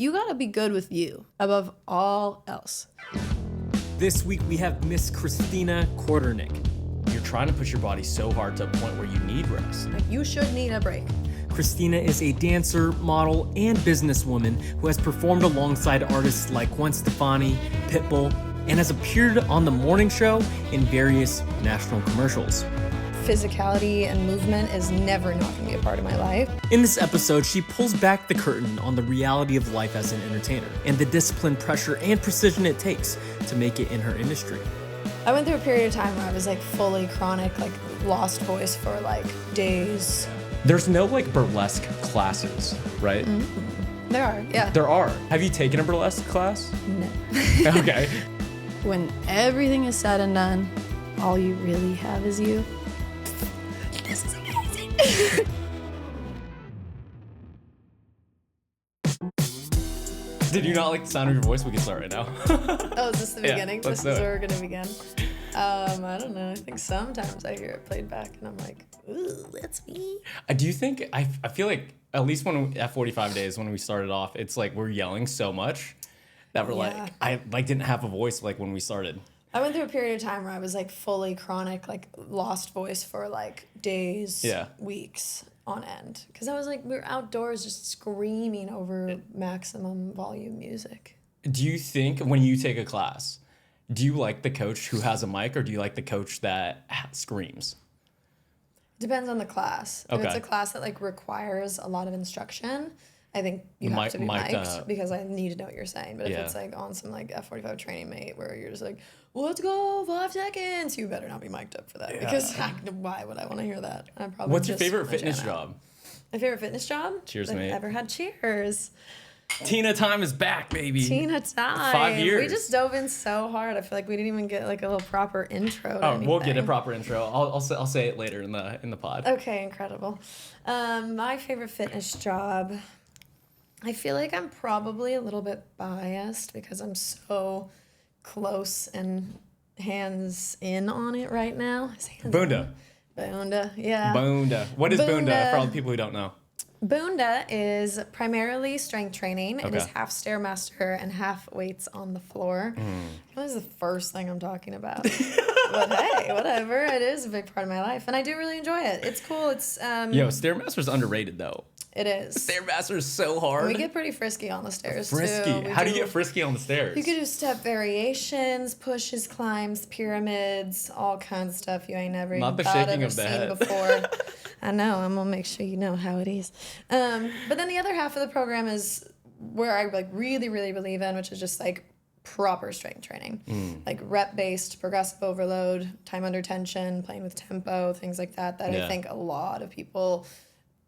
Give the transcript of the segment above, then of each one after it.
you gotta be good with you above all else. This week we have Miss Christina Quarternik. You're trying to push your body so hard to a point where you need rest. Like, you should need a break. Christina is a dancer, model, and businesswoman who has performed alongside artists like Gwen Stefani, Pitbull, and has appeared on The Morning Show in various national commercials. Physicality and movement is never not gonna be a part of my life. In this episode, she pulls back the curtain on the reality of life as an entertainer and the discipline, pressure, and precision it takes to make it in her industry. I went through a period of time where I was like fully chronic, like lost voice for like days. There's no like burlesque classes, right? Mm-hmm. There are, yeah. There are. Have you taken a burlesque class? No. Okay. When everything is said and done, all you really have is you. This is amazing. Did you not like the sound of your voice? We can start right now. Oh, is this the beginning? Yeah, This is where we're gonna begin. I don't know. I think sometimes I hear it played back and I'm like, ooh, that's me. Do you think, I feel like, at least when at 45 days when we started off, it's like we're yelling so much that we're like, I like didn't have a voice like when we started. I went through a period of time where I was like fully chronic, like lost voice for like days, weeks on end. Because I was like, we were outdoors just screaming over maximum volume music. Do you think when you take a class, do you like the coach who has a mic or do you like the coach that screams? Depends on the class. Okay. If it's a class that like requires a lot of instruction, I think you have to be mic'd because I need to know what you're saying. But if it's like on some like F45 training mate where you're just like, let's go 5 seconds, you better not be mic'd up for that because why would I want to hear that? What's your favorite fitness job? My favorite fitness job? Cheers, I've mate. ever had. Cheers. Tina time is back, baby. Tina time. 5 years. We just dove in so hard. I feel like we didn't even get like a little proper intro. We'll get a proper intro. I'll say it later in the pod. Okay, incredible. My favorite fitness job. I feel like I'm probably a little bit biased because I'm so close and hands in on it right now. Bunda. Bunda, yeah. Bunda. What is Bunda for all the people who don't know? Bunda is primarily strength training. Okay. It is half Stairmaster and half weights on the floor. That was the first thing I'm talking about. But hey, whatever. It is a big part of my life. And I do really enjoy it. It's cool. It's Stairmaster's underrated though. It is. Stairmaster is so hard. We get pretty frisky on the stairs frisky. too. How do you get frisky on the stairs? You could do step variations, pushes, climbs, pyramids, all kinds of stuff you ain't never Not even the thought shaking of or of the seen head. before. I know. I'm gonna make sure you know how it is. But then the other half of the program is where I like really, really believe in, which is just like proper strength training, like rep-based, progressive overload, time under tension, playing with tempo, things like that. I think a lot of people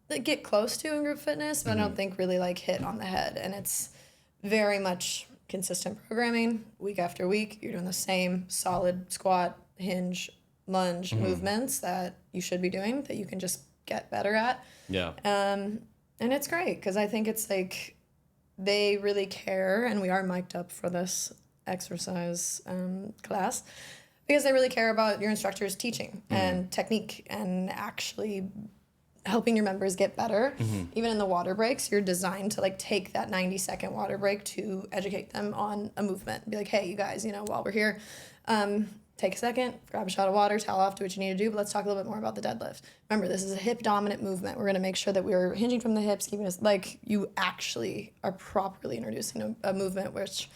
that get close to in group fitness, but I don't think really like hit on the head. And it's very much consistent programming week after week. You're doing the same solid squat, hinge, lunge movements that you should be doing that you can just get better at. Yeah. And it's great because I think it's like they really care, and we are mic'd up for this exercise class because they really care about your instructor's teaching and technique and actually helping your members get better. Even in the water breaks, you're designed to like take that 90-second water break to educate them on a movement. Be like, hey, you guys, while we're here, take a second, grab a shot of water, towel off, do what you need to do, but let's talk a little bit more about the deadlift. Remember, this is a hip-dominant movement. We're going to make sure that we're hinging from the hips, keeping us, like, you actually are properly introducing a movement, which,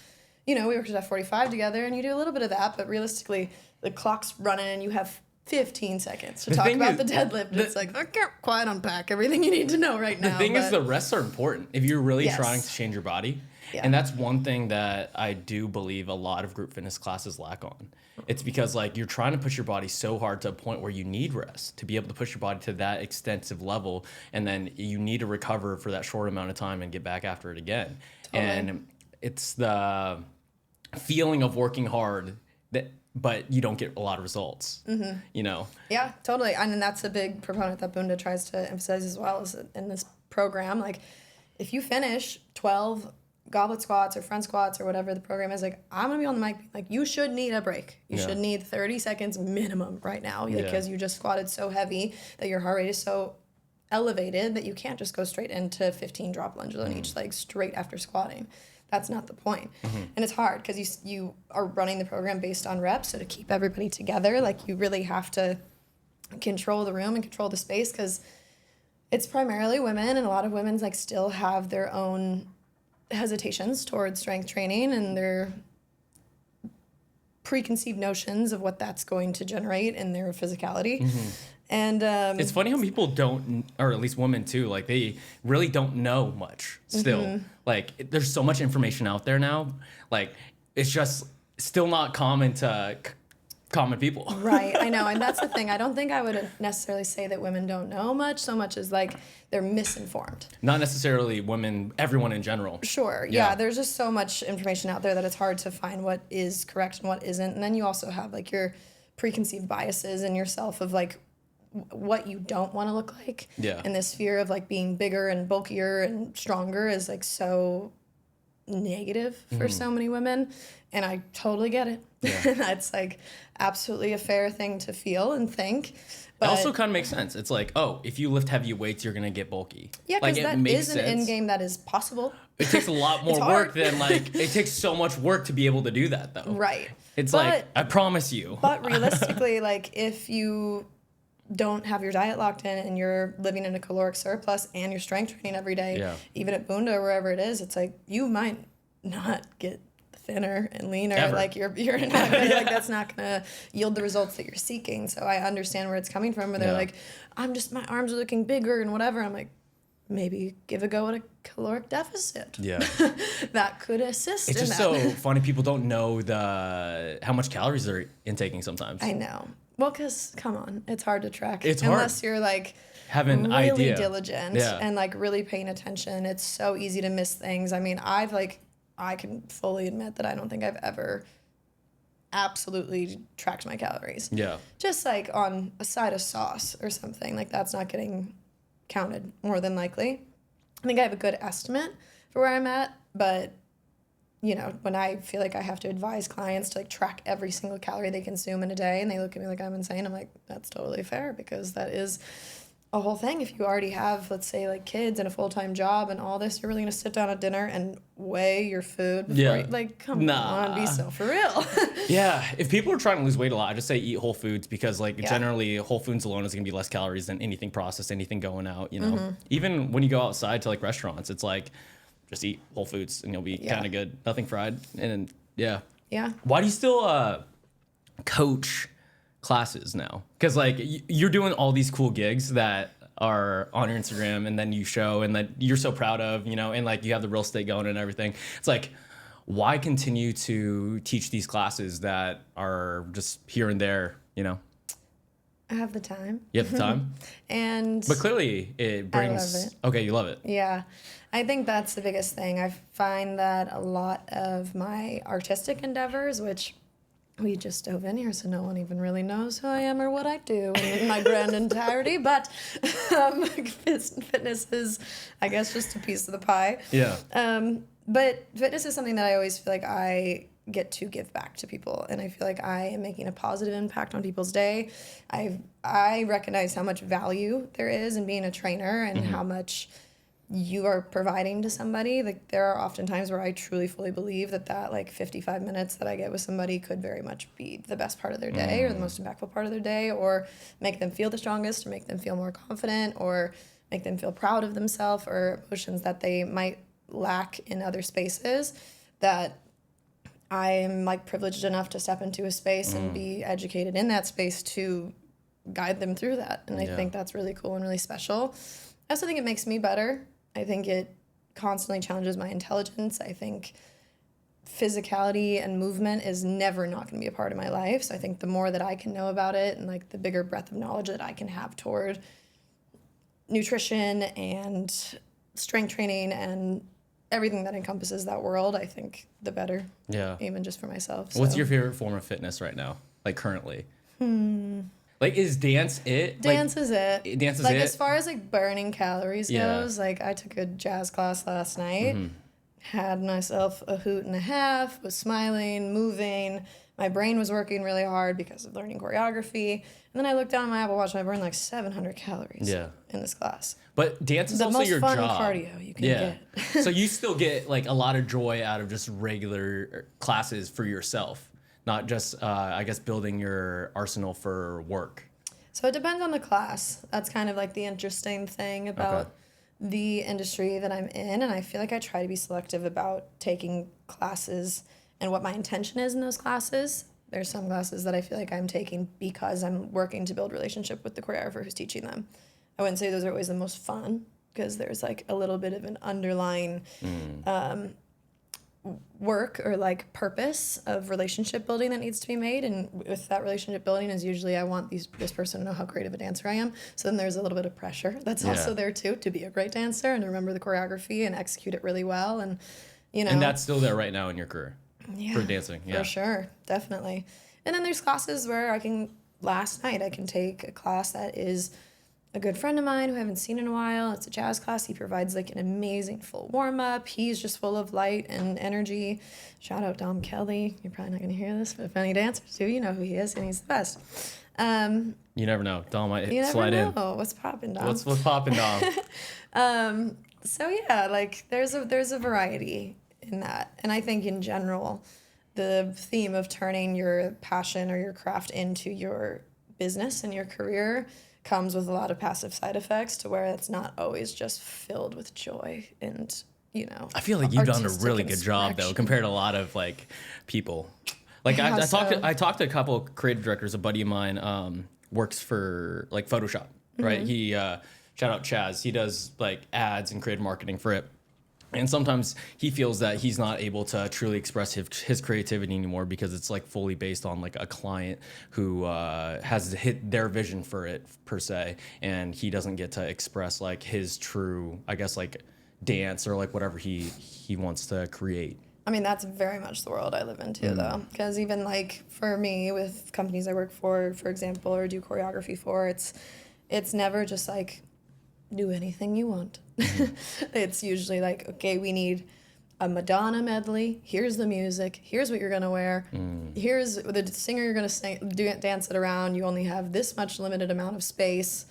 we worked at F45 together, and you do a little bit of that, but realistically, the clock's running, and you have 15 seconds to talk about the deadlift. It's like, I can't quite unpack everything you need to know right now. The thing is, the rests are important if you're really trying to change your body. Yeah. And that's one thing that I do believe a lot of group fitness classes lack on. It's because like you're trying to push your body so hard to a point where you need rest to be able to push your body to that extensive level, and then you need to recover for that short amount of time and get back after it again. Totally. And it's the feeling of working hard but you don't get a lot of results. Yeah, totally. And that's a big proponent that Bunda tries to emphasize as well is in this program. Like, if you finish 12 goblet squats or front squats or whatever the program is, like, I'm gonna be on the mic, like, you should need a break. You should need 30 seconds minimum right now because you just squatted so heavy that your heart rate is so elevated that you can't just go straight into 15 drop lunges on each leg straight after squatting. That's not the point. And it's hard because you are running the program based on reps. So to keep everybody together, like you really have to control the room and control the space because it's primarily women, and a lot of women like still have their own hesitations towards strength training and their preconceived notions of what that's going to generate in their physicality. And it's funny how people don't, or at least women too, like they really don't know much still. Like there's so much information out there now. Like it's just still not common to common people. Right, I know, and that's the thing. I don't think I would necessarily say that women don't know much, so much as like they're misinformed. Not necessarily women, everyone in general. Sure, yeah, there's just so much information out there that it's hard to find what is correct and what isn't. And then you also have like your preconceived biases in yourself of like what you don't want to look like. Yeah. And this fear of like being bigger and bulkier and stronger is like so negative for so many women, and I totally get it. That's like absolutely a fair thing to feel and think. But it also kind of makes sense. It's like, oh, if you lift heavy weights, you're gonna get bulky. Yeah, because like, that is an end game that is possible. It takes a lot more work than like it takes so much work to be able to do that though. Right. It's like I promise you. But realistically, like if you don't have your diet locked in and you're living in a caloric surplus and you're strength training every day, even at Bunda or wherever it is, it's like you might not get thinner and leaner. Ever. Like you're not gonna, like that's not gonna yield the results that you're seeking. So I understand where it's coming from, where they're like, my arms are looking bigger and whatever. I'm like, maybe give a go at a caloric deficit. Yeah. That could assist. It's in just that. so funny. People don't know how much calories they're intaking sometimes. I know. Well, because come on, it's hard to track. It's hard. Unless you're like have an really idea. diligent and like really paying attention. It's so easy to miss things. I mean, I can fully admit that I don't think I've ever absolutely tracked my calories. Yeah. Just like on a side of sauce or something, like that's not getting counted more than likely. I think I have a good estimate for where I'm at, but you know, when I feel like I have to advise clients to like track every single calorie they consume in a day and they look at me like I'm insane, I'm like, that's totally fair because that is a whole thing. If you already have, let's say, like kids and a full-time job and all this, you're really gonna sit down at dinner and weigh your food before you, like, come on, be so for real. Yeah, if people are trying to lose weight a lot, I just say eat whole foods because like generally whole foods alone is gonna be less calories than anything processed, anything going out, you know. Even when you go outside to like restaurants, it's like just eat whole foods and you'll be kind of good. Nothing fried. And yeah. Why do you still coach classes now? Because like you're doing all these cool gigs that are on your Instagram and then you show and that you're so proud of, you know, and like you have the real estate going and everything. It's like, why continue to teach these classes that are just here and there, you know? I have the time. You have the time? But clearly it brings... I love it. Okay, you love it. Yeah. I think that's the biggest thing. I find that a lot of my artistic endeavors, which we just dove in here, so no one even really knows who I am or what I do in my grand entirety, but fitness is, I guess, just a piece of the pie. Yeah. But fitness is something that I always feel like I get to give back to people, and I feel like I am making a positive impact on people's day. I recognize how much value there is in being a trainer and how much you are providing to somebody. Like there are often times where I truly fully believe that like 55 minutes that I get with somebody could very much be the best part of their day or the most impactful part of their day, or make them feel the strongest, or make them feel more confident, or make them feel proud of themselves, or emotions that they might lack in other spaces that I am like privileged enough to step into a space and be educated in that space to guide them through that. And I think that's really cool and really special. I also think it makes me better. I think it constantly challenges my intelligence. I think physicality and movement is never not going to be a part of my life. So I think the more that I can know about it and like the bigger breadth of knowledge that I can have toward nutrition and strength training and everything that encompasses that world, I think the better. Yeah. Even just for myself. What's your favorite form of fitness right now? Like currently? Like is dance it? Dance is it. Dance is like, it? As far as like burning calories goes, like I took a jazz class last night, had myself a hoot and a half, was smiling, moving. my brain was working really hard because of learning choreography. And then I looked down at my Apple Watch and I burned like 700 calories in this class. But dance is the also most your fun job. cardio you can get. So you still get like a lot of joy out of just regular classes for yourself, not just, I guess, building your arsenal for work. So it depends on the class. That's kind of like the interesting thing about the industry that I'm in. And I feel like I try to be selective about taking classes and what my intention is in those classes. There's some classes that I feel like I'm taking because I'm working to build relationship with the choreographer who's teaching them. I wouldn't say those are always the most fun because there's like a little bit of an underlying work or like purpose of relationship building that needs to be made. And with that relationship building is usually I want this person to know how great of a dancer I am. So then there's a little bit of pressure that's also there too, to be a great dancer and to remember the choreography and execute it really well. And, you know. And that's still there right now in your career for dancing. Yeah, for sure. Definitely. And then there's classes where last night I can take a class that is a good friend of mine who I haven't seen in a while. It's a jazz class. He provides like an amazing full warm-up. He's just full of light and energy. Shout out Dom Kelly. You're probably not going to hear this, but if any dancers do, you know who he is, and he's the best. You never know. Dom might slide in. What's poppin', Dom? What's poppin', Dom? So yeah, like there's a variety in that. And I think in general, the theme of turning your passion or your craft into your business and your career comes with a lot of passive side effects to where it's not always just filled with joy and, you know. I feel like you've done a really good job though compared to a lot of like people. Like I talked to a couple of creative directors. A buddy of mine works for like Photoshop, right? He shout out Chaz. He does like ads and creative marketing for it. And sometimes he feels that he's not able to truly express his creativity anymore because it's like fully based on like a client who has hit their vision for it per se, and he doesn't get to express like his true, I guess, like dance or like whatever he wants to create. I mean, that's very much the world I live in too, though. Because even like for me with companies I work for example, or do choreography for, it's never just like do anything you want. It's usually like, okay, we need a Madonna medley. Here's the music. Here's what you're gonna wear. Here's the singer you're gonna dance it around. You only have this much limited amount of space.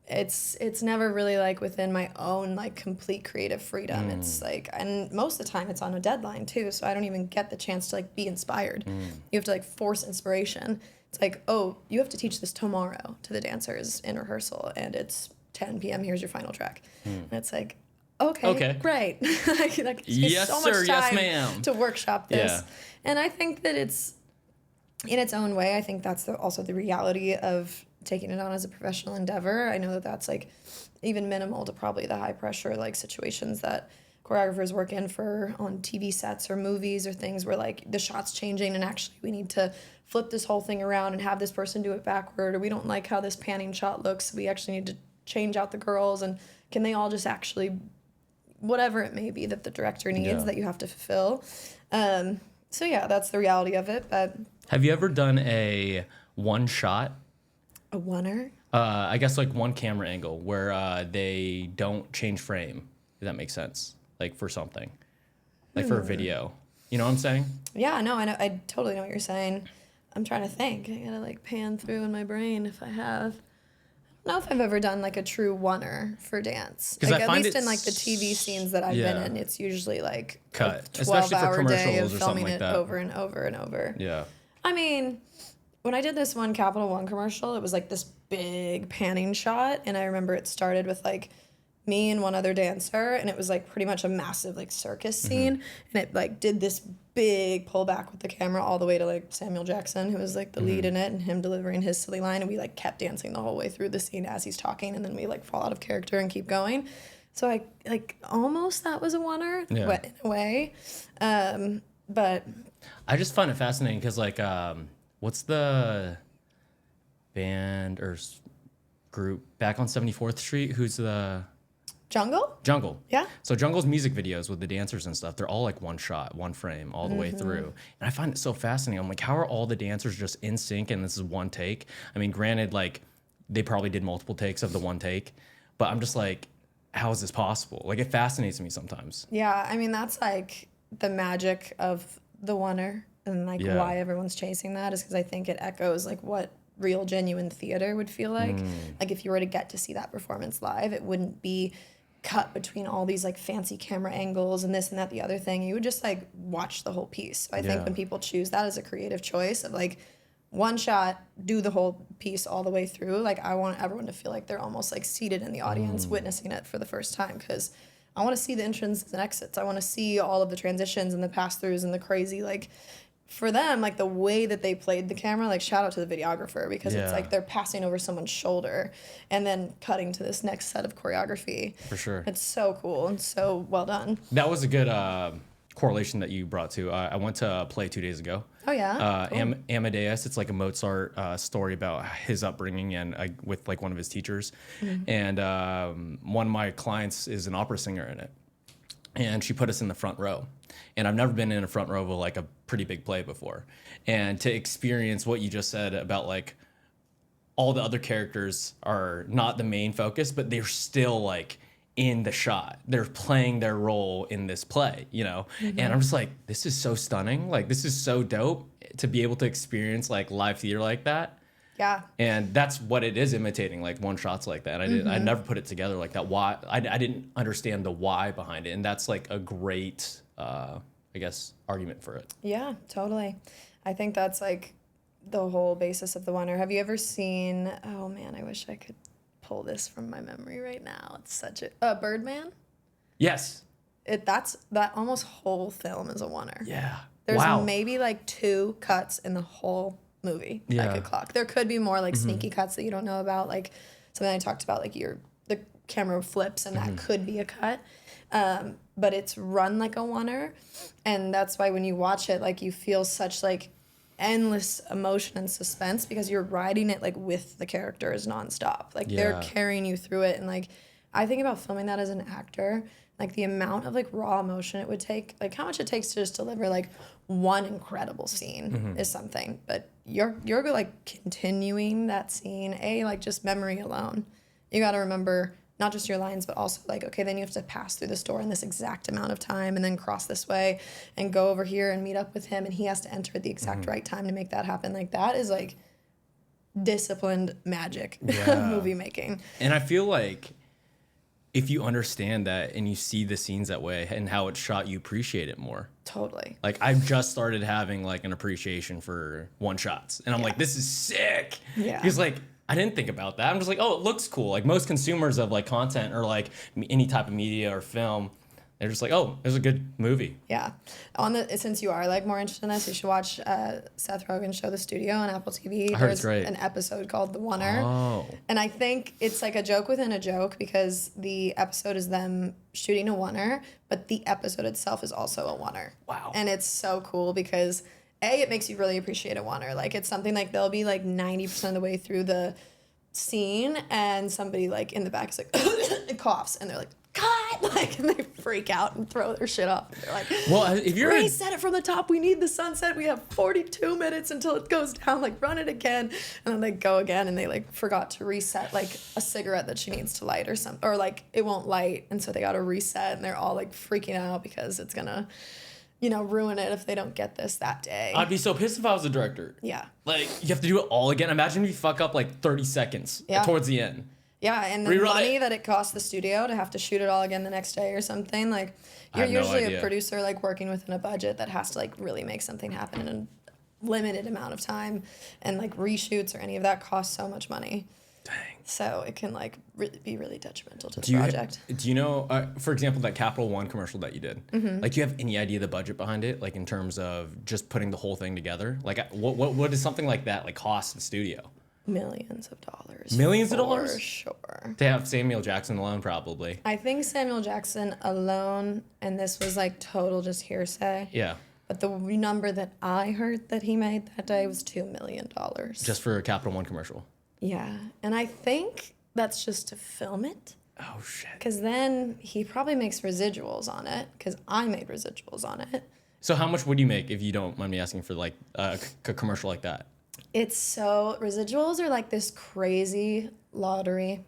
It's never really like within my own like complete creative freedom. It's like, and most of the time it's on a deadline too, so I don't even get the chance to like be inspired. You have to like force inspiration. It's like, oh, you have to teach this tomorrow to the dancers in rehearsal, and it's 10 p.m. Here's your final track. And it's like, okay. Great. Like, yes, so sir. much time yes, ma'am. to workshop this. Yeah. And I think that it's, in its own way, I think that's also the reality of taking it on as a professional endeavor. I know that that's like even minimal to probably the high pressure like situations that choreographers work in for on TV sets or movies or things where like the shot's changing and actually we need to flip this whole thing around and have this person do it backward, or we don't like how this panning shot looks, so we actually need to change out the girls, and can they all just actually, whatever it may be that the director needs that you have to fulfill. So yeah, that's the reality of it. But have you ever done a one shot? A oneer? I guess like one camera angle where they don't change frame, if that makes sense. Like for something, like for a video. You know what I'm saying? Yeah, no, I know. I totally know what you're saying. I'm trying to think. I gotta like pan through in my brain if I have. I don't know if I've ever done like a true oneer for dance. Like at least in like the TV scenes that I've been in, it's usually like cut, a 12-hour day of or filming like it that. over and over and over. Yeah. I mean, when I did this one Capital One commercial, it was like this big panning shot, and I remember it started with like me and one other dancer, and it was like pretty much a massive like circus scene, and it like did this big pullback with the camera all the way to like Samuel Jackson, who was like the lead in it, and him delivering his silly line, and we like kept dancing the whole way through the scene as he's talking, and then we like fall out of character and keep going. So I like almost that was a oneer in a way, but I just find it fascinating because like what's the band or group back on 74th Street? Who's the Jungle. Yeah. So Jungle's music videos with the dancers and stuff, they're all like one shot, one frame all the way through. And I find it so fascinating. I'm like, how are all the dancers just in sync and this is one take? I mean, granted, like they probably did multiple takes of the one take, but I'm just like, how is this possible? Like it fascinates me sometimes. Yeah, I mean, that's like the magic of the oneer and like why everyone's chasing that is because I think it echoes like what real genuine theater would feel like. Like if you were to get to see that performance live, it wouldn't be cut between all these like fancy camera angles and this and that the other thing. You would just like watch the whole piece. So I think when people choose that as a creative choice of like one shot, do the whole piece all the way through, like I want everyone to feel like they're almost like seated in the audience witnessing it for the first time, because I want to see the entrances and exits. I want to see all of the transitions and the pass-throughs and the crazy, like for them, like the way that they played the camera, like shout out to the videographer, because it's like they're passing over someone's shoulder and then cutting to this next set of choreography. For sure. It's so cool and so well done. That was a good correlation that you brought to. I went to a play 2 days ago. Oh yeah. Cool. Amadeus. It's like a Mozart story about his upbringing and with like one of his teachers. And one of my clients is an opera singer in it, and she put us in the front row. And I've never been in a front row of like a pretty big play before. And to experience what you just said about like all the other characters are not the main focus, but they're still like in the shot. They're playing their role in this play, you know? And I'm just like, this is so stunning. Like, this is so dope to be able to experience like live theater like that. Yeah. And that's what it is, imitating like one shots like that. And I never put it together like that. Why? I didn't understand the why behind it. And that's like a great, I guess, argument for it. Yeah, totally. I think that's like the whole basis of the Wonder. Have you ever seen, oh man, I wish I could pull this from my memory right now. It's such a, Birdman? Yes. That almost whole film is a Wonder. Yeah. There's maybe like 2 cuts in the whole movie I could clock. There could be more like sneaky cuts that you don't know about, like something I talked about, like the camera flips and that could be a cut. But it's run like a Wonder, and that's why when you watch it, like you feel such like endless emotion and suspense, because you're riding it like with the characters nonstop. Like they're carrying you through it. And like I think about filming that as an actor, like the amount of like raw emotion it would take, like how much it takes to just deliver like one incredible scene is something. But you're like continuing that scene, like just memory alone. You got to remember not just your lines, but also like, okay, then you have to pass through this door in this exact amount of time and then cross this way and go over here and meet up with him, and he has to enter at the exact right time to make that happen. Like that is like disciplined magic movie making. And I feel like if you understand that and you see the scenes that way and how it's shot, you appreciate it more. Totally. Like I've just started having like an appreciation for one shots, and I'm like, this is sick. Yeah. Because like I didn't think about that. I'm just like, oh, it looks cool. Like most consumers of like content or like any type of media or film, they're just like, oh, it was a good movie. Yeah. Since you are like more interested in this, you should watch Seth Rogen's show, The Studio, on Apple TV. I heard it's There's great. an episode called The Wonder. Oh. And I think it's like a joke within a joke, because the episode is them shooting a Wonder, but the episode itself is also a Wonder. Wow. And it's so cool because it makes you really appreciate a Wonder. Like it's something like they'll be like 90% of the way through the scene and somebody like in the back is like and coughs, and they're like, God, like, and they freak out and throw their shit off. And they're like, well, if you're reset it from the top. We need the sunset. We have 42 minutes until it goes down. Like, run it again. And then they go again, and they like forgot to reset like a cigarette that she needs to light or something, or like it won't light, and so they got to reset, and they're all like freaking out because it's gonna, ruin it if they don't get this that day. I'd be so pissed if I was a director. Yeah. Like you have to do it all again. Imagine if you fuck up like 30 seconds towards the end. Yeah, and the money that it costs the studio to have to shoot it all again the next day or something, like, you're usually a producer, like, working within a budget that has to, like, really make something happen in a limited amount of time, and, like, reshoots or any of that costs so much money. Dang. So it can, like, be really detrimental to the project. Do you know, for example, that Capital One commercial that you did, like, do you have any idea the budget behind it, like, in terms of just putting the whole thing together? Like, what does something like that, like, cost the studio? Millions of dollars. Millions of dollars? For sure. To have Samuel Jackson alone, probably. I think Samuel Jackson alone, and this was like total just hearsay. Yeah. But the number that I heard that he made that day was $2 million. Just for a Capital One commercial? Yeah. And I think that's just to film it. Oh, shit. Because then he probably makes residuals on it, because I made residuals on it. So how much would you make, if you don't mind me asking, for like a commercial like that? Residuals are like this crazy lottery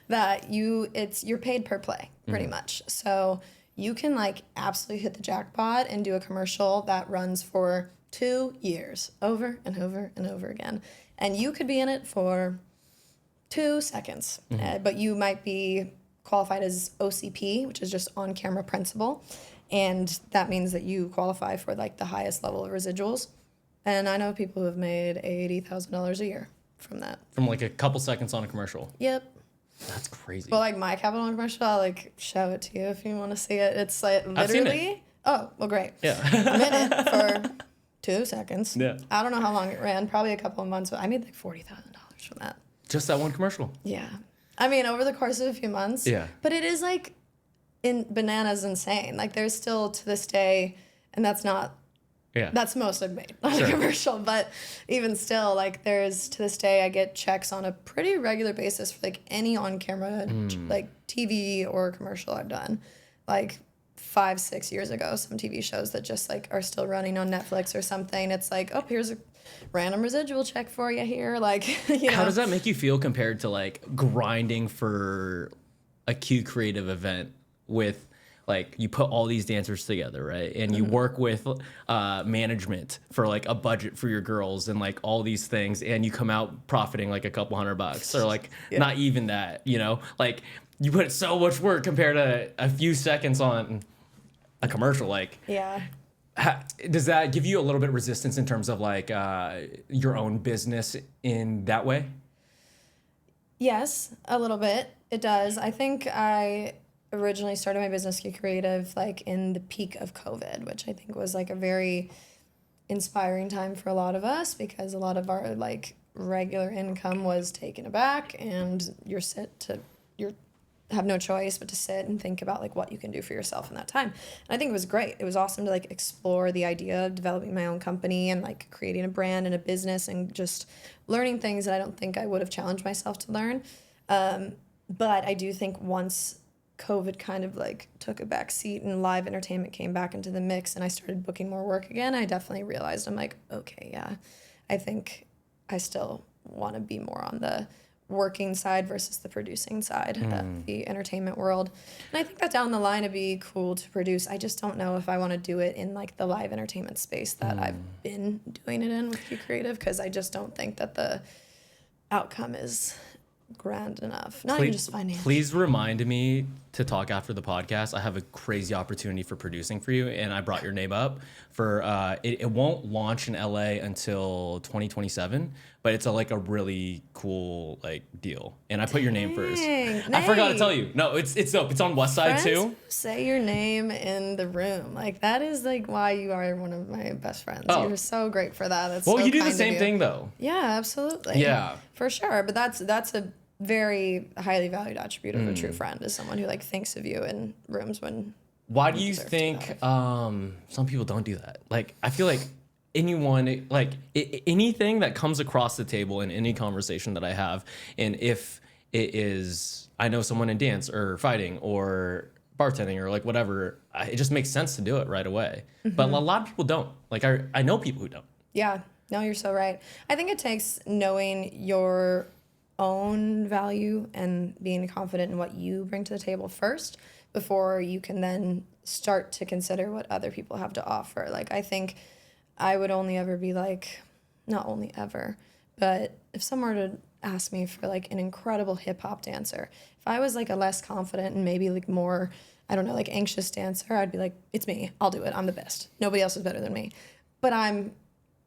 that you're paid per play pretty much. So you can like absolutely hit the jackpot and do a commercial that runs for 2 years, over and over and over again. And you could be in it for 2 seconds, but you might be qualified as OCP, which is just on camera principal. And that means that you qualify for like the highest level of residuals. And I know people who have made $80,000 a year from that. From like a couple seconds on a commercial. Yep. That's crazy. But like my Capital One commercial, I'll like show it to you if you want to see it. It's like literally. I've seen it. Oh, well, great. Yeah. A minute for 2 seconds. Yeah. I don't know how long it ran, probably a couple of months, but I made like $40,000 from that. Just that one commercial. Yeah. I mean, over the course of a few months. Yeah. But it is like bananas insane. Like there's still to this day, and that's not, that's the most I've made on a commercial. But even still, like there's to this day, I get checks on a pretty regular basis for like any on-camera, like TV or commercial I've done. Like 5-6 years ago, some TV shows that just like are still running on Netflix or something. It's like, oh, here's a random residual check for you here. Like, you know. How does that make you feel compared to like grinding for a Q creative event with like you put all these dancers together, right? And you work with management for like a budget for your girls and like all these things, and you come out profiting like a couple $100 or like not even that, you know? Like you put so much work compared to a few seconds on a commercial. Like, does that give you a little bit of resistance in terms of like your own business in that way? Yes, a little bit. It does. I think I originally started my business creative like in the peak of COVID, which I think was like a very inspiring time for a lot of us because a lot of our like regular income was taken aback, and you have no choice but to sit and think about like what you can do for yourself in that time. And I think it was great. It was awesome to like explore the idea of developing my own company and like creating a brand and a business and just learning things that I don't think I would have challenged myself to learn. But I do think once COVID kind of like took a back seat and live entertainment came back into the mix and I started booking more work again, I definitely realized I'm like, okay, yeah, I think I still want to be more on the working side versus the producing side of the entertainment world. And I think that down the line it'd be cool to produce. I just don't know if I want to do it in like the live entertainment space that I've been doing it in with Q Creative, because I just don't think that the outcome is grand enough. Not even just financially. Please remind me to talk after the podcast. I have a crazy opportunity for producing for you, and I brought your name up for it won't launch in LA until 2027, but it's like a really cool like deal. And I put your name first. I forgot to tell you. No, it's dope. It's on West Side too. Say your name in the room. Like that is like why you are one of my best friends. Oh. You're so great for that. That's well, so you do kind the same of you. thing though. Yeah, absolutely. Yeah. For sure. But that's a very highly valued attribute of a true friend, is someone who like thinks of you in rooms when. Why do you think some people don't do that? Like, I feel like anyone, like anything that comes across the table in any conversation that I have, and if it is, I know someone in dance or fighting or bartending or like whatever, it just makes sense to do it right away. But a lot of people don't. Like, I know people who don't. Yeah, no, you're so right. I think it takes knowing your own value and being confident in what you bring to the table first before you can then start to consider what other people have to offer. Like, I think I would only ever be like, not only ever, but if someone were to ask me for like an incredible hip hop dancer, if I was like a less confident and maybe like more, I don't know, like anxious dancer, I'd be like, it's me, I'll do it, I'm the best. Nobody else is better than me. But I'm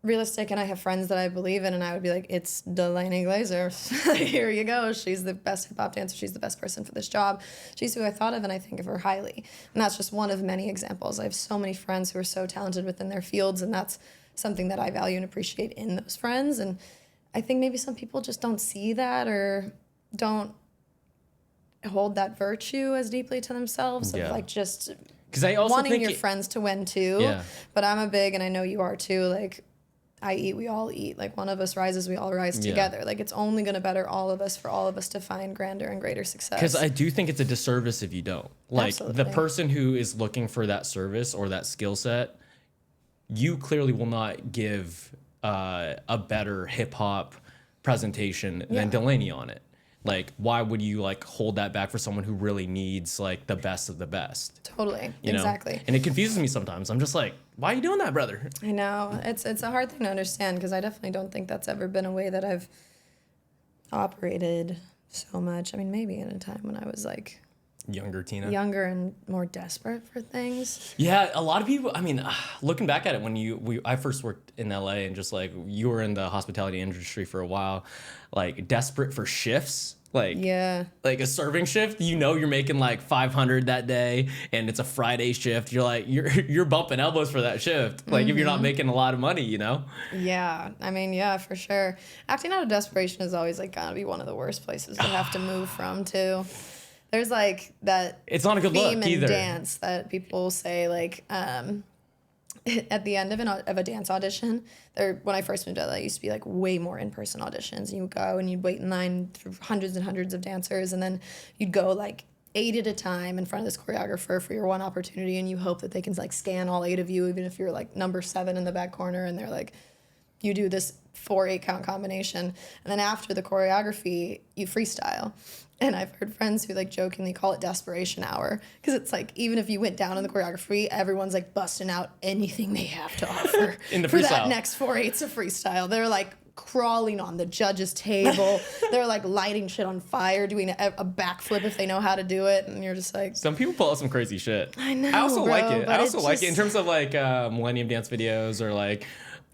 realistic and I have friends that I believe in, and I would be like, it's Delaney Glazer. Here you go. She's the best hip hop dancer. She's the best person for this job. She's who I thought of, and I think of her highly. And that's just one of many examples. I have so many friends who are so talented within their fields, and that's something that I value and appreciate in those friends. And I think maybe some people just don't see that or don't hold that virtue as deeply to themselves of like just I also wanting think your friends to win too. Yeah. But I'm a big, and I know you are too, like, I eat, we all eat. Like, one of us rises, we all rise together. Like, it's only going to better all of us for all of us to find grander and greater success. Because I do think it's a disservice if you don't. Like, Absolutely. the person who is looking for that service or that skill set, you clearly will not give a better hip hop presentation than Delaney on it. Like, why would you like hold that back for someone who really needs like the best of the best? Totally. You know? Exactly. And it confuses me sometimes. I'm just like, why are you doing that, brother? I know. It's a hard thing to understand because I definitely don't think that's ever been a way that I've operated so much. I mean, maybe in a time when I was like younger and more desperate for things. Yeah, a lot of people, I mean, looking back at it, when I first worked in LA and just like you were in the hospitality industry for a while, like desperate for shifts. Like, yeah, like a serving shift, you know, you're making like 500 that day and it's a Friday shift. You're like, you're bumping elbows for that shift. Like if you're not making a lot of money, you know? Yeah. I mean, yeah, for sure. Acting out of desperation is always like gotta be one of the worst places to have to move from too. There's like that it's not a good theme look in either. dance that people say like at the end of a dance audition, when I first moved to LA, it used to be like way more in-person auditions. And you would go and you'd wait in line through hundreds and hundreds of dancers, and then you'd go like 8 at a time in front of this choreographer for your one opportunity, and you hope that they can like scan all 8 of you, even if you're like number 7 in the back corner, and they're like, you do this 4-8 count combination, and then after the choreography, you freestyle. And I've heard friends who like jokingly call it desperation hour because it's like even if you went down in the choreography, everyone's like busting out anything they have to offer in the for freestyle. that next 4/8 of freestyle. They're like crawling on the judge's table. They're like lighting shit on fire, doing a backflip if they know how to do it, and you're just like. Some people pull out some crazy shit. I know. I also bro, like it. I also like just... it in terms of like Millennium Dance videos or like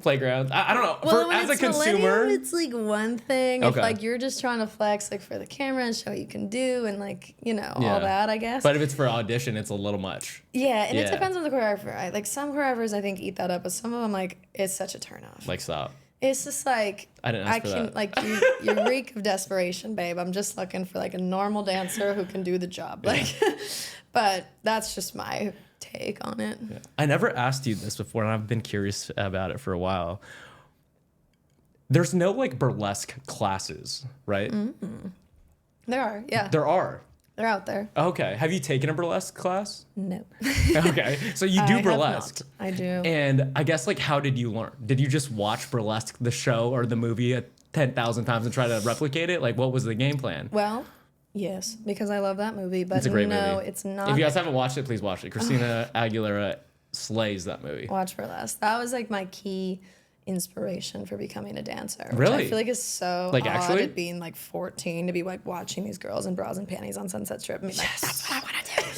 playgrounds. I don't know. Well, as a consumer, it's like one thing. Okay. If like you're just trying to flex like for the camera and show what you can do and like Yeah. all that, I guess. But if it's for audition, it's a little much. Yeah, and Yeah. it depends on the choreographer. Like some choreographers, I think eat that up, but some of them like it's such a turnoff. Like stop. It's just like I didn't ask for that. like you reek of desperation, babe. I'm just looking for like a normal dancer who can do the job. Like, but that's just my take on it. Yeah. I never asked you this before, and I've been curious about it for a while. There's no like burlesque classes, right? Mm-hmm. There are, yeah. There are. They're out there. Okay. Have you taken a burlesque class? No. Okay. So you do burlesque. I do. And I guess like how did you learn? Did you just watch Burlesque, the show or the movie 10,000 times and try to replicate it? Like what was the game plan? Well, yes, because I love that movie, but It's a great no, movie. It's not. If you guys haven't watched it, please watch it. Christina Aguilera slays that movie. Watch Burlesque. That was like my key inspiration for becoming a dancer. Which Really? I feel like it's so Like, odd actually? at being like 14 to be like watching these girls in bras and panties on Sunset Strip and be like, that's what I want to do.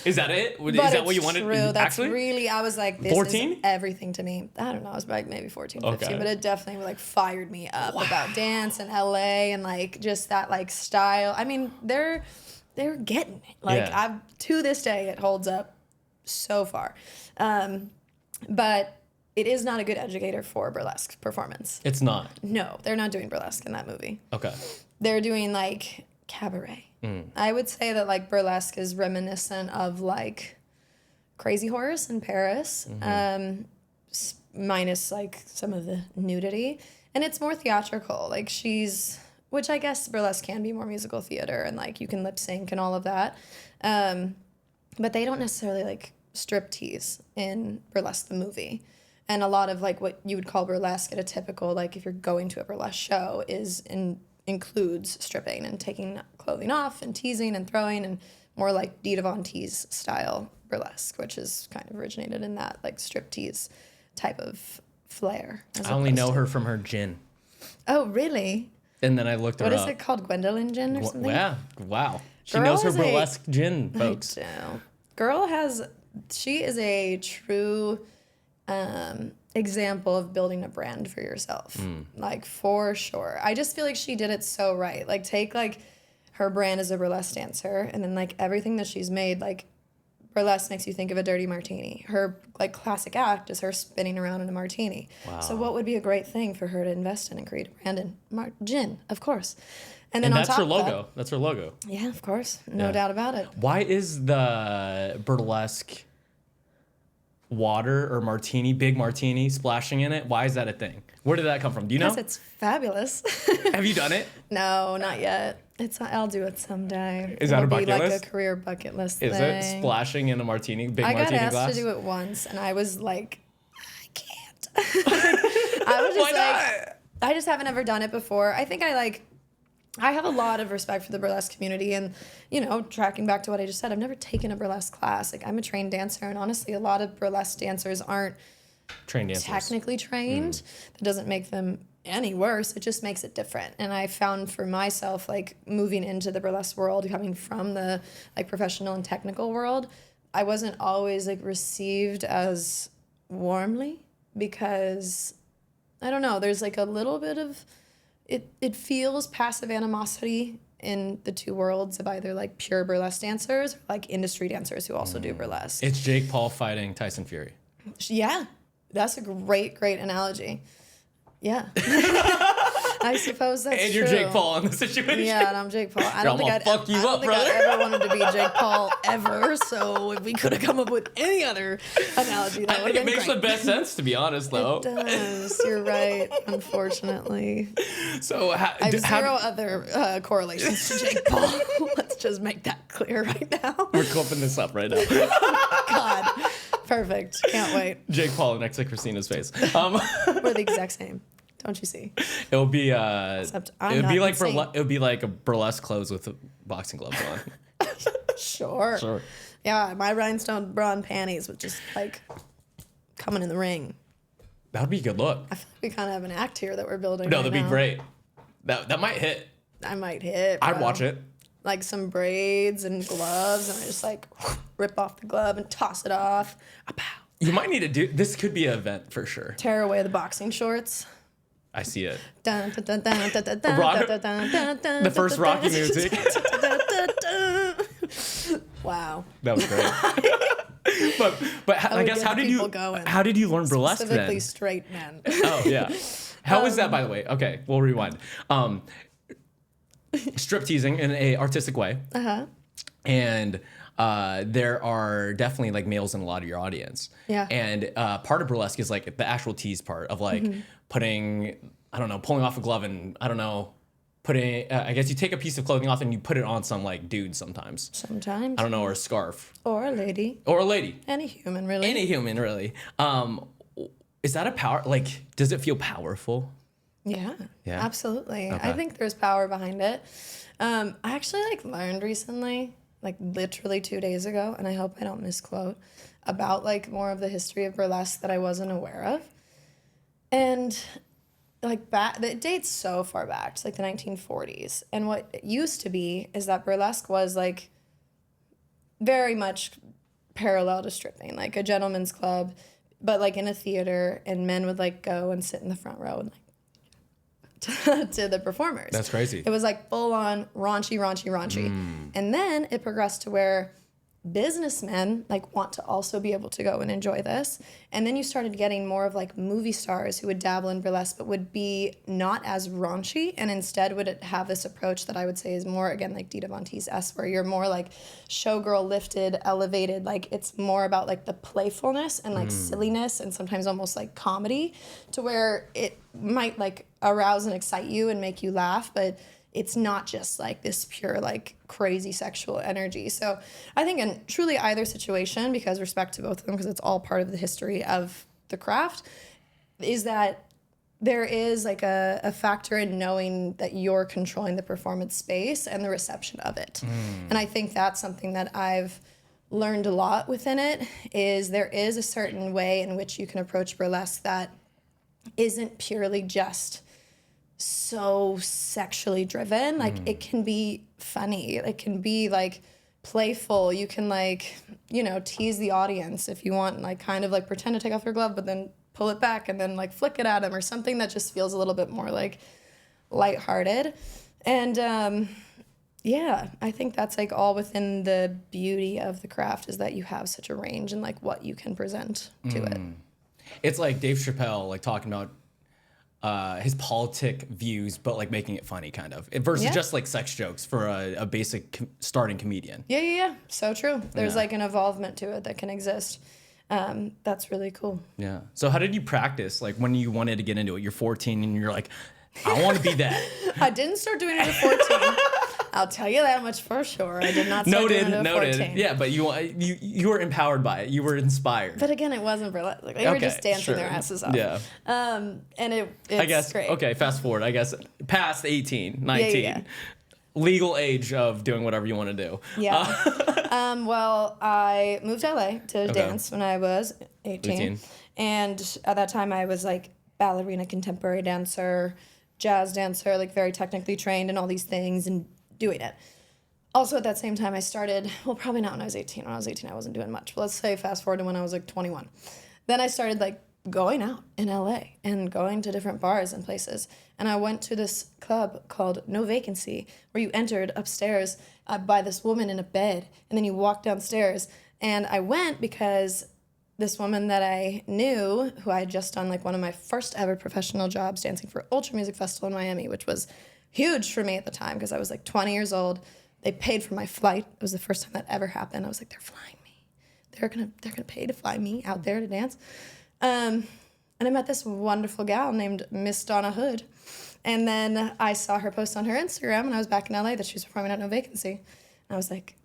Is that it? Is But that what you it's wanted? true. That's Actually? really, I was like, this 14? is everything to me. I don't know. I was like maybe 14, 15, Okay. but it definitely like fired me up about dance and LA and like just that like style. I mean, they're getting it. Like Yeah. to this day, it holds up so far. But it is not a good educator for burlesque performance. It's not. No, they're not doing burlesque in that movie. Okay. They're doing like cabaret. I would say that like burlesque is reminiscent of like Crazy Horse in Paris, minus like some of the nudity, and it's more theatrical. Like which I guess burlesque can be more musical theater, and like you can lip sync and all of that, but they don't necessarily like strip tease in Burlesque the movie. And a lot of like what you would call burlesque at a typical, like if you're going to a burlesque show, includes stripping and taking clothing off and teasing and throwing, and more like Dita Von Teese style burlesque, which is kind of originated in that like strip tease type of flair. I only know her from her gin. Oh, really? And then I looked her What up. is it called? Gwendolyn Gin or something? Yeah. Wow. She Girl knows her is burlesque gin, folks. I do. She is a true example of building a brand for yourself. Like for sure. I just feel like she did it so right. Like take like her brand as a burlesque dancer and then like everything that she's made, like burlesque makes you think of a dirty martini. Her like classic act is her spinning around in a martini. Wow. So what would be a great thing for her to invest in and create a brand in? Gin, of course. And then that's on top her logo. of that, That's her logo. yeah, of course. No doubt about it. Why is the burlesque water or martini, big martini, splashing in it? Why is that a thing? Where did that come from? Do you know? Because it's fabulous. Have you done it? No, not yet. I'll do it someday. Is that a It'll be bucket like list? a career bucket list Is thing. it splashing in a martini, big I got martini asked glass? to do it once, and I was like, I can't. I was just Why not? I just haven't ever done it before. I think I have a lot of respect for the burlesque community, and, you know, tracking back to what I just said, I've never taken a burlesque class. Like, I'm a trained dancer, and honestly, a lot of burlesque dancers aren't Trained dancers. technically trained. That doesn't make them any worse. It just makes it different. And I found for myself, like, moving into the burlesque world, coming from the, like, professional and technical world, I wasn't always, like, received as warmly because, I don't know, there's, like, a little bit of... It feels passive animosity in the two worlds of either like pure burlesque dancers or like industry dancers who also do burlesque. It's Jake Paul fighting Tyson Fury. Yeah, that's a great analogy. Yeah. I suppose that's and you're true. Jake Paul in this situation. Yeah, and I'm Jake Paul. I don't think I'd brother. ever wanted to be Jake Paul ever. So if we could have come up with any other analogy, that would have been It makes great. the best sense, to be honest, though. It does. You're right. Unfortunately, So I have zero other correlations to Jake Paul. Let's just make that clear right now. We're clipping this up right now. God, perfect. Can't wait. Jake Paul next to Christina's face. We're the exact same. Don't you see? It'll be Except I'm it would not be like insane. it would be like a burlesque clothes with boxing gloves on. Sure. Sure. Yeah, my rhinestone bra and panties with just like coming in the ring. That would be a good look. I feel like we kind of have an act here that we're building. No, right that'd be now. great. That might hit. I might hit. I'd bro. watch it. Like some braids and gloves, and I just like rip off the glove and toss it off. Pow. You might need to do this. Could be an event for sure. Tear away the boxing shorts. I see it. The first Rocky music. Wow. That was great. but I guess how did you learn burlesque Specifically then? straight men. Oh yeah. How was that, by the way? Okay, we'll rewind. Strip teasing in a artistic way. And there are definitely like males in a lot of your audience. Yeah. And part of burlesque is like the actual tease part of like putting, I don't know, pulling off a glove and I don't know, putting, I guess you take a piece of clothing off and you put it on some like dude sometimes. Sometimes. I don't know, or a scarf. Or a lady. Or a lady. Any human, really. Any human, really. Is that a power, like, does it feel powerful? Yeah, Yeah? absolutely. Okay. I think there's power behind it. I actually like learned recently, like literally 2 days ago, and I hope I don't misquote, about like more of the history of burlesque that I wasn't aware of. And like it dates so far back to like the 1940s. And what it used to be is that burlesque was like very much parallel to stripping, like a gentleman's club, but like in a theater, and men would like go and sit in the front row and like to the performers. That's crazy. It was like full on raunchy. And then it progressed to where businessmen like want to also be able to go and enjoy this. And then you started getting more of like movie stars who would dabble in burlesque but would be not as raunchy, and instead would have this approach that I would say is more, again, like Dita Von Teese-esque, where you're more like showgirl lifted, elevated, like it's more about like the playfulness and like silliness and sometimes almost like comedy, to where it might like arouse and excite you and make you laugh, but it's not just like this pure like crazy sexual energy. So I think in truly either situation, because respect to both of them, because it's all part of the history of the craft, is that there is like a factor in knowing that you're controlling the performance space and the reception of it. And I think that's something that I've learned a lot within it, is there is a certain way in which you can approach burlesque that isn't purely just so sexually driven. Like it can be funny, it can be like playful, you can like, you know, tease the audience if you want, like kind of like pretend to take off your glove but then pull it back and then like flick it at them, or something that just feels a little bit more like lighthearted. And yeah, I think that's like all within the beauty of the craft, is that you have such a range in like what you can present to it. It's like Dave Chappelle, like talking about his politic views, but like making it funny, kind of, versus just like sex jokes for a basic starting comedian. Yeah. So true. There's Yeah. like an evolvement to it that can exist. That's really cool. Yeah. So how did you practice? Like when you wanted to get into it, you're 14 and you're like, I want to be that. I didn't start doing it at 14. I'll tell you that much for sure. I did not start doing it at 14. Yeah, but you were empowered by it. You were inspired. But again, it wasn't burlesque. Like, they were just dancing their asses off. Yeah. And it's I guess, great. okay, fast forward. I guess past 18, 19. Yeah. Legal age of doing whatever you want to do. Yeah. Well, I moved to LA to dance when I was 18. And at that time, I was like ballerina, contemporary dancer, jazz dancer, like very technically trained in all these things and doing it. Also, at that same time, I started, well, probably not when I was 18. When I was 18, I wasn't doing much. But let's say fast forward to when I was like 21. Then I started like going out in LA and going to different bars and places. And I went to this club called No Vacancy, where you entered upstairs by this woman in a bed, and then you walked downstairs. And I went because this woman that I knew, who I had just done like one of my first ever professional jobs dancing for Ultra Music Festival in Miami, which was huge for me at the time because I was like 20 years old. They paid for my flight. It was the first time that ever happened. I was like, they're flying me. They're gonna pay to fly me out there to dance. And I met this wonderful gal named Miss Donna Hood. And then I saw her post on her Instagram when I was back in LA that she was performing at No Vacancy. And I was like,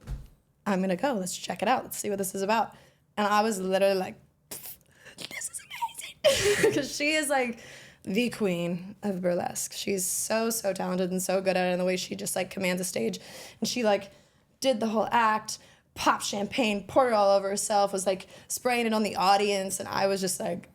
I'm going to go. Let's check it out. Let's see what this is about. And I was literally like, this is amazing. Because she is like the queen of burlesque. She's so, so talented and so good at it, and the way she just like commands a stage. And she like did the whole act, popped champagne, poured it all over herself, was like spraying it on the audience. And I was just like,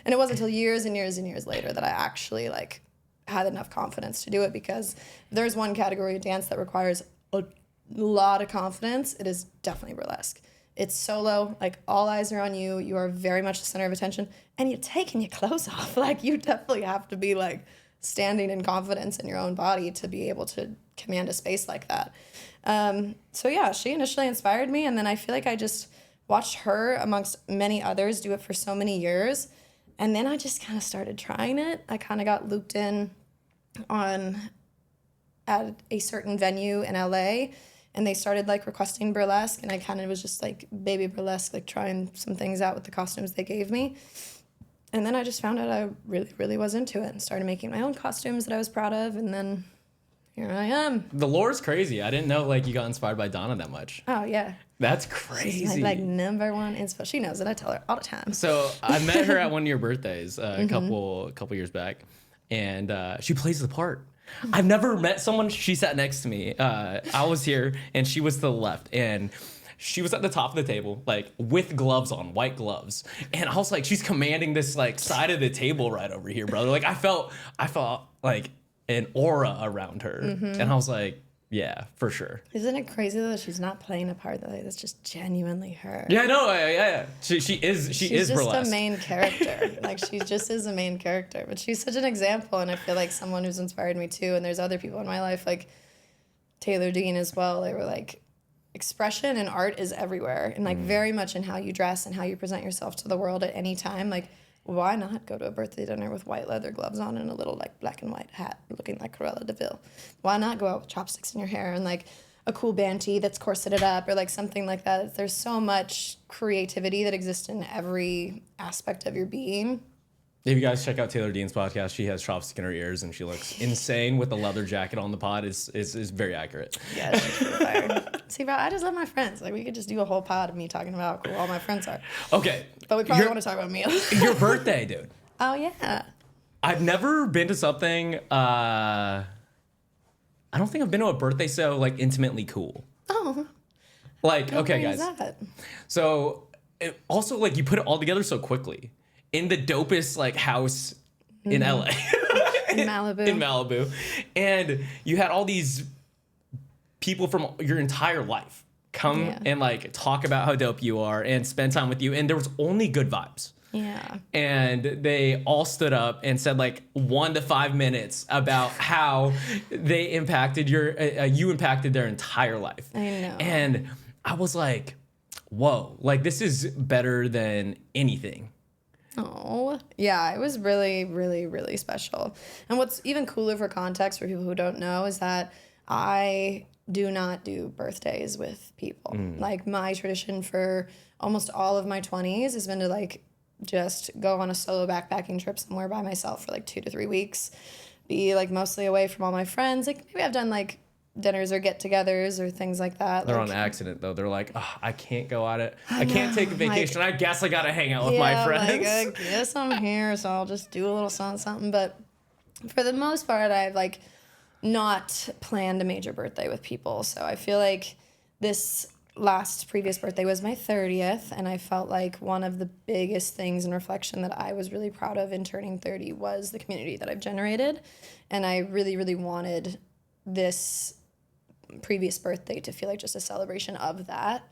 and it wasn't until years and years and years later that I actually like had enough confidence to do it, because there's one category of dance that requires a lot of confidence. It is definitely burlesque. It's solo, like all eyes are on you. You are very much the center of attention, and you're taking your clothes off. Like you definitely have to be like standing in confidence in your own body to be able to command a space like that. So yeah, she initially inspired me, and then I feel like I just watched her amongst many others do it for so many years. And then I just kind of started trying it. I kind of got looped in at a certain venue in LA, and they started like requesting burlesque, and I kind of was just like baby burlesque, like trying some things out with the costumes they gave me. And then I just found out I really, really was into it and started making my own costumes that I was proud of, and then here I am. The lore's crazy. I didn't know like you got inspired by Donna that much. Oh yeah. That's crazy. She's my like number one inspo. She knows it. I tell her all the time. So I met her at one of your birthdays a couple years back, and she plays the part. I've never met someone. She sat next to me. I was here, and she was to the left, and she was at the top of the table, like with gloves on, white gloves, and I was like, she's commanding this like side of the table right over here, brother. Like I felt like an aura around her, and I was like, yeah, for sure. Isn't it crazy though that she's not playing a part that's just genuinely her? Yeah, no, yeah. She is just burlesque. A main character. Like she just is a main character. But she's such an example, and I feel like someone who's inspired me too. And there's other people in my life like Taylor Dean as well. They were like, expression and art is everywhere, and like very much in how you dress and how you present yourself to the world at any time. Like, why not go to a birthday dinner with white leather gloves on and a little like black and white hat looking like Cruella de Vil? Why not go out with chopsticks in your hair and like a cool band tee that's corseted up or like something like that? There's so much creativity that exists in every aspect of your being. If you guys check out Taylor Dean's podcast, she has chopstick in her ears and she looks insane with the leather jacket on the pod. Is very accurate. Yeah, she's pretty fire. See, bro, I just love my friends. Like, we could just do a whole pod of me talking about how cool all my friends are. Okay. But we probably want to talk about me. Your birthday, dude. Oh, yeah. I've never been to something, I don't think I've been to a birthday so, like, intimately cool. Oh. Like, How okay, great guys. Is that? So, also, like, you put it all together so quickly. In the dopest, like, house in LA. In Malibu. In Malibu. And you had all these people from your entire life come and like talk about how dope you are and spend time with you, and there was only good vibes. Yeah. And they all stood up and said like 1 to 5 minutes about how they impacted you impacted their entire life. I know. And I was like, whoa, like this is better than anything. Oh, yeah, it was really, really, really special. And what's even cooler for context for people who don't know is that I do not do birthdays with people. Like, my tradition for almost all of my 20s has been to, like, just go on a solo backpacking trip somewhere by myself for, like, 2 to 3 weeks, be like mostly away from all my friends. Like maybe I've done like dinners or get-togethers or things like that. They're like, on accident though. They're like, oh, I can't go at it. I can't take a vacation. I guess I gotta hang out with my friends. Like, I guess I'm here, so I'll just do a little something. But for the most part, I've like not planned a major birthday with people. So I feel like this previous birthday was my 30th, and I felt like one of the biggest things in reflection that I was really proud of in turning 30 was the community that I've generated. And I really, really wanted this previous birthday to feel like just a celebration of that.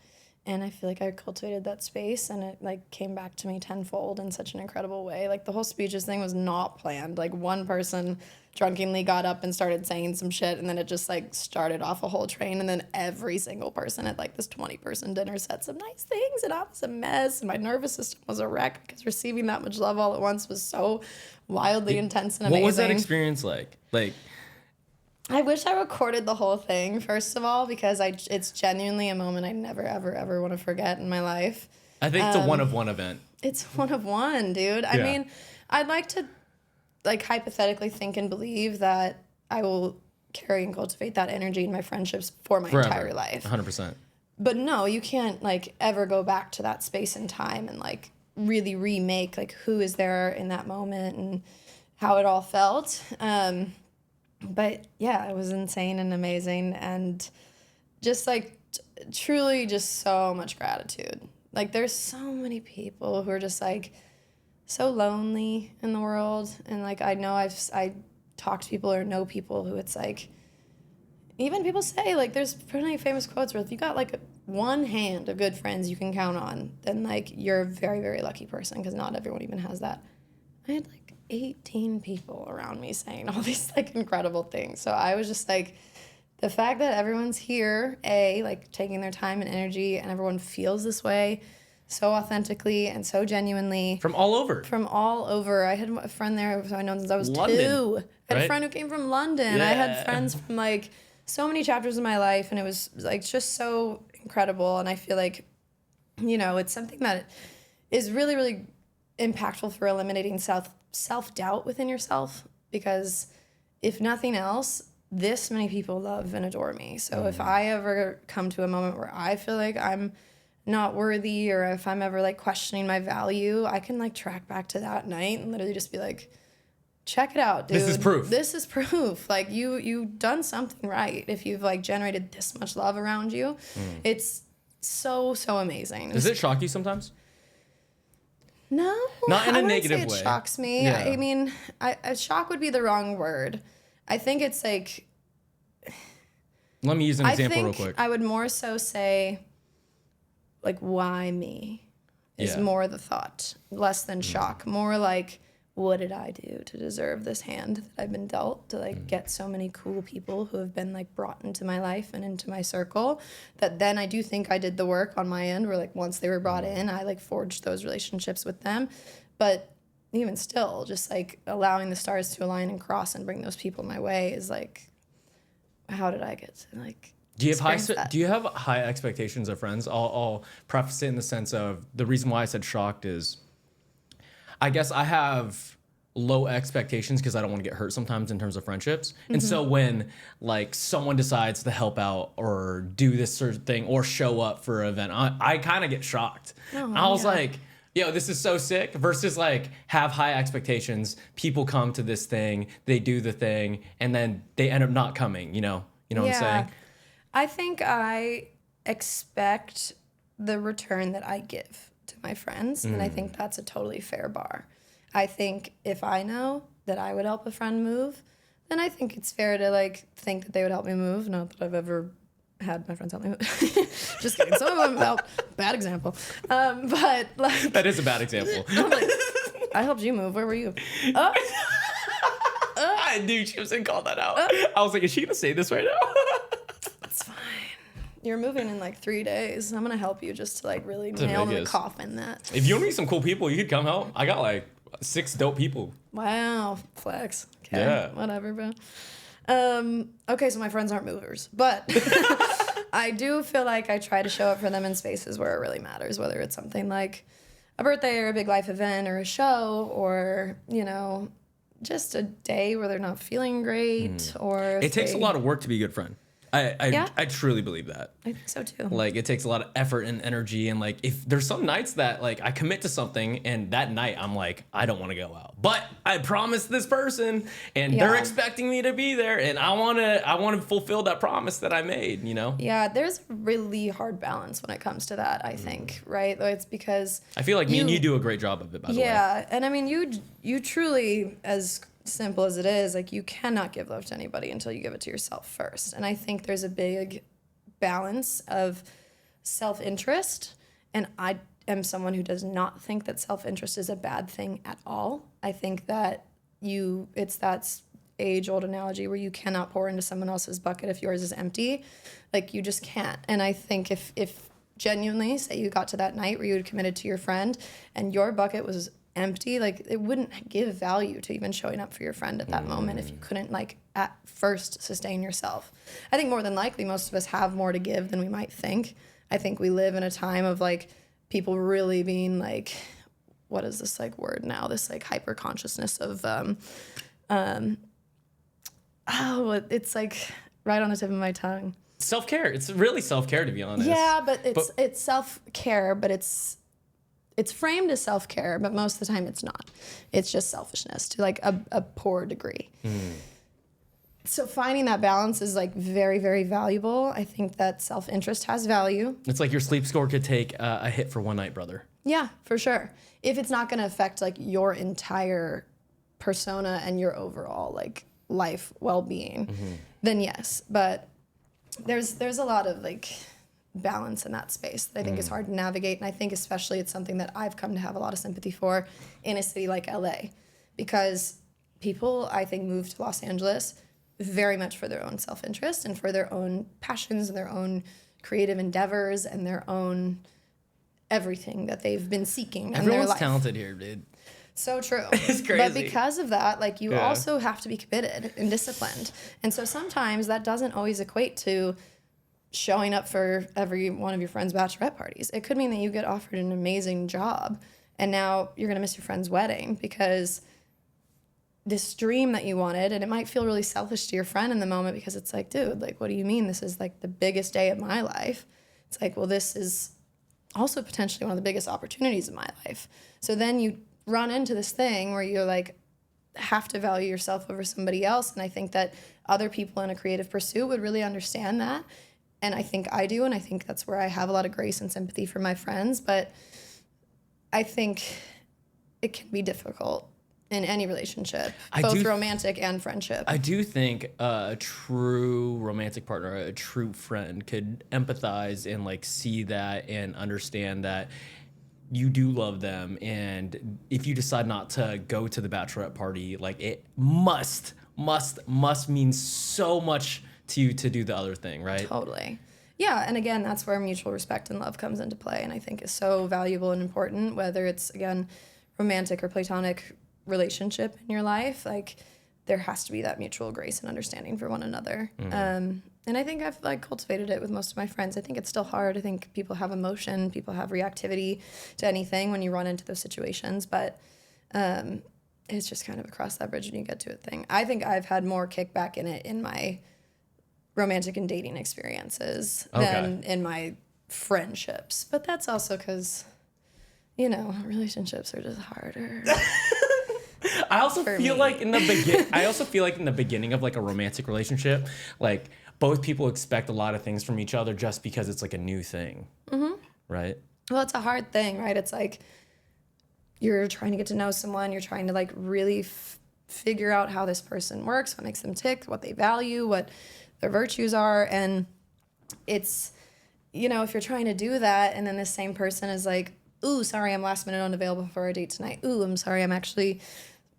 And I feel like I cultivated that space, and it like came back to me tenfold in such an incredible way. Like the whole speeches thing was not planned. Like one person drunkenly got up and started saying some shit, and then it just like started off a whole train, and then every single person at like this 20-person dinner said some nice things, and I was a mess, and my nervous system was a wreck because receiving that much love all at once was so wildly intense and amazing. What was that experience like? Like, I wish I recorded the whole thing, first of all, because it's genuinely a moment I never, ever, ever want to forget in my life. I think it's a one-of-one event. It's one of one, dude. I mean, I'd like to, like, hypothetically think and believe that I will carry and cultivate that energy in my friendships for my entire life. 100%. But no, you can't, like, ever go back to that space and time and, like, really remake, like, who is there in that moment and how it all felt. But yeah, it was insane and amazing, and just like truly just so much gratitude. Like there's so many people who are just like so lonely in the world, and like I know I talk to people or know people who it's like, even people say like there's pretty famous quotes where if you got like one hand of good friends you can count on, then like you're a very, very lucky person, because not everyone even has that. I had like 18 people around me saying all these like incredible things. So I was just like, the fact that everyone's here, like taking their time and energy, and everyone feels this way so authentically and so genuinely. From all over. I had a friend there who I've known since I was London, 2. I had right? a friend who came from London. Yeah. I had friends from like so many chapters of my life, and it was like just so incredible. And I feel like, you know, it's something that is really, really impactful for eliminating self-doubt within yourself, because if nothing else, this many people love and adore me. So if I ever come to a moment where I feel like I'm not worthy, or if I'm ever like questioning my value, I can like track back to that night and literally just be like, check it out, dude. This is proof. Like you've done something right if you've like generated this much love around you. It's so amazing. Does it shock you sometimes? No, not in a I negative say way. It shocks me. Yeah. I mean, shock would be the wrong word. I think it's like. Let me use an example real quick. I would more so say, like, why me? Is more the thought, less than shock. More like, what did I do to deserve this hand that I've been dealt, to like get so many cool people who have been like brought into my life and into my circle, that then I do think I did the work on my end, where like once they were brought in, I like forged those relationships with them. But even still, just like allowing the stars to align and cross and bring those people my way is like, how did I get to like Do you have high expectations of friends? I'll preface it in the sense of, the reason why I said shocked is, I guess I have low expectations because I don't want to get hurt sometimes in terms of friendships. And so when like someone decides to help out or do this sort of thing or show up for an event, I kind of get shocked. I was like, yo, this is so sick, versus like have high expectations. People come to this thing, they do the thing, and then they end up not coming, you know what I'm saying? I think I expect the return that I give to my friends, and I think that's a totally fair bar. I think if I know that I would help a friend move, then I think it's fair to like think that they would help me move. Not that I've ever had my friends help me move. Just kidding. Some of them helped. Bad example. But like, that is a bad example. Like, I helped you move. Where were you? I knew she was gonna call that out. I was like, is she gonna say this right now? It's fine. You're moving in like 3 days. I'm gonna help you just to like really nail in the coffin that. If you need some cool people, you could come help. I got like 6 dope people. Wow, flex. Okay, yeah. Whatever, bro. Okay, so my friends aren't movers, but I do feel like I try to show up for them in spaces where it really matters, whether it's something like a birthday or a big life event or a show, or, you know, just a day where they're not feeling great, or It takes a lot of work to be a good friend. I truly believe that. I think so too. Like, it takes a lot of effort and energy, and like, if there's some nights that like I commit to something and that night I'm like, I don't want to go out, but I promised this person and they're expecting me to be there, and I want to fulfill that promise that I made, you know? Yeah, there's a really hard balance when it comes to that, I think, right? It's because I feel like me and you do a great job of it, by the way. Yeah, and I mean, you truly, as simple as it is, like, you cannot give love to anybody until you give it to yourself first. And I think there's a big balance of self-interest, and I am someone who does not think that self-interest is a bad thing at all. I think that it's that age-old analogy where you cannot pour into someone else's bucket if yours is empty. Like, you just can't. And I think if genuinely, say you got to that night where you had committed to your friend and your bucket was empty, like, it wouldn't give value to even showing up for your friend at that moment if you couldn't, like, at first sustain yourself. I think more than likely most of us have more to give than we might think. I think we live in a time of, like, people really being like, what is this, like, word now, this, like, hyper consciousness of it's like right on the tip of my tongue. Self-care. It's really self-care, to be honest. Yeah, but it's self-care, but it's framed as self-care, but most of the time it's not. It's just selfishness to, like, a poor degree. So finding that balance is, like, very, very valuable. I think that self-interest has value. It's like your sleep score could take a hit for one night, brother. Yeah, for sure. If it's not going to affect, like, your entire persona and your overall, like, life well-being, then yes. But there's a lot of, like, balance in that space that I think is hard to navigate, and I think especially it's something that I've come to have a lot of sympathy for in a city like LA, because people, I think, move to Los Angeles very much for their own self-interest and for their own passions and their own creative endeavors and their own everything that they've been seeking in their life. Everyone's talented here, dude. So true. It's crazy. But because of that, like, you also have to be committed and disciplined. And so sometimes that doesn't always equate to showing up for every one of your friend's bachelorette parties. It could mean that you get offered an amazing job and now you're going to miss your friend's wedding because this dream that you wanted, and it might feel really selfish to your friend in the moment because it's like, dude, like, what do you mean? This is, like, the biggest day of my life. It's like, well, this is also potentially one of the biggest opportunities of my life. So then you run into this thing where you're like, have to value yourself over somebody else. And I think that other people in a creative pursuit would really understand that. And I think I do, and I think that's where I have a lot of grace and sympathy for my friends. But I think it can be difficult in any relationship, both romantic and friendship. I do think a true romantic partner, a true friend, could empathize and, like, see that and understand that you do love them. And if you decide not to go to the bachelorette party, like, it must mean so much to you to do the other thing, right? Totally. Yeah, and again, that's where mutual respect and love comes into play, and I think is so valuable and important, whether it's, again, romantic or platonic relationship in your life. Like, there has to be that mutual grace and understanding for one another. And I think I've, like, cultivated it with most of my friends. I think it's still hard. I think people have emotion, people have reactivity to anything when you run into those situations, but it's just kind of a cross that bridge when you get to it thing. I think I've had more kickback in it in my romantic and dating experiences than in my friendships. But that's also because, you know, relationships are just harder. I also feel like in the beginning of, like, a romantic relationship, like, both people expect a lot of things from each other just because it's, like, a new thing. Right? Well, it's a hard thing, right? It's like you're trying to get to know someone, you're trying to, like, really figure out how this person works, what makes them tick, what they value, what their virtues are. And it's, you know, if you're trying to do that and then the same person is like, ooh, sorry, I'm last minute unavailable for our date tonight. Ooh, I'm sorry, I'm actually,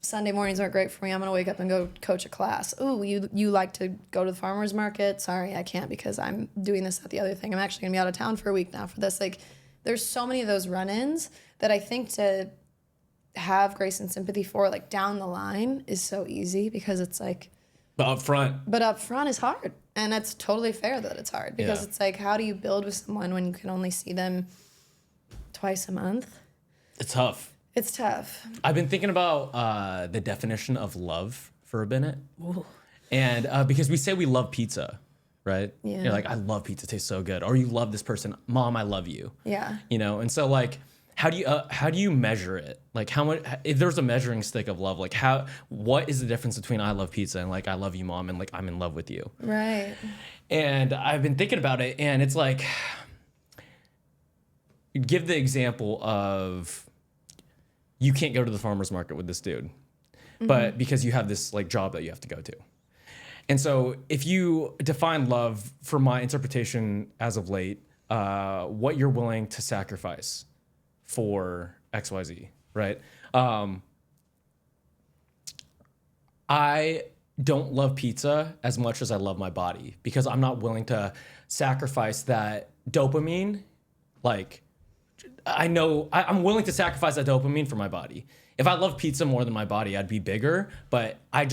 Sunday mornings aren't great for me. I'm going to wake up and go coach a class. Ooh, you like to go to the farmer's market? Sorry, I can't because I'm doing this, that, the other thing. I'm actually going to be out of town for a week now for this. Like, there's so many of those run-ins that I think to have grace and sympathy for, like, down the line is so easy because it's like, But up front is hard. And it's totally fair that it's hard because it's like, how do you build with someone when you can only see them twice a month? It's tough. It's tough. I've been thinking about the definition of love for a minute. Ooh. And because we say we love pizza, right? Yeah. You're like, I love pizza, it tastes so good. Or you love this person, Mom, I love you. Yeah. You know, and so like, how do you measure it? Like how much, if there's a measuring stick of love, like what is the difference between I love pizza and like, I love you, Mom, and like, I'm in love with you. Right. And I've been thinking about it, and it's like, give the example of you can't go to the farmer's market with this dude, but because you have this like job that you have to go to. And so if you define love, from my interpretation as of late, what you're willing to sacrifice for XYZ, right? I don't love pizza as much as I love my body because I'm not willing to sacrifice that dopamine. Like, I know I'm willing to sacrifice that dopamine for my body. If I love pizza more than my body, I'd be bigger, but I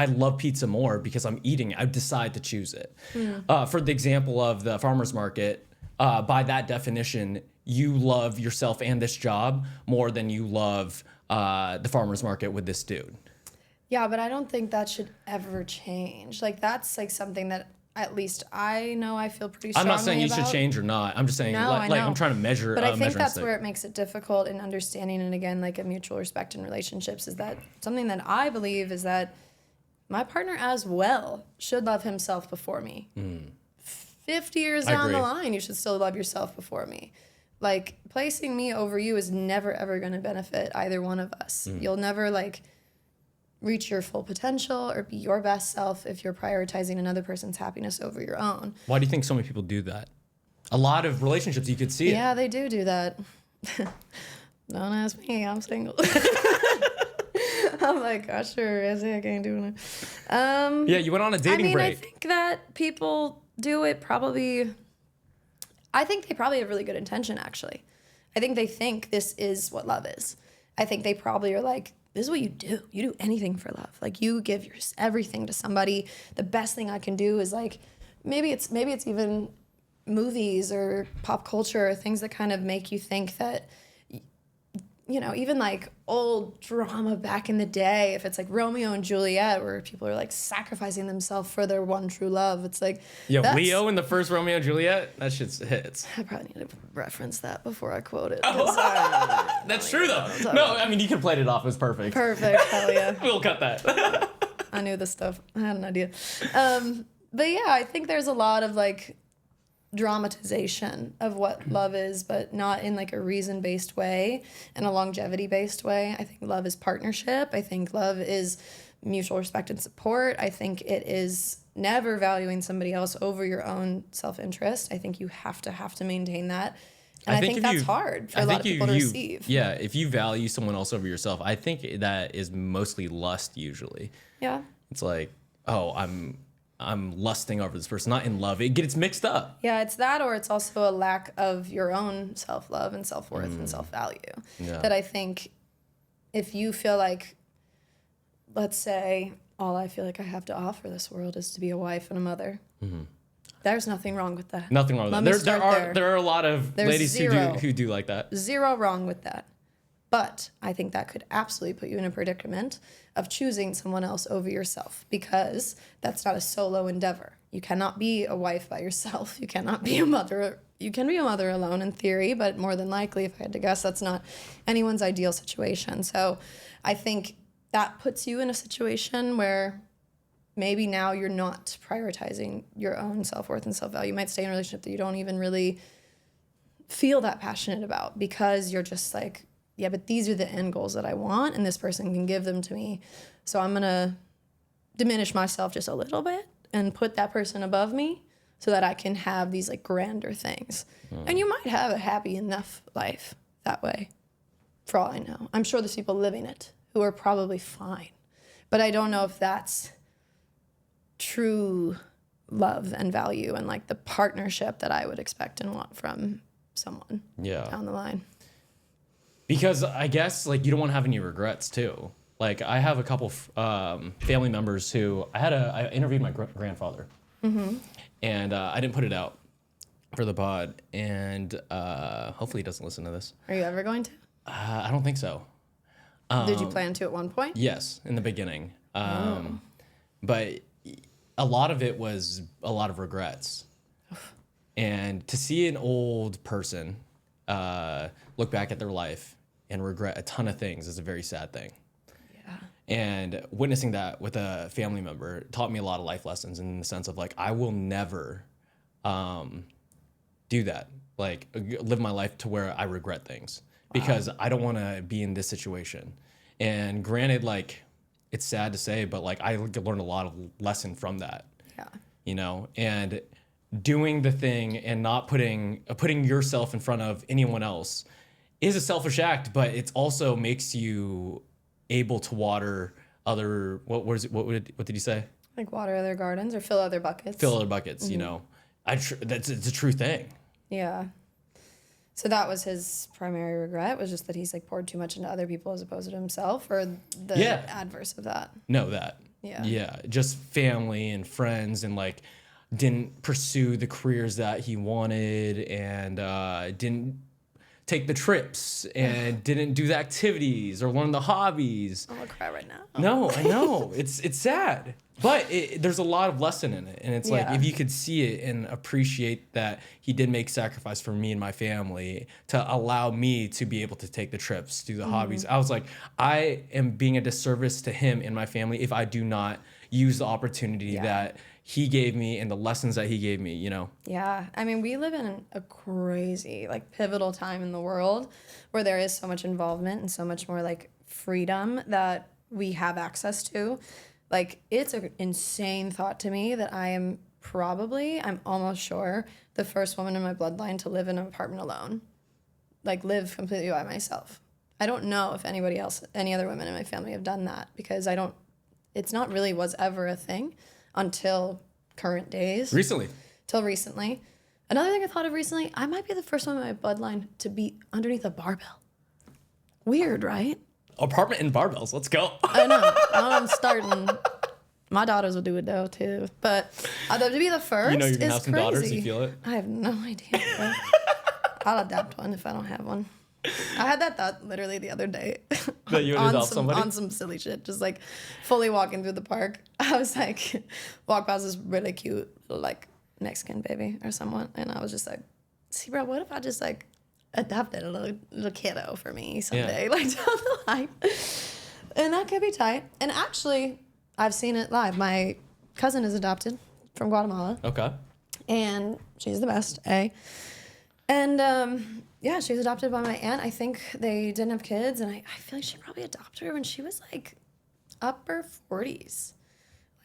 love pizza more because I'm eating it. I decide to choose it. For the example of the farmer's market, by that definition, you love yourself and this job more than you love the farmer's market with this dude. Yeah, but I don't think that should ever change. Like, that's like something that at least I know I feel pretty strongly I'm not saying you about. should change or not. I'm just saying, No, like I'm trying to measure. But I think measuring that's stick. where it makes it difficult in understanding, and again, like a mutual respect in relationships, is that something that I believe is that my partner as well should love himself before me. 50 years down the line, you should still love yourself before me. Like, placing me over you is never, ever going to benefit either one of us. You'll never, like, reach your full potential or be your best self if you're prioritizing another person's happiness over your own. Why do you think so many people do that? A lot of relationships, you could see it. Yeah, they do that. Don't ask me, I'm single. I'm like, oh, sure, I can't do it. Yeah, you went on a dating break. I think that people do it probably... I think they probably have really good intention, actually. I think they think this is what love is. I think they probably are like, this is what you do. You do anything for love. Like, you give your everything to somebody. The best thing I can do is, like, maybe it's even movies or pop culture or things that kind of make you think that, you know, even like old drama back in the day, if it's like Romeo and Juliet, where people are like sacrificing themselves for their one true love, it's like, yo, Leo in the first Romeo and Juliet, that shit hits. I probably need to reference that before I quote it. That's true though. No, I mean, you could play it off as perfect. Perfect, hell yeah. We'll cut that. I knew this stuff. I had an idea. But yeah, I think there's a lot of like dramatization of what love is, but not in like a reason-based way and a longevity-based way. I think love is partnership. I think love is mutual respect and support. I think it is never valuing somebody else over your own self-interest. I think you have to maintain that. And I think that's hard for a lot of people to receive. Yeah, if you value someone else over yourself, I think that is mostly lust usually. Yeah. It's like, oh, I'm lusting over this person, not in love. It gets mixed up. Yeah, it's that, or it's also a lack of your own self-love and self-worth and self-value. Yeah. That I think if you feel like, let's say, all I feel like I have to offer this world is to be a wife and a mother. There's nothing wrong with that. Nothing wrong with that. There are a lot of ladies who do like that. Zero wrong with that. But I think that could absolutely put you in a predicament of choosing someone else over yourself, because that's not a solo endeavor. You cannot be a wife by yourself. You cannot be a mother. You can be a mother alone in theory, but more than likely, if I had to guess, that's not anyone's ideal situation. So I think that puts you in a situation where maybe now you're not prioritizing your own self-worth and self-value. You might stay in a relationship that you don't even really feel that passionate about, because you're just like, yeah, but these are the end goals that I want, and this person can give them to me. So I'm going to diminish myself just a little bit and put that person above me so that I can have these like grander things. And you might have a happy enough life that way, for all I know. I'm sure there's people living it who are probably fine. But I don't know if that's true love and value and like the partnership that I would expect and want from someone down the line. Because I guess like you don't want to have any regrets too. Like I have a couple family members who I interviewed my grandfather, and I didn't put it out for the pod, and hopefully he doesn't listen to this. Are you ever going to? I don't think so. Did you plan to at one point? Yes, in the beginning. But a lot of it was a lot of regrets. And to see an old person look back at their life and regret a ton of things is a very sad thing. Yeah. And witnessing that with a family member taught me a lot of life lessons in the sense of like, I will never do that. Like live my life to where I regret things because I don't want to be in this situation. And granted, like, it's sad to say, but like I learned a lot of lesson from that. Yeah. You know, and doing the thing and not putting yourself in front of anyone else is a selfish act, but it also makes you able to water other what did you say? Like water other gardens or fill other buckets. Fill other buckets, you know. It's a true thing. Yeah. So that was his primary regret, was just that he's like poured too much into other people as opposed to himself, or the adverse of that? No, that. Yeah. Yeah. Just family and friends, and like didn't pursue the careers that he wanted, and didn't take the trips, and didn't do the activities or learn the hobbies. I'm gonna cry right now. No, I know. It's sad. But there's a lot of lesson in it. And it's like, if you could see it and appreciate that he did make sacrifice for me and my family to allow me to be able to take the trips, do the hobbies. I was like, I am being a disservice to him and my family if I do not use the opportunity that he gave me and the lessons that he gave me, you know? Yeah. I mean, we live in a crazy, like, pivotal time in the world where there is so much involvement and so much more, like, freedom that we have access to. Like, it's an insane thought to me that I'm almost sure, the first woman in my bloodline to live in an apartment alone. Like, live completely by myself. I don't know if any other women in my family have done that, because it's not really was ever a thing until current days. Till recently. Another thing I thought of recently, I might be the first one in my bloodline to be underneath a barbell. Weird, right? Apartment and barbells. Let's go. I know. I'm starting. My daughters will do it though too. But to be the first, you know you're gonna have some crazy. daughters. You feel it? I have no idea. I'll adapt one if I don't have one. I had that thought literally the other day. That you would adopt somebody? On some silly shit. Just like fully walking through the park. I was like, walk past this really cute little like Mexican baby or someone, and I was just like, see, bro, what if I just like adopted a little kiddo for me someday, like down the line. And that could be tight. And actually, I've seen it live. My cousin is adopted from Guatemala. Okay. And she's the best, And yeah, she was adopted by my aunt. I think they didn't have kids, and I feel like she probably adopted her when she was like upper 40s.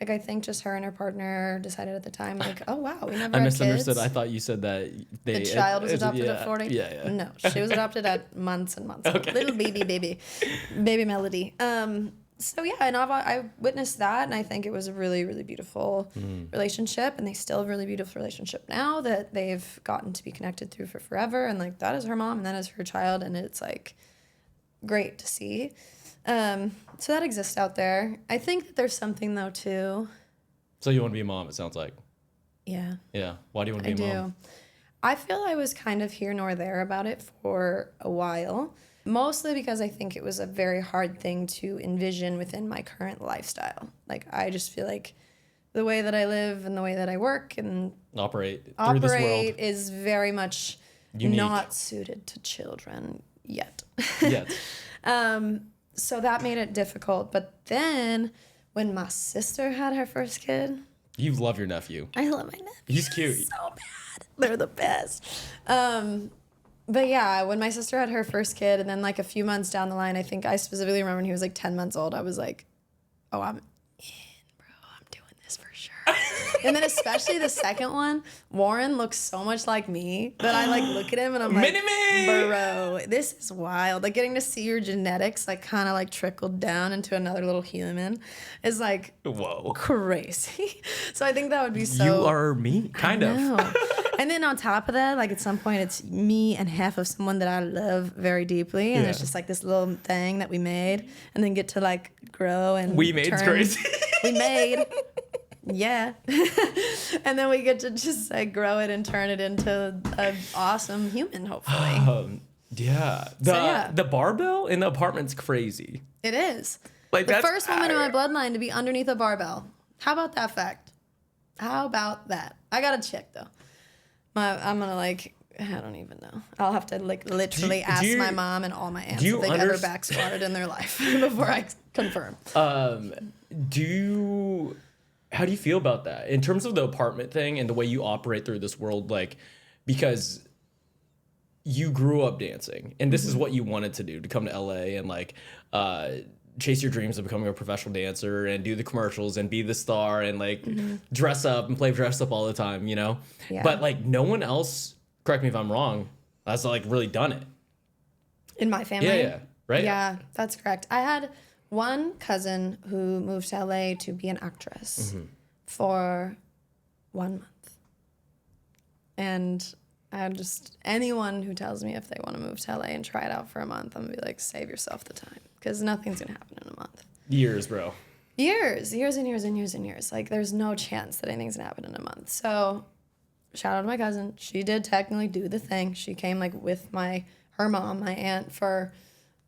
Like, I think just her and her partner decided at the time, like, oh, wow, we never I had misunderstood. kids. I thought you said that The child was adopted at 40? Yeah. No, she was adopted at months and months. Okay. Little baby Melody. So, yeah, and I witnessed that, and I think it was a really, really beautiful relationship, and they still have a really beautiful relationship now that they've gotten to be connected through for forever, and, like, that is her mom, and that is her child, and it's, like, great to see. So that exists out there. I think that there's something, though, too. So you want to be a mom, it sounds like. Yeah. Yeah. Why do you want to be a mom? I feel I was kind of here nor there about it for a while. Mostly because I think it was a very hard thing to envision within my current lifestyle. Like, I just feel like the way that I live and the way that I work and operate through this world is very much unique. Not suited to children yet. Yet. So that made it difficult. But then when my sister had her first kid... You love your nephew. I love my nephew. He's cute. So bad. They're the best. But yeah, when my sister had her first kid, and then like a few months down the line, I think I specifically remember when he was like 10 months old, I was like, oh, I'm in, bro. I'm doing this for sure. And then especially the second one, Warren looks so much like me that I like look at him and I'm like, bro, this is wild. Like, getting to see your genetics like kind of like trickled down into another little human is like, whoa, crazy. So I think that would be so. You are me, kind of. And then on top of that, like at some point it's me and half of someone that I love very deeply. And there's just like this little thing that we made and then get to like grow and we made crazy. We made. Yeah. And then we get to just like grow it and turn it into an awesome human, hopefully. Yeah. The barbell in the apartment's crazy. It is. Like the first woman in my bloodline to be underneath a barbell. How about that fact? How about that? I got to check though. I'm gonna like, I don't even know. I'll have to like literally ask my mom and all my aunts if they've ever back squatted in their life before I confirm. How do you feel about that in terms of the apartment thing and the way you operate through this world? Like, because you grew up dancing and this is what you wanted to do, to come to LA and like chase your dreams of becoming a professional dancer and do the commercials and be the star and like dress up and play dress up all the time, you know? Yeah. But like no one else, correct me if I'm wrong, has like really done it. In my family? Yeah, right? Yeah, that's correct. I had one cousin who moved to LA to be an actress for 1 month. And anyone who tells me if they want to move to LA and try it out for a month, I'm gonna be like, save yourself the time. Because nothing's gonna happen in a month. Years, bro. Years and years and years and years. Like, there's no chance that anything's gonna happen in a month. So, shout out to my cousin. She did technically do the thing. She came, like, with her mom, my aunt, for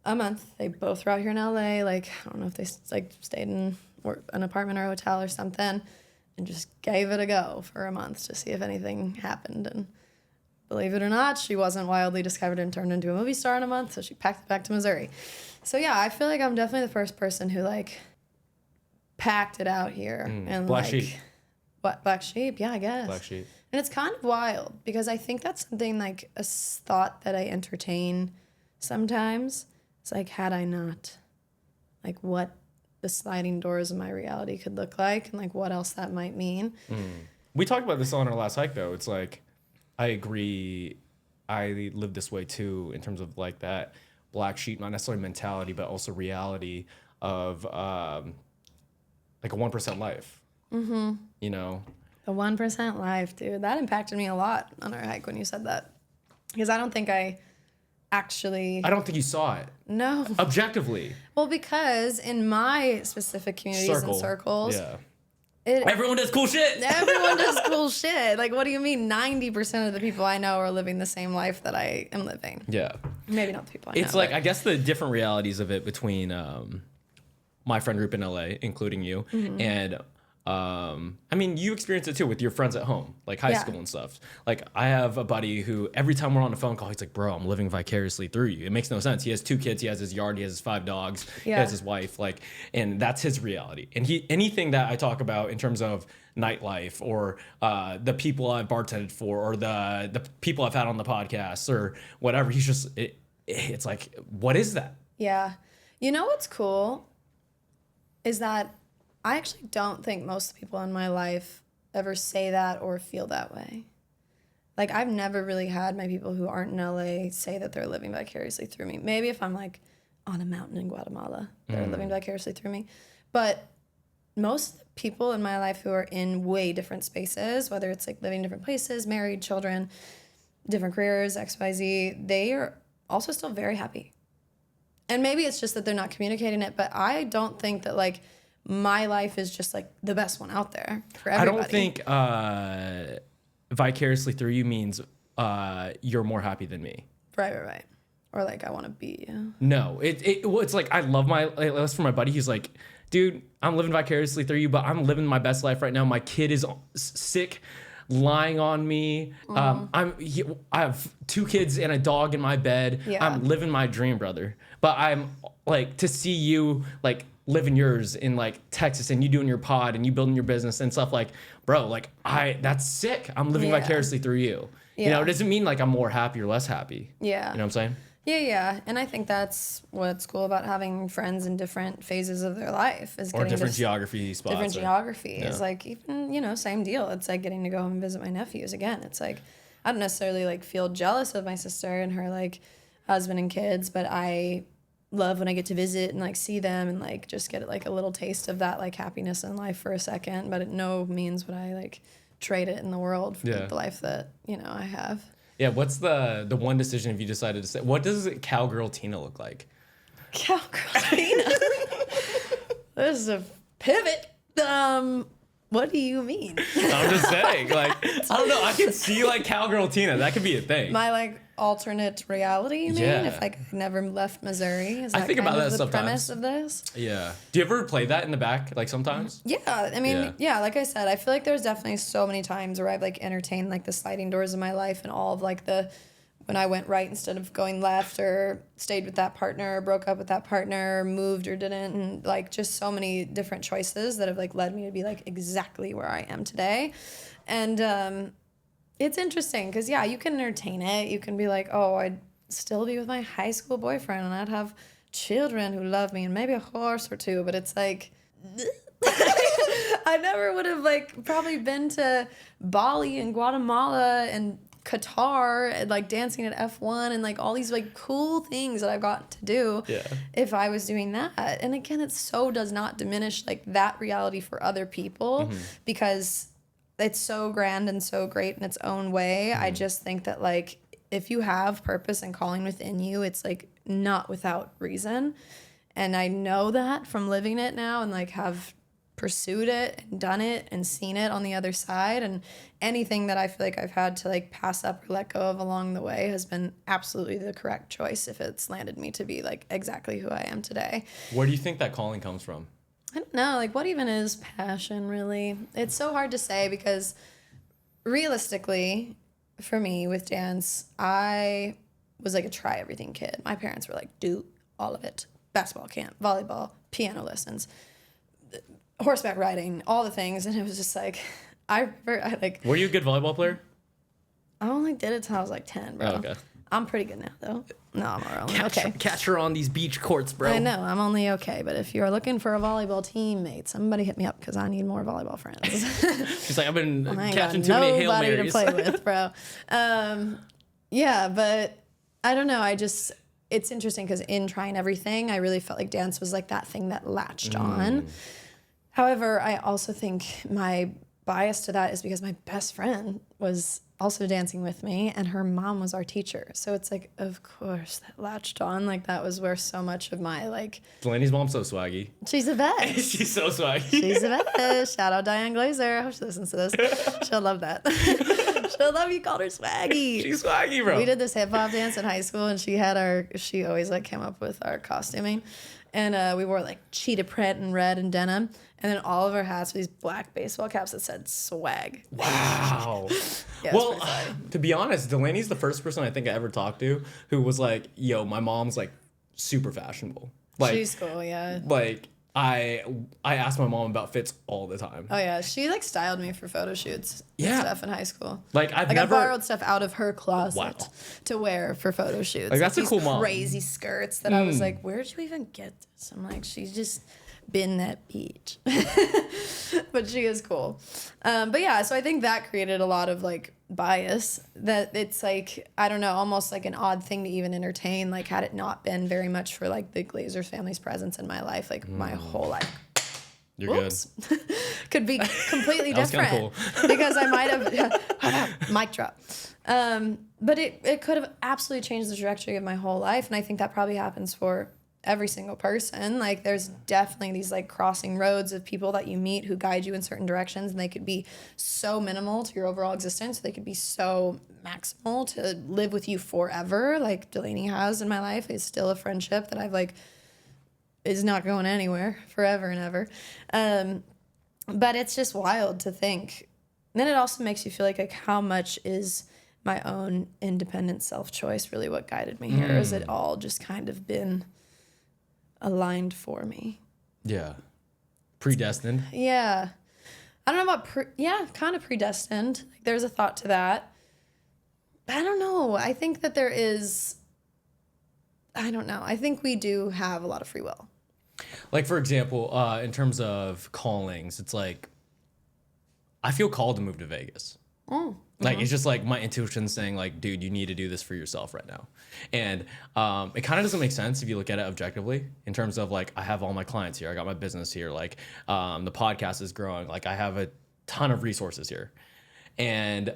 a month. They both were out here in LA. Like, I don't know if they, like, stayed in an apartment or a hotel or something. And just gave it a go for a month to see if anything happened. And believe it or not, she wasn't wildly discovered and turned into a movie star in a month, so she packed it back to Missouri. So yeah, I feel like I'm definitely the first person who like packed it out here. And Black like, sheep. What, Black Sheep? Yeah, I guess. Black sheep. And it's kind of wild because I think that's something like a thought that I entertain sometimes. It's like, had I not, like what the sliding doors of my reality could look like and like what else that might mean. We talked about this on our last hike though. It's like, I agree. I live this way too in terms of like that black sheep, not necessarily mentality, but also reality of like a 1% life. You know? The 1% life, dude. That impacted me a lot on our hike when you said that. Because I don't think I don't think you saw it. No. Objectively. Well, because in my specific communities and circles, everyone does cool shit. Everyone does cool shit. Like, what do you mean? 90% of the people I know are living the same life that I am living. Yeah. Maybe not the people I know. It's like, I guess the different realities of it between my friend group in LA, including you, and I mean, you experience it too with your friends at home, like high school and stuff. Like, I have a buddy who every time we're on a phone call, he's like, bro, I'm living vicariously through you. It makes no sense. He has 2 kids. He has his yard. He has his 5 dogs. He has his wife. Like, and that's his reality. And anything that I talk about in terms of nightlife or the people I've bartended for or the people I've had on the podcast or whatever, he's just, it's like, what is that? Yeah. You know what's cool is that I actually don't think most people in my life ever say that or feel that way. Like, I've never really had my people who aren't in LA say that they're living vicariously through me. Maybe if I'm, like, on a mountain in Guatemala, they're living vicariously through me. But most people in my life who are in way different spaces, whether it's, like, living in different places, married, children, different careers, XYZ, they are also still very happy. And maybe it's just that they're not communicating it, but I don't think that, like, my life is just like the best one out there for everybody. I don't think vicariously through you means you're more happy than me. Right. Or like I want to be you. No, it's like I love that's for my buddy. He's like, dude, I'm living vicariously through you, but I'm living my best life right now. My kid is sick, lying on me. I have 2 kids and a dog in my bed. Yeah. I'm living my dream, brother. But I'm like, to see you like living yours in like Texas and you doing your pod and you building your business and stuff, like, bro, like that's sick. I'm living vicariously through you. You know, it doesn't mean like I'm more happy or less happy. Yeah. You know what I'm saying? Yeah. And I think that's what's cool about having friends in different phases of their life is or different geography spots. Different geography is like, even, you know, same deal. It's like getting to go home and visit my nephews again. It's like, I don't necessarily like feel jealous of my sister and her like husband and kids, but I love when I get to visit and like see them and like just get like a little taste of that like happiness in life for a second. But it no means would I like trade it in the world for the life that, you know, I have. Yeah, what's the one decision if you decided to say, what does Cowgirl Tina look like? Cowgirl Tina? This is a pivot. What do you mean? I'm just saying, like, I don't know. I can see like Cowgirl Tina. That could be a thing. My like alternate reality, you mean? Yeah. If like I never left Missouri? Is that I think kind about of that the sometimes. premise of this? Yeah. Do you ever play that in the back, like sometimes? Yeah, I mean, Yeah. yeah, like I said, I feel like there's definitely so many times where I've like entertained like the sliding doors of my life and all of like the when I went right instead of going left, or stayed with that partner, or broke up with that partner, or moved or didn't, and like just so many different choices that have like led me to be like exactly where I am today. And it's interesting because yeah, you can entertain it. You can be like, oh, I'd still be with my high school boyfriend and I'd have children who love me and maybe a horse or two, but it's like I never would have like probably been to Bali and Guatemala and Qatar and like dancing at F1 and like all these like cool things that I've got to do if I was doing that. And again, it so does not diminish like that reality for other people because it's so grand and so great in its own way. I just think that like if you have purpose and calling within you, it's like not without reason. And I know that from living it now and like have pursued it and done it and seen it on the other side, and anything that I feel like I've had to like pass up or let go of along the way has been absolutely the correct choice if it's landed me to be like exactly who I am today. Where do you think that calling comes from? I don't know, like what even is passion really? It's so hard to say because realistically for me with dance, I was like a try everything kid. My parents were like, do all of it. Basketball camp, volleyball, piano lessons, horseback riding, all the things. And it was just like, I like. Were you a good volleyball player? I only did it till I was like 10, bro. Oh, okay. I'm pretty good now, though. No, I'm only okay. Catch her on these beach courts, bro. I know, I'm only okay. But if you're looking for a volleyball teammate, somebody hit me up because I need more volleyball friends. She's like, I've been I catching too many Hail nobody Marys. to play with, bro. Yeah, but I don't know. It's interesting because in trying everything, I really felt like dance was like that thing that latched on. However, I also think my bias to that is because my best friend was also dancing with me and her mom was our teacher. So it's like, of course, that latched on. Like that was where so much of my like... Delaney's mom's so swaggy. She's the best. She's so swaggy. She's the best. Shout out Diane Glazer. I hope she listens to this. She'll love that. She'll love you called her swaggy. She's swaggy, bro. We did this hip hop dance in high school and she always like came up with our costuming. And we wore like cheetah print and red and denim. And then all of our hats were these black baseball caps that said swag. Wow. Yeah, well, to be honest, Delaney's the first person I think I ever talked to who was like, yo, my mom's like super fashionable. Like, she's cool, yeah. Like, I asked my mom about fits all the time. Oh yeah, she like styled me for photo shoots and stuff in high school. Like I borrowed stuff out of her closet to wear for photo shoots. Like that's a cool mom. Crazy skirts that I was like, where'd you even get this? I'm like, she's just been that beach. But she is cool. But yeah, so I think that created a lot of like bias that it's like, I don't know, almost like an odd thing to even entertain. Like had it not been very much for like the Glazers family's presence in my life, like my whole life. You're good. Could be completely That was different kinda because I might have mic drop. But it could have absolutely changed the trajectory of my whole life. And I think that probably happens for every single person. Like there's definitely these like crossing roads of people that you meet who guide you in certain directions, and they could be so minimal to your overall existence. They could be so maximal to live with you forever. Like Delaney has in my life is still a friendship that I've like is not going anywhere forever and ever. But it's just wild to think. And then it also makes you feel like how much is my own independent self-choice really what guided me here? Is it all just kind of been aligned for me? Yeah. Predestined? Yeah. I don't know about kind of predestined. Like there's a thought to that. But I don't know. I think that there is, I don't know. I think we do have a lot of free will. Like, for example, in terms of callings, it's like, I feel called to move to Vegas. Like, it's just like my intuition saying like, dude, you need to do this for yourself right now. And it kind of doesn't make sense if you look at it objectively in terms of like, I have all my clients here. I got my business here. Like the podcast is growing. Like I have a ton of resources here. And,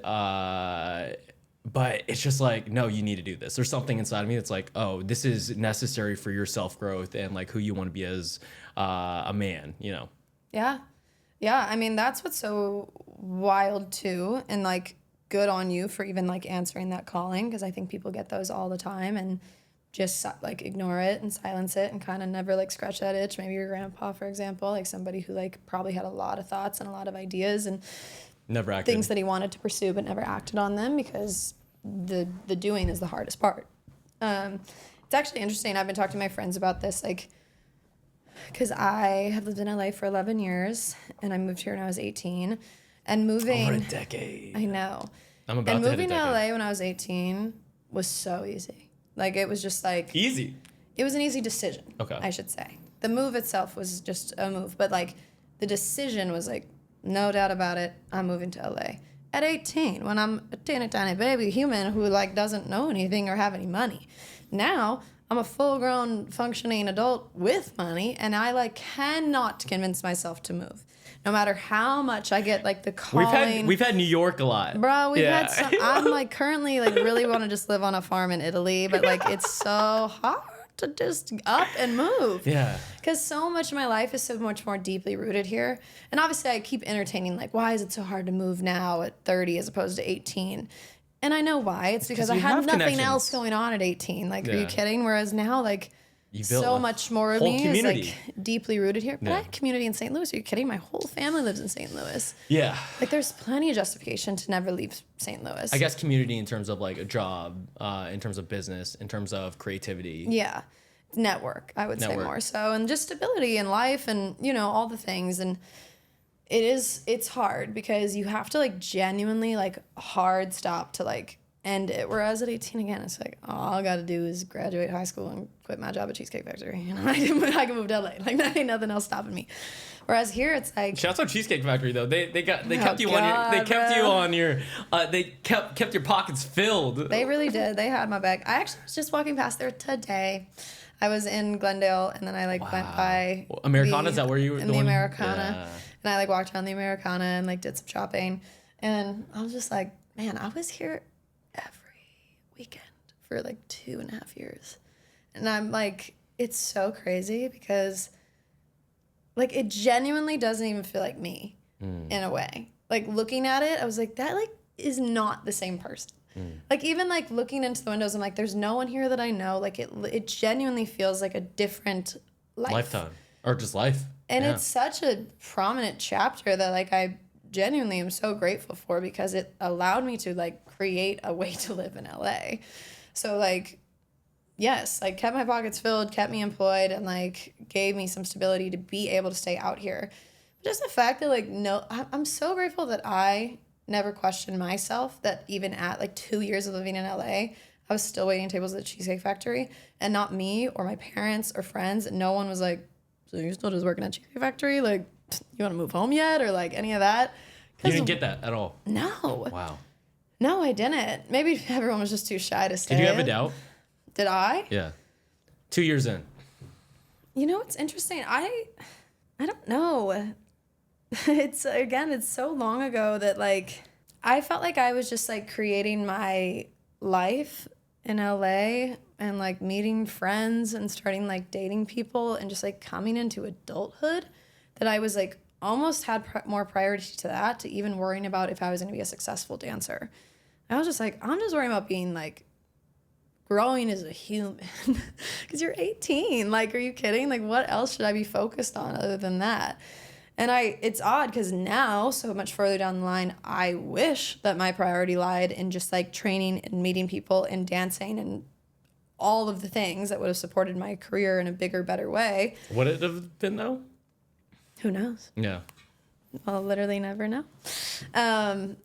but it's just like, no, you need to do this. There's something inside of me that's like, oh, this is necessary for your self-growth and like who you want to be as a man, you know? Yeah. Yeah. I mean, that's what's so wild too. And like good on you for even like answering that calling, because I think people get those all the time and just like ignore it and silence it and kind of never like scratch that itch. Maybe your grandpa, for example, like somebody who like probably had a lot of thoughts and a lot of ideas and never acted. Things that he wanted to pursue but never acted on them, because the doing is the hardest part. It's actually interesting. I've been talking to my friends about this, like, because I have lived in LA for 11 years and I moved here when I was 18. And moving... Over a decade. I know. I'm about and to hit a moving to decade. LA when I was 18 was so easy. Like, it was just like... Easy. It was an easy decision, Okay. I should say. The move itself was just a move. But, like, the decision was like, no doubt about it, I'm moving to LA. At 18, when I'm a teeny tiny baby human who, like, doesn't know anything or have any money. Now... I'm a full-grown, functioning adult with money, and I, like, cannot convince myself to move. No matter how much I get, like, the calling. We've had New York a lot. Bro, we've had some... I'm, like, currently, like, really want to just live on a farm in Italy, but, like, it's so hard to just up and move. Yeah. Because so much of my life is so much more deeply rooted here. And obviously, I keep entertaining, like, why is it so hard to move now at 30 as opposed to 18? And I know why. It's because I had nothing else going on at 18. Like, are you kidding? Whereas now, like, so much more of me is, like, deeply rooted here. But I have community in St. Louis. Are you kidding? My whole family lives in St. Louis. Yeah. Like, there's plenty of justification to never leave St. Louis. I guess community in terms of, like, a job, in terms of business, in terms of creativity. Yeah. Network, I would say more so. And just stability in life and, you know, all the things. And... It's hard because you have to, like, genuinely, like, hard stop to, like, end it. Whereas at 18, again, it's like, all I got to do is graduate high school and quit my job at Cheesecake Factory. You know, I can move to LA. Like, there ain't nothing else stopping me. Whereas here, it's like... Shouts out Cheesecake Factory, though. They kept you on your pockets filled. They really did. They had my back. I actually was just walking past there today. I was in Glendale, and then I, like, went by... Americana, is that where you were? In the Americana. Yeah. And I, like, walked around the Americana and, like, did some shopping. And I was just like, man, I was here every weekend for, like, 2.5 years. And I'm like, it's so crazy because, like, it genuinely doesn't even feel like me in a way. Like, looking at it, I was like, that, like, is not the same person. Like, even, like, looking into the windows, I'm like, there's no one here that I know. Like, it genuinely feels like a different life. Lifetime. Or just life. And it's such a prominent chapter that, like, I genuinely am so grateful for because it allowed me to, like, create a way to live in LA. So, like, yes, like, kept my pockets filled, kept me employed, and, like, gave me some stability to be able to stay out here. Just the fact that, like, I'm so grateful that I never questioned myself, that even at, like, 2 years of living in LA, I was still waiting tables at the Cheesecake Factory, and not me or my parents or friends. No one was like, so you're still just working at Cheesecake Factory? Like, you want to move home yet? Or, like, any of that? You didn't get that at all? No. Wow. No, I didn't. Maybe everyone was just too shy to say Did you have a doubt? Did I? Yeah. 2 years in. You know, it's interesting. I don't know. It's so long ago that, like, I felt like I was just, like, creating my life in LA and, like, meeting friends and starting, like, dating people and just, like, coming into adulthood, that I was, like, almost had more priority to that, to even worrying about if I was going to be a successful dancer. I was just like, I'm just worrying about being, like, growing as a human. Because you're 18. Like, are you kidding? Like, what else should I be focused on other than that? And it's odd because now, so much further down the line, I wish that my priority lied in just, like, training and meeting people and dancing and all of the things that would have supported my career in a bigger, better way. Would it have been, though? Who knows? Yeah. I'll literally never know. I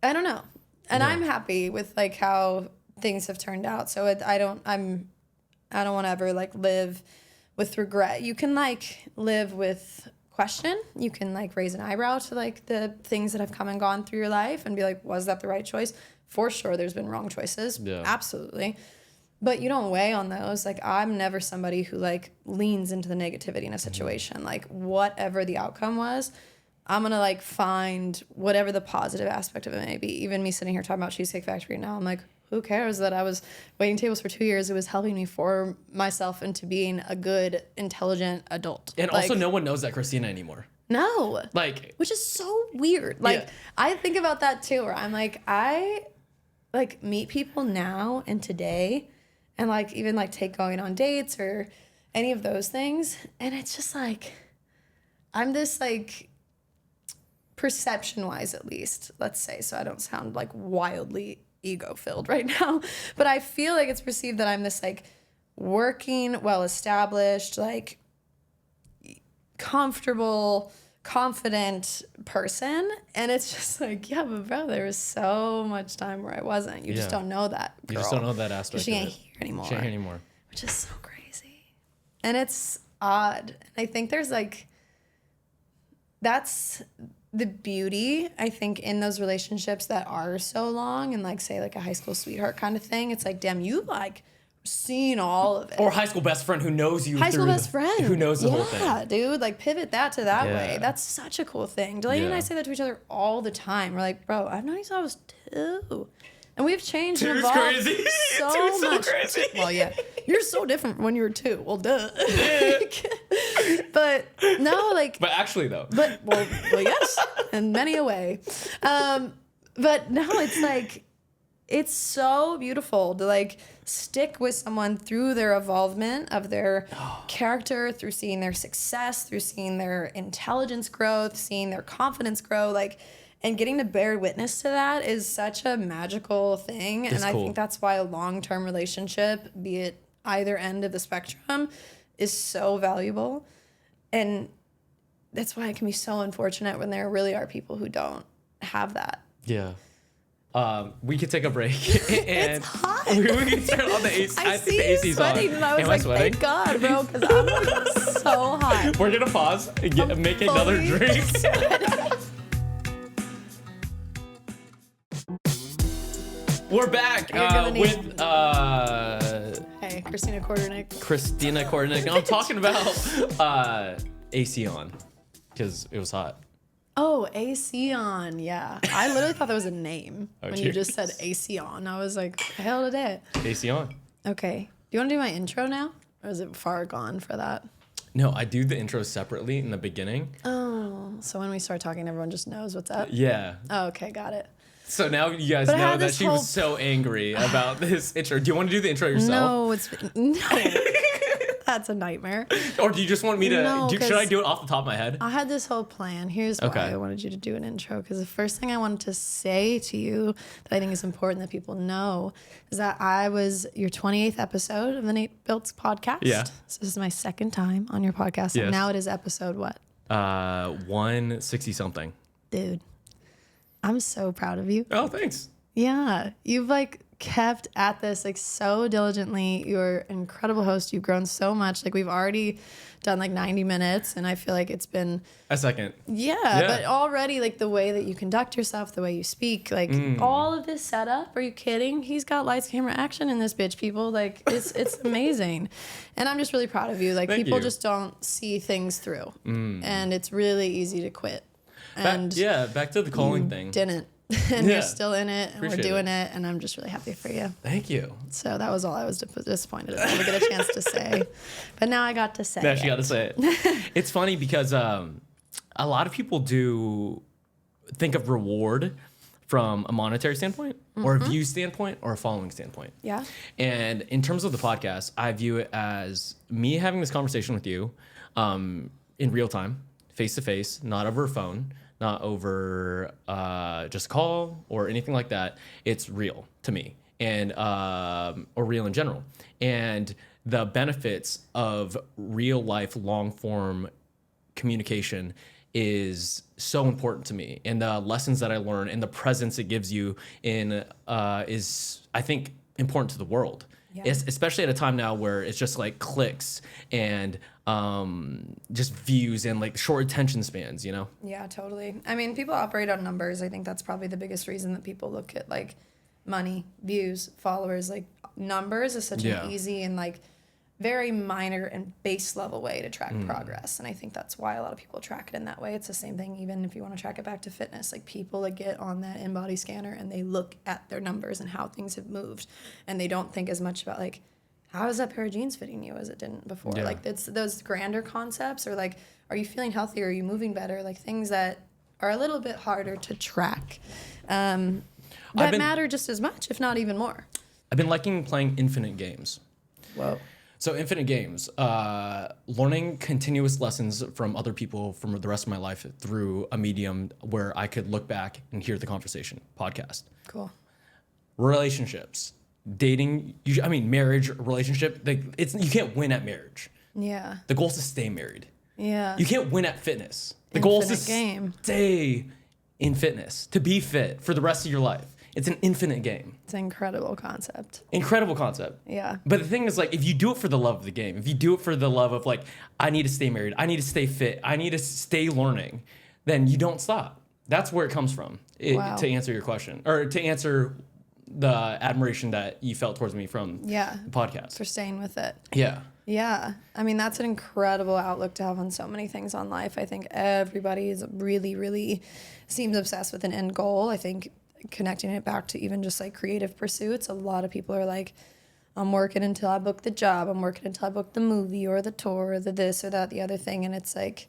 don't know. And I'm happy with, like, how things have turned out. So I don't want to ever, like, live with regret. You can, like, live with question. You can, like, raise an eyebrow to, like, the things that have come and gone through your life and be like, was that the right choice? For sure, there's been wrong choices. Yeah. Absolutely. But you don't weigh on those. Like, I'm never somebody who, like, leans into the negativity in a situation. Like, whatever the outcome was, I'm going to, like, find whatever the positive aspect of it may be. Even me sitting here talking about Cheesecake Factory now, I'm like, who cares that I was waiting tables for 2 years? It was helping me form myself into being a good, intelligent adult. And, like, also, no one knows that Christina anymore. No. Like, which is so weird. Like, Yeah. I think about that too, where I'm like, I like meet people now and today and like even like take going on dates or any of those things. And it's just like, I'm this like perception wise, at least, let's say, so I don't sound like wildly ego filled right now, but I feel like it's perceived that I'm this like working, well established, like comfortable, confident person. And it's just like, yeah, but bro, there was so much time where I wasn't. You just don't know that girl. You just don't know that aspect. She of ain't it. here anymore. She ain't here anymore. Which is so crazy. And it's odd. I think there's like, that's the beauty, I think, in those relationships that are so long and like, say, like a high school sweetheart kind of thing. It's like, damn, you like seen all of it. Or high school best friend who knows you. High school best friend. Who knows the whole thing. Yeah, dude. Like, pivot that to that Yeah. way. That's such a cool thing. Delaney and I Yeah. say that to each other all the time. We're like, bro, I've known you since I was 2. And we've changed and Two's evolved crazy. so Two's so much. crazy. Well, yeah. You're so different when you were 2. Well, duh. But no, like... But actually, though. But, well, yes. In many a way. But no, it's like... It's so beautiful to like stick with someone through their evolvement of their character, through seeing their success, through seeing their intelligence growth, seeing their confidence grow, like, and getting to bear witness to that is such a magical thing. And I cool. think that's why a long-term relationship, be it either end of the spectrum, is so valuable. And that's why it can be so unfortunate when there really are people who don't have that. Yeah. We could take a break and It's hot. we can turn on the AC. I see think the you AC's sweating, on. and I was Am like, sweating? thank God, bro, because I'm so hot. We're gonna pause and make another fully drink. We're back You're gonna need- with Hey, Christina Quarternik. Christina Quarternik. I'm talking about AC on because it was hot. Oh, AC on, yeah. I literally thought that was a name Oh, when you cheers. just said AC on. I was like, hell to it. AC on. Okay. Do you want to do my intro now? Or is it far gone for that? No, I do the intro separately in the beginning. Oh, so when we start talking, everyone just knows what's up? Yeah. Oh, okay, got it. So now you guys But I know had that this she whole- was so angry about this intro. Do you want to do the intro yourself? No, it's... No. That's a nightmare. Or do you just want me to? No, should 'cause I do it off the top of my head? I had this whole plan. Here's why Okay. I wanted you to do an intro. Because the first thing I wanted to say to you that I think is important that people know is that I was your 28th episode of the Nate Biltz podcast. Yeah. So this is my second time on your podcast. Yes. And now it is episode what? 160 something. Dude, I'm so proud of you. Oh, thanks. Yeah. You've like kept at this like so diligently. You're an incredible host. You've grown so much. Like we've already done like 90 minutes and I feel like it's been A second. Yeah, but already like the way that you conduct yourself, the way you speak, like all of this setup. Are you kidding? He's got lights, camera, action in this bitch, people. Like it's amazing, and I'm just really proud of you. Like Thank people you. just don't see things through, and it's really easy to quit. And Back to the calling thing. didn't, and Yeah. you're still in it, and Appreciate we're doing it, and I'm just really happy for you. Thank you. So that was all I was disappointed in. I didn't get a chance to say, but now I got to say. Now she it. got to say it. It's funny because a lot of people do think of reward from a monetary standpoint or a view standpoint or a following standpoint. Yeah. And in terms of the podcast, I view it as me having this conversation with you in real time, face to face, not over a phone, not over just a call or anything like that. It's real to me and or real in general. And the benefits of real life long form communication is so important to me, and the lessons that I learn and the presence it gives you in is, I think, important to the world. Yeah. Especially at a time now where it's just like clicks and just views and like short attention spans, you know? Yeah, totally. I mean, people operate on numbers. I think that's probably the biggest reason that people look at like money, views, followers. Like numbers is such an easy and like very minor and base level way to track progress. And I think that's why a lot of people track it in that way. It's the same thing even if you want to track it back to fitness. Like people that get on that InBody scanner and they look at their numbers and how things have moved. And they don't think as much about like, how is that pair of jeans fitting you as it didn't before? Yeah. Like, it's those grander concepts, or like, are you feeling healthier? Are you moving better? Like, things that are a little bit harder to track, that matter just as much, if not even more. I've been liking playing infinite games. Whoa. So infinite games, learning continuous lessons from other people from the rest of my life through a medium where I could look back and hear the conversation. Podcast. Cool. Relationships, dating. Marriage, relationship. You can't win at marriage. Yeah. The goal is to stay married. Yeah. You can't win at fitness. The goal is to game. stay in fitness, to be fit for the rest of your life. It's an infinite game. It's an incredible concept. Incredible concept. Yeah. But the thing is, like, if you do it for the love of the game, if you do it for the love of, like, I need to stay married, I need to stay fit, I need to stay learning, then you don't stop. That's where it comes from, Wow. to answer your question, or to answer the admiration that you felt towards me from the podcast. For staying with it. Yeah. Yeah. I mean, that's an incredible outlook to have on so many things on life. I think everybody is really, really seems obsessed with an end goal. I think connecting it back to even just like creative pursuits, a lot of people are like, I'm working until I book the job. I'm working until I book the movie or the tour or the this or that, the other thing. And it's like,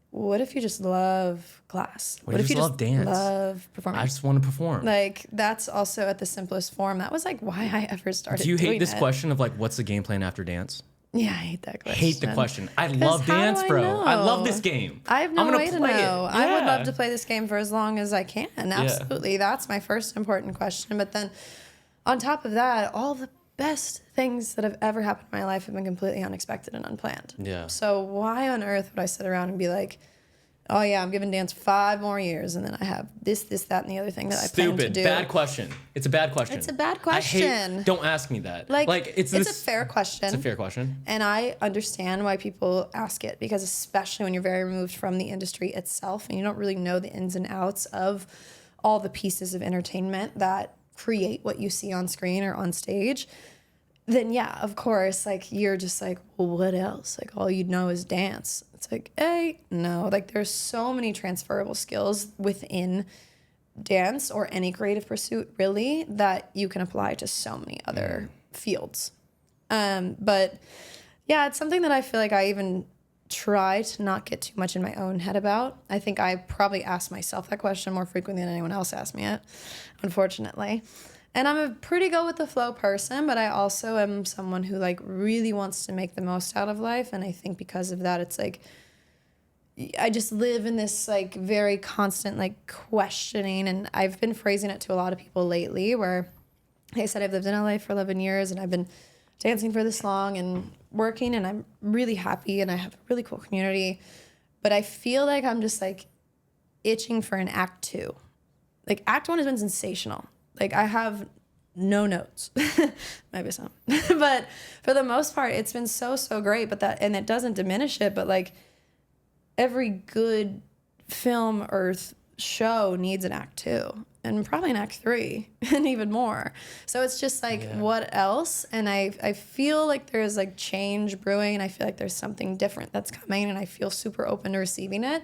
what if you just love class? What if you just love dance? Love performing? I just want to perform. Like, that's also at the simplest form. That was like why I ever started Do you hate doing this it. question of like, what's the game plan after dance? Yeah, I hate that question. Hate the question. I love how dance, do I bro. know? I love this game. I have no I'm gonna way to know. play it. I would Yeah. love to play this game for as long as I can. Absolutely. That's my first important question. But then on top of that, all the best things that have ever happened in my life have been completely unexpected and unplanned. Yeah. So why on earth would I sit around and be like, oh yeah, I'm giving dance 5 more years, and then I have this, that, and the other thing that I plan to do. Bad question. It's a bad question. It's a bad question. Don't ask me that. Like it's a fair question. It's a fair question. And I understand why people ask it, because especially when you're very removed from the industry itself and you don't really know the ins and outs of all the pieces of entertainment that create what you see on screen or on stage, then yeah, of course, like you're just like, well, what else? Like all you know is dance. It's like, hey, no, like there's so many transferable skills within dance or any creative pursuit really that you can apply to so many other fields. But yeah, it's something that I feel like I even try to not get too much in my own head about. I think I probably ask myself that question more frequently than anyone else asks me it, unfortunately. And I'm a pretty go with the flow person, but I also am someone who like really wants to make the most out of life. And I think because of that, it's like, I just live in this like very constant like questioning. And I've been phrasing it to a lot of people lately where, like I said, I've lived in LA for 11 years and I've been dancing for this long and working, and I'm really happy and I have a really cool community. But I feel like I'm just like itching for an act 2. Like act 1 has been sensational. Like I have no notes, maybe some, but for the most part, it's been so great. But and it doesn't diminish it. But like every good film or show needs an act 2 and probably an act 3 and even more. So it's just like, what else? And I feel like there's like change brewing, and I feel like there's something different that's coming, and I feel super open to receiving it.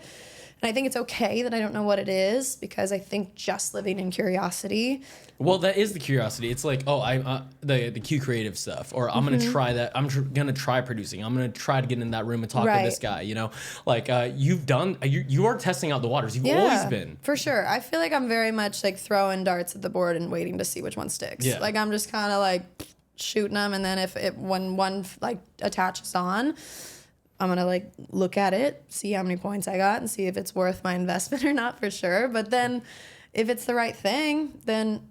And I think it's okay that I don't know what it is, because I think just living in curiosity. Well, that is the curiosity. It's like, oh, the Q creative stuff, or I'm gonna try that. I'm gonna try producing. I'm gonna try to get in that room and talk to this guy. You know, like you are testing out the waters. You've always been. For sure. I feel like I'm very much like throwing darts at the board and waiting to see which one sticks. Yeah. Like I'm just kind of like shooting them, and then when one like attaches on, I'm going to like look at it, see how many points I got, and see if it's worth my investment or not, for sure. But then if it's the right thing, then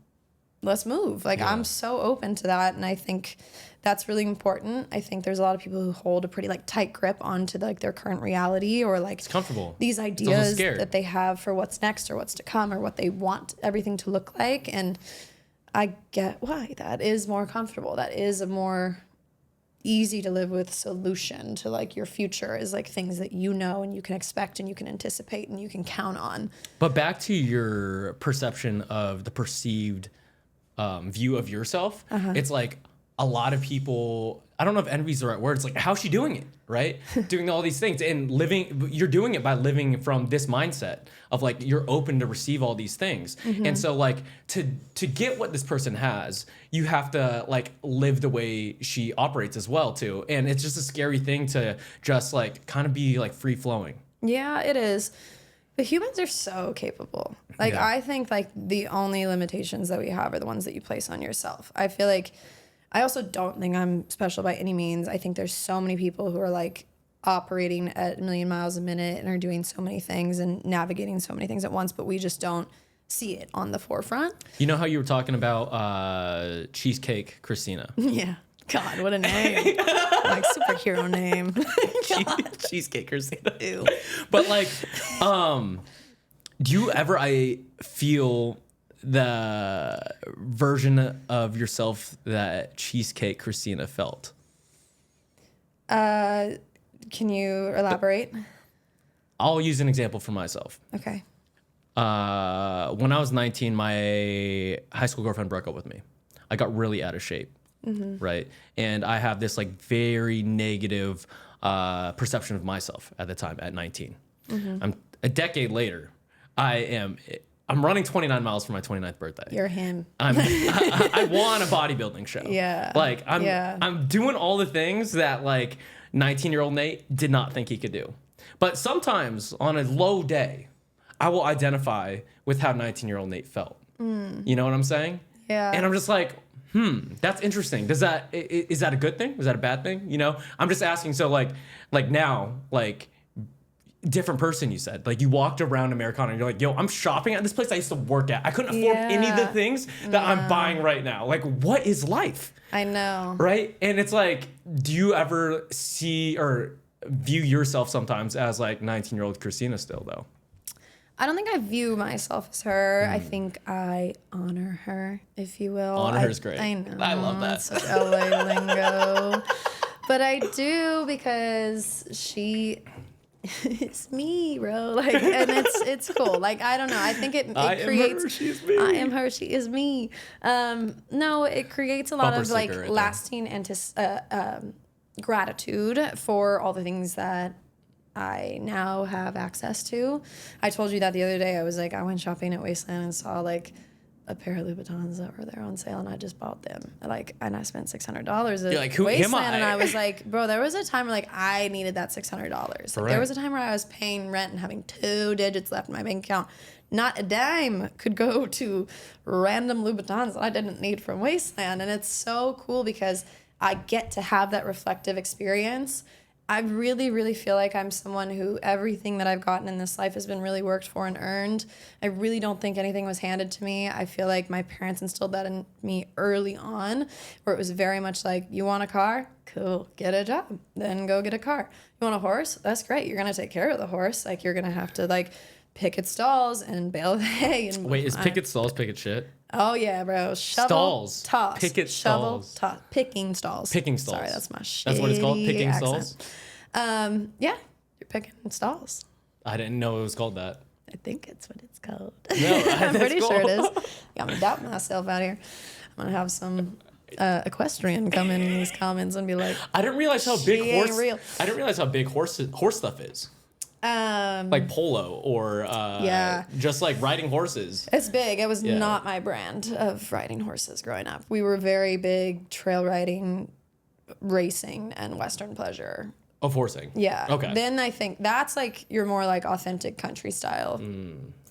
let's move. Like I'm so open to that. And I think that's really important. I think there's a lot of people who hold a pretty like tight grip onto like their current reality, or like it's comfortable. These ideas that they have for what's next or what's to come or what they want everything to look like. And I get why that is more comfortable. That is a more easy to live with solution to like your future, is like things that you know and you can expect and you can anticipate and you can count on. But back to your perception of the perceived view of yourself, it's like a lot of people I don't know if envy is the right word. It's like, how's she doing it, right? Doing all these things and living, you're doing it by living from this mindset of like, you're open to receive all these things. And so like to get what this person has, you have to like live the way she operates as well too. And it's just a scary thing to just like kind of be like free flowing. Yeah, it is. But humans are so capable. Like, I think like the only limitations that we have are the ones that you place on yourself. I feel like I also don't think I'm special by any means. I think there's so many people who are like operating at 1,000,000 miles a minute and are doing so many things and navigating so many things at once, but we just don't see it on the forefront. You know how you were talking about Cheesecake Christina? Yeah. God, what a name. Like superhero name. Cheesecake Christina. Ew. But like, do you ever feel the version of yourself that Cheesecake Christina felt? Can you elaborate? I'll use an example for myself. Okay. When I was 19, my high school girlfriend broke up with me. I got really out of shape, right? And I have this like very negative perception of myself at the time at 19. I'm a decade later. I'm running 29 miles for my 29th birthday. You're him. I won a bodybuilding show. Yeah. Like I'm doing all the things that like 19-year-old Nate did not think he could do. But sometimes on a low day, I will identify with how 19-year-old Nate felt. You know what I'm saying? Yeah. And I'm just like, that's interesting. Is that a good thing? Is that a bad thing? You know, I'm just asking. So like now, like different person you said, like you walked around Americana and you're like, yo, I'm shopping at this place I used to work at. I couldn't afford any of the things that I'm buying right now. Like, what is life? I know. Right? And it's like, do you ever see or view yourself sometimes as like 19-year-old Christina still though? I don't think I view myself as her. I think I honor her, if you will. Honor her is great. I know. I love that. It's such LA lingo. But I do because she is me, bro. Like, and it's cool. Like, I don't know. I think it creates. Her, she's me. I am her. She is me. No, it creates a lot Bumper of like sticker right lasting gratitude for all the things that I now have access to. I told you that the other day. I was like, I went shopping at Wasteland and saw like a pair of Louboutins that were there on sale, and I just bought them. Like, and I spent $600 at You're like, who Wasteland, am I? and I was like, bro, there was a time where like I needed that $600. Like, there was a time where I was paying rent and having 2 digits left in my bank account. Not a dime could go to random Louboutins that I didn't need from Wasteland, and it's so cool because I get to have that reflective experience. I really, really feel like I'm someone who everything that I've gotten in this life has been really worked for and earned. I really don't think anything was handed to me. I feel like my parents instilled that in me early on, where it was very much like, you want a car? Cool, get a job, then go get a car. You want a horse? That's great. You're going to take care of the horse. Like, you're going to have to like picket stalls and bale the hay. And wait, is picket stalls picket shit? Oh yeah, bro. Shovel, stalls. toss. Picket shovel, stalls. toss. Picking stalls. Picking stalls. Sorry, that's my shitty That's what it's called? Picking accent. stalls? Yeah, you're picking stalls. I didn't know it was called that. I think it's what it's called. No, I'm that's pretty cool. sure it is. Got me doubting myself out here. I'm gonna have some equestrian come in these comments and be like, I didn't realize how big She ain't horse. real. I didn't realize how big horse stuff is. Like polo or just like riding horses. It's big. It was not my brand of riding horses growing up. We were very big trail riding, racing, and Western pleasure. Of horsing. Yeah. Okay. Then I think that's like your more like authentic country style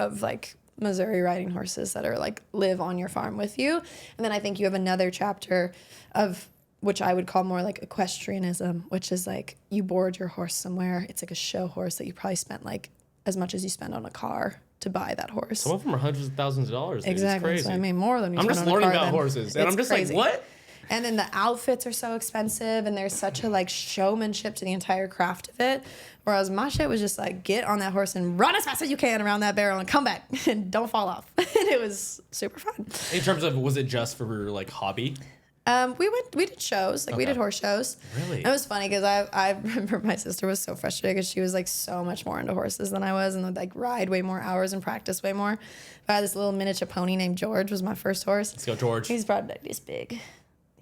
of like Missouri riding horses that are like live on your farm with you. And then I think you have another chapter of which I would call more like equestrianism, which is like you board your horse somewhere. It's like a show horse that you probably spent like as much as you spend on a car to buy that horse. Some of them are hundreds of thousands of dollars. Dude. Exactly. It's crazy. So, I mean, more than you I'm spend just on a learning car about then. horses, and It's I'm just crazy. like, what? And then the outfits are so expensive, and there's such a like showmanship to the entire craft of it. Whereas my shit was just like, get on that horse and run as fast as you can around that barrel and come back and don't fall off. And it was super fun. In terms of, was it just for like hobby? We did shows, like we did horse shows. Really? It was funny because I remember my sister was so frustrated because she was like so much more into horses than I was and would like ride way more hours and practice way more. But I had this little miniature pony named George was my first horse. Let's go, George. He's probably like this big.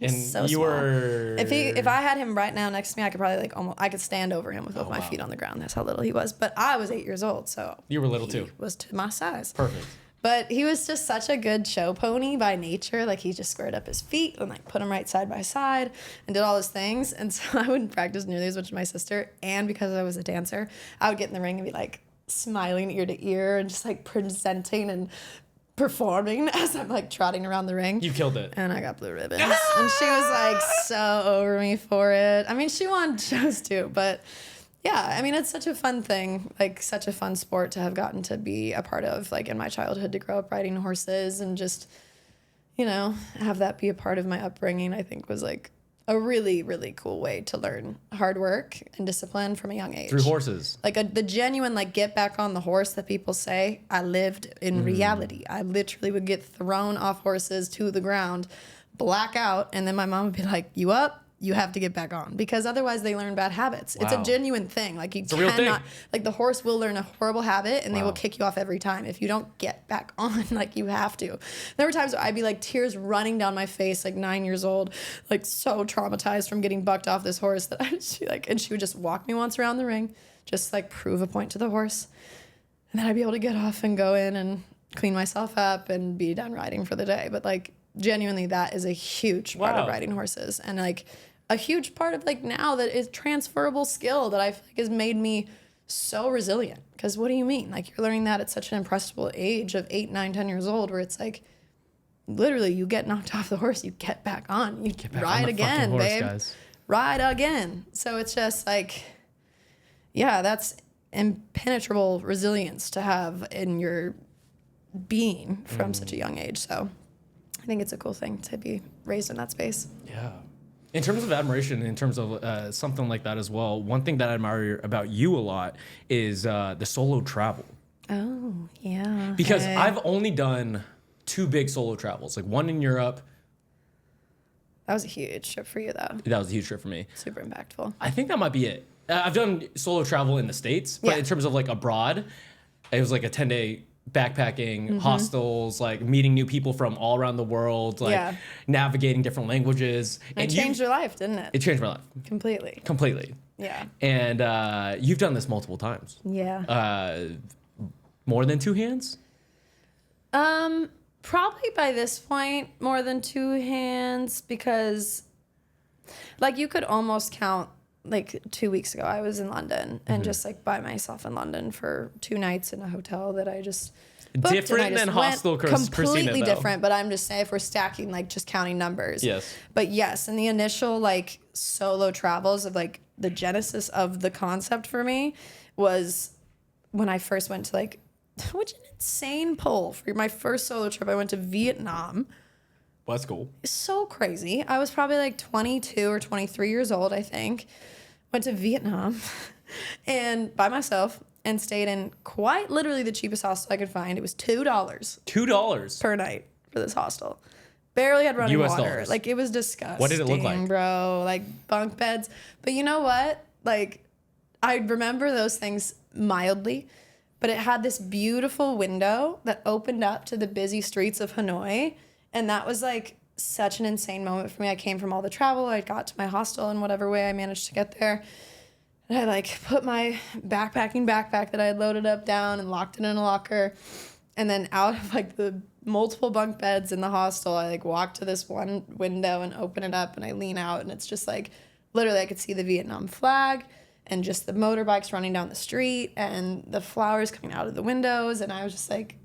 And so you small. were... If I had him right now next to me, I could probably I could stand over him with both my feet on the ground. That's how little he was. But I was 8 years old, so you were little he too. Was to my size. Perfect. But he was just such a good show pony by nature. Like, he just squared up his feet and like put them right side by side and did all those things. And so I wouldn't practice nearly as much as my sister. And because I was a dancer, I would get in the ring and be like smiling ear to ear and just like presenting and performing as I'm like trotting around the ring. You killed it. And I got blue ribbons. And she was like so over me for it. I mean, she won shows too, but yeah, I mean, it's such a fun thing, like such a fun sport to have gotten to be a part of, like in my childhood, to grow up riding horses and just, you know, have that be a part of my upbringing, I think was like a really, really cool way to learn hard work and discipline from a young age. Through horses. Like the genuine, like, get back on the horse that people say, I lived in reality. I literally would get thrown off horses to the ground, black out, and then my mom would be like, you up? You have to get back on, because otherwise they learn bad habits. Wow. It's a genuine thing. Like, you cannot, like, the horse will learn a horrible habit and they will kick you off every time if you don't get back on. Like, you have to. There were times where I'd be like tears running down my face, like 9 years old, like so traumatized from getting bucked off this horse that and she would just walk me once around the ring, just like prove a point to the horse. And then I'd be able to get off and go in and clean myself up and be done riding for the day. But like, genuinely, that is a huge part of riding horses. And like, a huge part of like now that is transferable skill that I feel like has made me so resilient. Because what do you mean? Like, you're learning that at such an impressionable age of 8, 9, 10 years old, where it's like, literally, you get knocked off the horse, you get back on, you ride again, horse, babe. Guys. Ride again. So it's just like, yeah, that's impenetrable resilience to have in your being from such a young age. So I think it's a cool thing to be raised in that space. Yeah. In terms of admiration, in terms of something like that as well, one thing that I admire about you a lot is the solo travel. Oh, yeah. Because I've only done 2 big solo travels, like one in Europe. That was a huge trip for you, though. That was a huge trip for me. Super impactful. I think that might be it. I've done solo travel in the States, but in terms of like abroad, it was like a 10-day backpacking, hostels, like meeting new people from all around the world, like navigating different languages. And it changed your life, didn't it? It changed my life. Completely. Yeah. And you've done this multiple times. Yeah. More than 2 hands? Probably by this point, more than 2 hands, because like you could almost count, like 2 weeks ago, I was in London and just like by myself in London for 2 nights in a hotel that I just booked. Different than hostel, completely Christina, different, but I'm just saying, if we're stacking, like just counting numbers. Yes. But yes, in the initial like solo travels of like the genesis of the concept for me was when I first went to like, which an insane pull for my first solo trip. I went to Vietnam. Well, that's cool. So crazy. I was probably like 22 or 23 years old, I think. Went to Vietnam and by myself and stayed in quite literally the cheapest hostel I could find. It was $2. $2 per night for this hostel. Barely had running US water. dollars. Like, it was disgusting. What did it look like? Bro, like bunk beds. But you know what? Like, I remember those things mildly, but it had this beautiful window that opened up to the busy streets of Hanoi. And that was like such an insane moment for me. I came from all the travel. I got to my hostel in whatever way I managed to get there. And I like put my backpacking backpack that I had loaded up down and locked it in a locker. And then out of like the multiple bunk beds in the hostel, I like walk to this one window and open it up and I lean out and it's just like, literally I could see the Vietnam flag and just the motorbikes running down the street and the flowers coming out of the windows. And I was just like,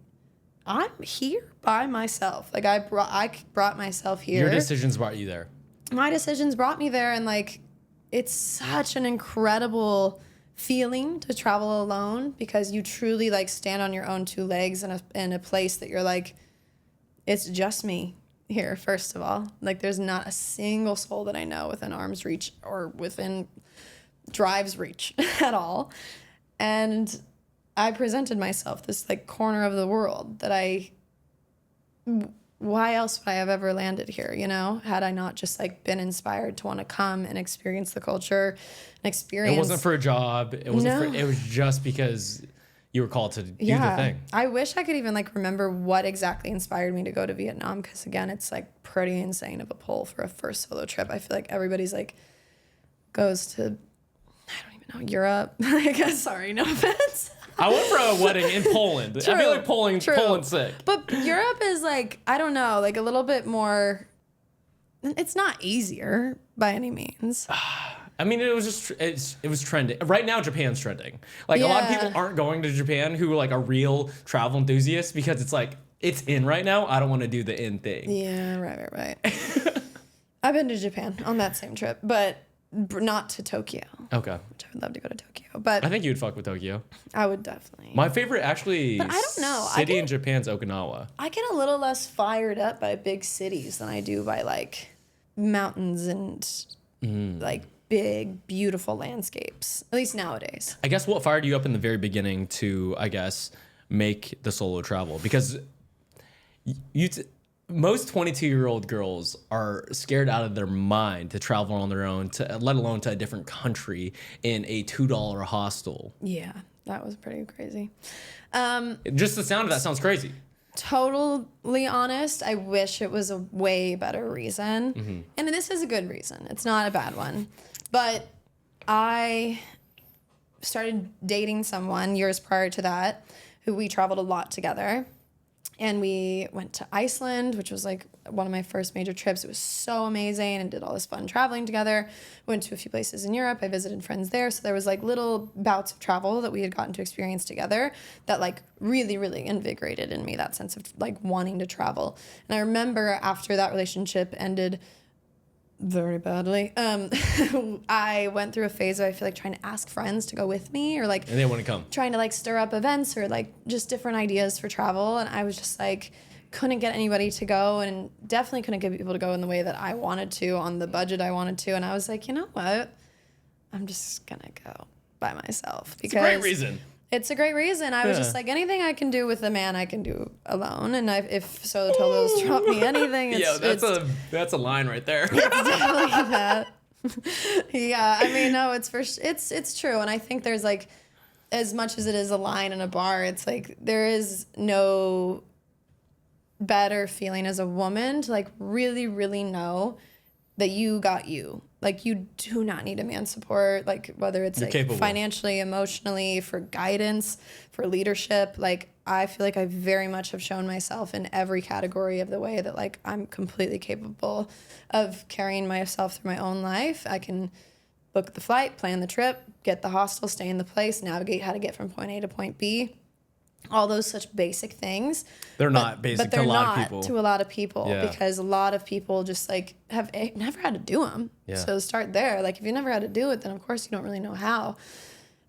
I'm here by myself. Like I brought myself here. Your decisions brought you there. My decisions brought me there. And like, it's such an incredible feeling to travel alone because you truly like stand on your own 2 legs in a place that you're like, it's just me here, first of all. Like there's not a single soul that I know within arm's reach or within drive's reach at all. And I presented myself this like corner of the world that why else would I have ever landed here, you know, had I not just like been inspired to want to come and experience the culture and experience. It wasn't for a job. It wasn't it was just because you were called to do the Yeah. thing. I wish I could even like remember what exactly inspired me to go to Vietnam, because again, it's like pretty insane of a pull for a first solo trip. I feel like everybody's like goes to, I don't even know, Europe. I guess, sorry, no offense. I went for a wedding in Poland. True, I feel like Poland's sick. But Europe is like, I don't know, like a little bit more, it's not easier by any means. I mean, it was just it was trending. Right now, Japan's trending. Like a lot of people aren't going to Japan who are like a real travel enthusiast, because it's like it's in right now. I don't want to do the in thing. Yeah, right. I've been to Japan on that same trip, but not to Tokyo. Okay. Which I would love to go to Tokyo, but I think you'd fuck with Tokyo. I would definitely. My favorite actually. But I don't know. City in Japan's Okinawa. I get a little less fired up by big cities than I do by like mountains and like big, beautiful landscapes, at least nowadays. I guess what fired you up in the very beginning to, I guess, make the solo travel? Because most 22-year-old girls are scared out of their mind to travel on their own, let alone to a different country in a $2 hostel. Yeah, that was pretty crazy. Just the sound of that sounds crazy. Totally honest, I wish it was a way better reason. And this is a good reason. It's not a bad one. But I started dating someone years prior to that who we traveled a lot together. And we went to Iceland, which was like one of my first major trips. It was so amazing, and did all this fun traveling together. Went to a few places in Europe. I visited friends there. So there was like little bouts of travel that we had gotten to experience together that like really, really invigorated in me that sense of like wanting to travel. And I remember after that relationship ended very badly, I went through a phase of, I feel like, trying to ask friends to go with me, or like, And they want to come. trying to like stir up events or like just different ideas for travel. And I was just like, couldn't get anybody to go, and definitely couldn't get people to go in the way that I wanted to, on the budget I wanted to. And I was like, you know what? I'm just gonna go by myself, because It's a great reason. It's a great reason. I was just like, anything I can do with a man, I can do alone. And if solo tolos drop me anything, That's a line right there. it's definitely that. Yeah, I mean, no, it's true. And I think there's like, as much as it is a line in a bar, it's like there is no better feeling as a woman to like really, really know that you got you. Like, you do not need a man's support, like whether it's like capable. financially, emotionally, for guidance, for leadership. Like, I feel like I very much have shown myself in every category of the way that like I'm completely capable of carrying myself through my own life. I can book the flight, plan the trip, get the hostel, stay in the place, navigate how to get from point A to point B. All those such basic things. They're not basic to a lot of people. To a lot of people, Yeah. because a lot of people just like have never had to do them. Yeah. So start there. Like, if you never had to do it, then of course you don't really know how.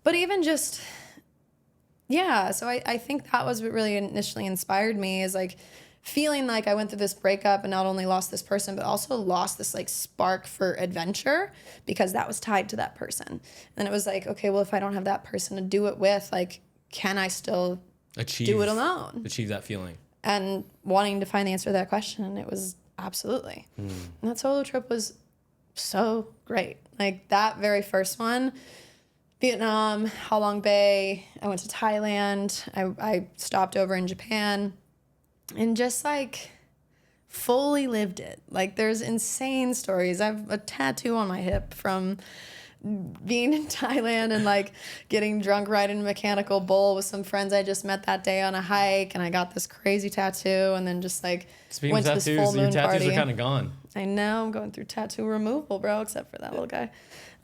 But even just, yeah. So I think that was what really initially inspired me, is like feeling like I went through this breakup and not only lost this person, but also lost this like spark for adventure, because that was tied to that person. And it was like, okay, well, if I don't have that person to do it with, like, can I still do it alone? Achieve that feeling. And wanting to find the answer to that question, and it was absolutely. And that solo trip was so great. Like, that very first one, Vietnam, Halong Bay, I went to Thailand, I stopped over in Japan, and just like fully lived it. Like, there's insane stories. I have a tattoo on my hip from being in Thailand and like getting drunk riding a mechanical bull with some friends I just met that day on a hike, and I got this crazy tattoo, and then just like Speaking went of to tattoos, this full moon your tattoos party. are kind of gone. I know, I'm going through tattoo removal, bro, except for that little guy.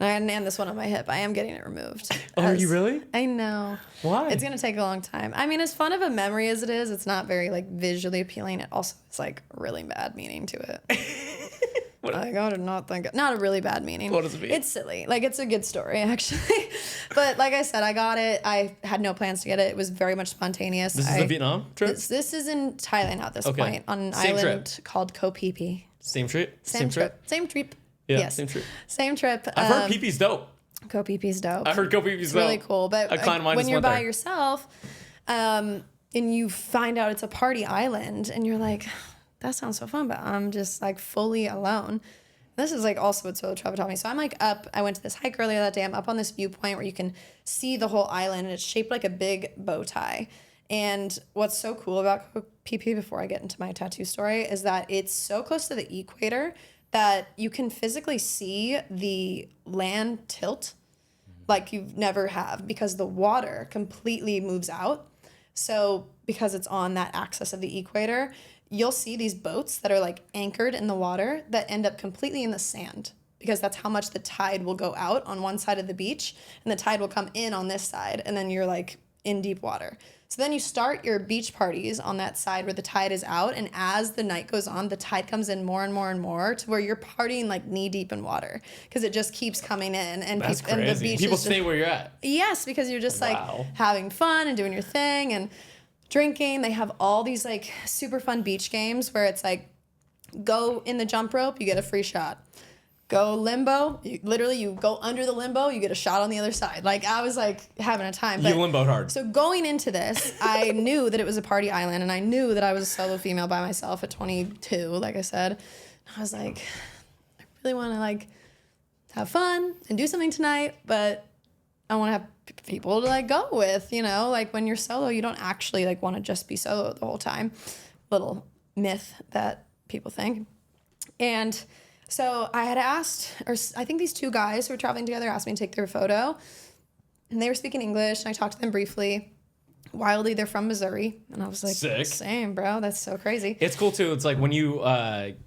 And this one on my hip, I am getting it removed. Oh, are you really? I know. Why? It's gonna take a long time. I mean, as fun of a memory as it is, it's not very like visually appealing. It also has like really bad meaning to it. Like, I did not think not a really bad meaning. What does it mean? It's silly. Like, it's a good story actually. But like I said, I got it. I had no plans to get it. It was very much spontaneous. This is the Vietnam trip? This is in Thailand at this point, on an Same island trip. called Koh Phi Phi. Same trip? Same trip. Same trip. Yeah, Yes. same trip. Same trip. I've heard Phi Phi's dope. Koh Phi Phi's dope. I heard Koh Phi Phi's It's dope. really cool. But A client of mine when just you're went by there. yourself, and you find out it's a party island, and you're like, that sounds so fun, but I'm just like fully alone. This is like also what solo travel taught me. So I'm like up. I went to this hike earlier that day. I'm up on this viewpoint where you can see the whole island, and it's shaped like a big bow tie. And what's so cool about Koh Phi Phi, before I get into my tattoo story, is that it's so close to the equator that you can physically see the land tilt like you never have, because the water completely moves out. So because it's on that axis of the equator, you'll see these boats that are like anchored in the water that end up completely in the sand, because that's how much the tide will go out on one side of the beach and the tide will come in on this side, and then you're like in deep water. So then you start your beach parties on that side where the tide is out, and as the night goes on, the tide comes in more and more and more to where you're partying like knee deep in water, because it just keeps coming in. And That's crazy. And the beach People is stay where you're at. Yes, because you're just like having fun and doing your thing and drinking. They have all these like super fun beach games where it's like, go in the jump rope, you get a free shot. Go limbo, you go under the limbo, you get a shot on the other side. Like, I was like having a time. You limboed hard. So going into this, I knew that it was a party island, and I knew that I was a solo female by myself at 22, like I said. I was like, I really want to like have fun and do something tonight, but I want to have people to like go with, you know? Like, when you're solo, you don't actually like want to just be solo the whole time. Little myth that people think. And so I had asked, or I think these two guys who were traveling together asked me to take their photo, and they were speaking English, and I talked to them briefly. Wildly, they're from Missouri, and I was like, sick. Same, bro, that's so crazy. It's cool too. It's like when you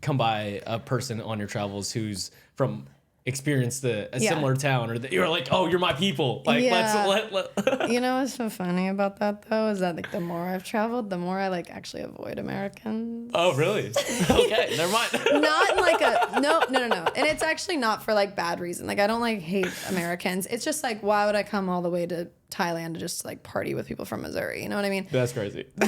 come by a person on your travels who's from experienced a similar town, or you're like, oh, you're my people. Like, let You know what's so funny about that though is that like the more I've traveled, the more I like actually avoid Americans. Oh, really? Okay, never mind. Not in like a no, and it's actually not for like bad reason. Like, I don't like hate Americans. It's just like, why would I come all the way to Thailand to just like party with people from Missouri? You know what I mean? That's crazy. But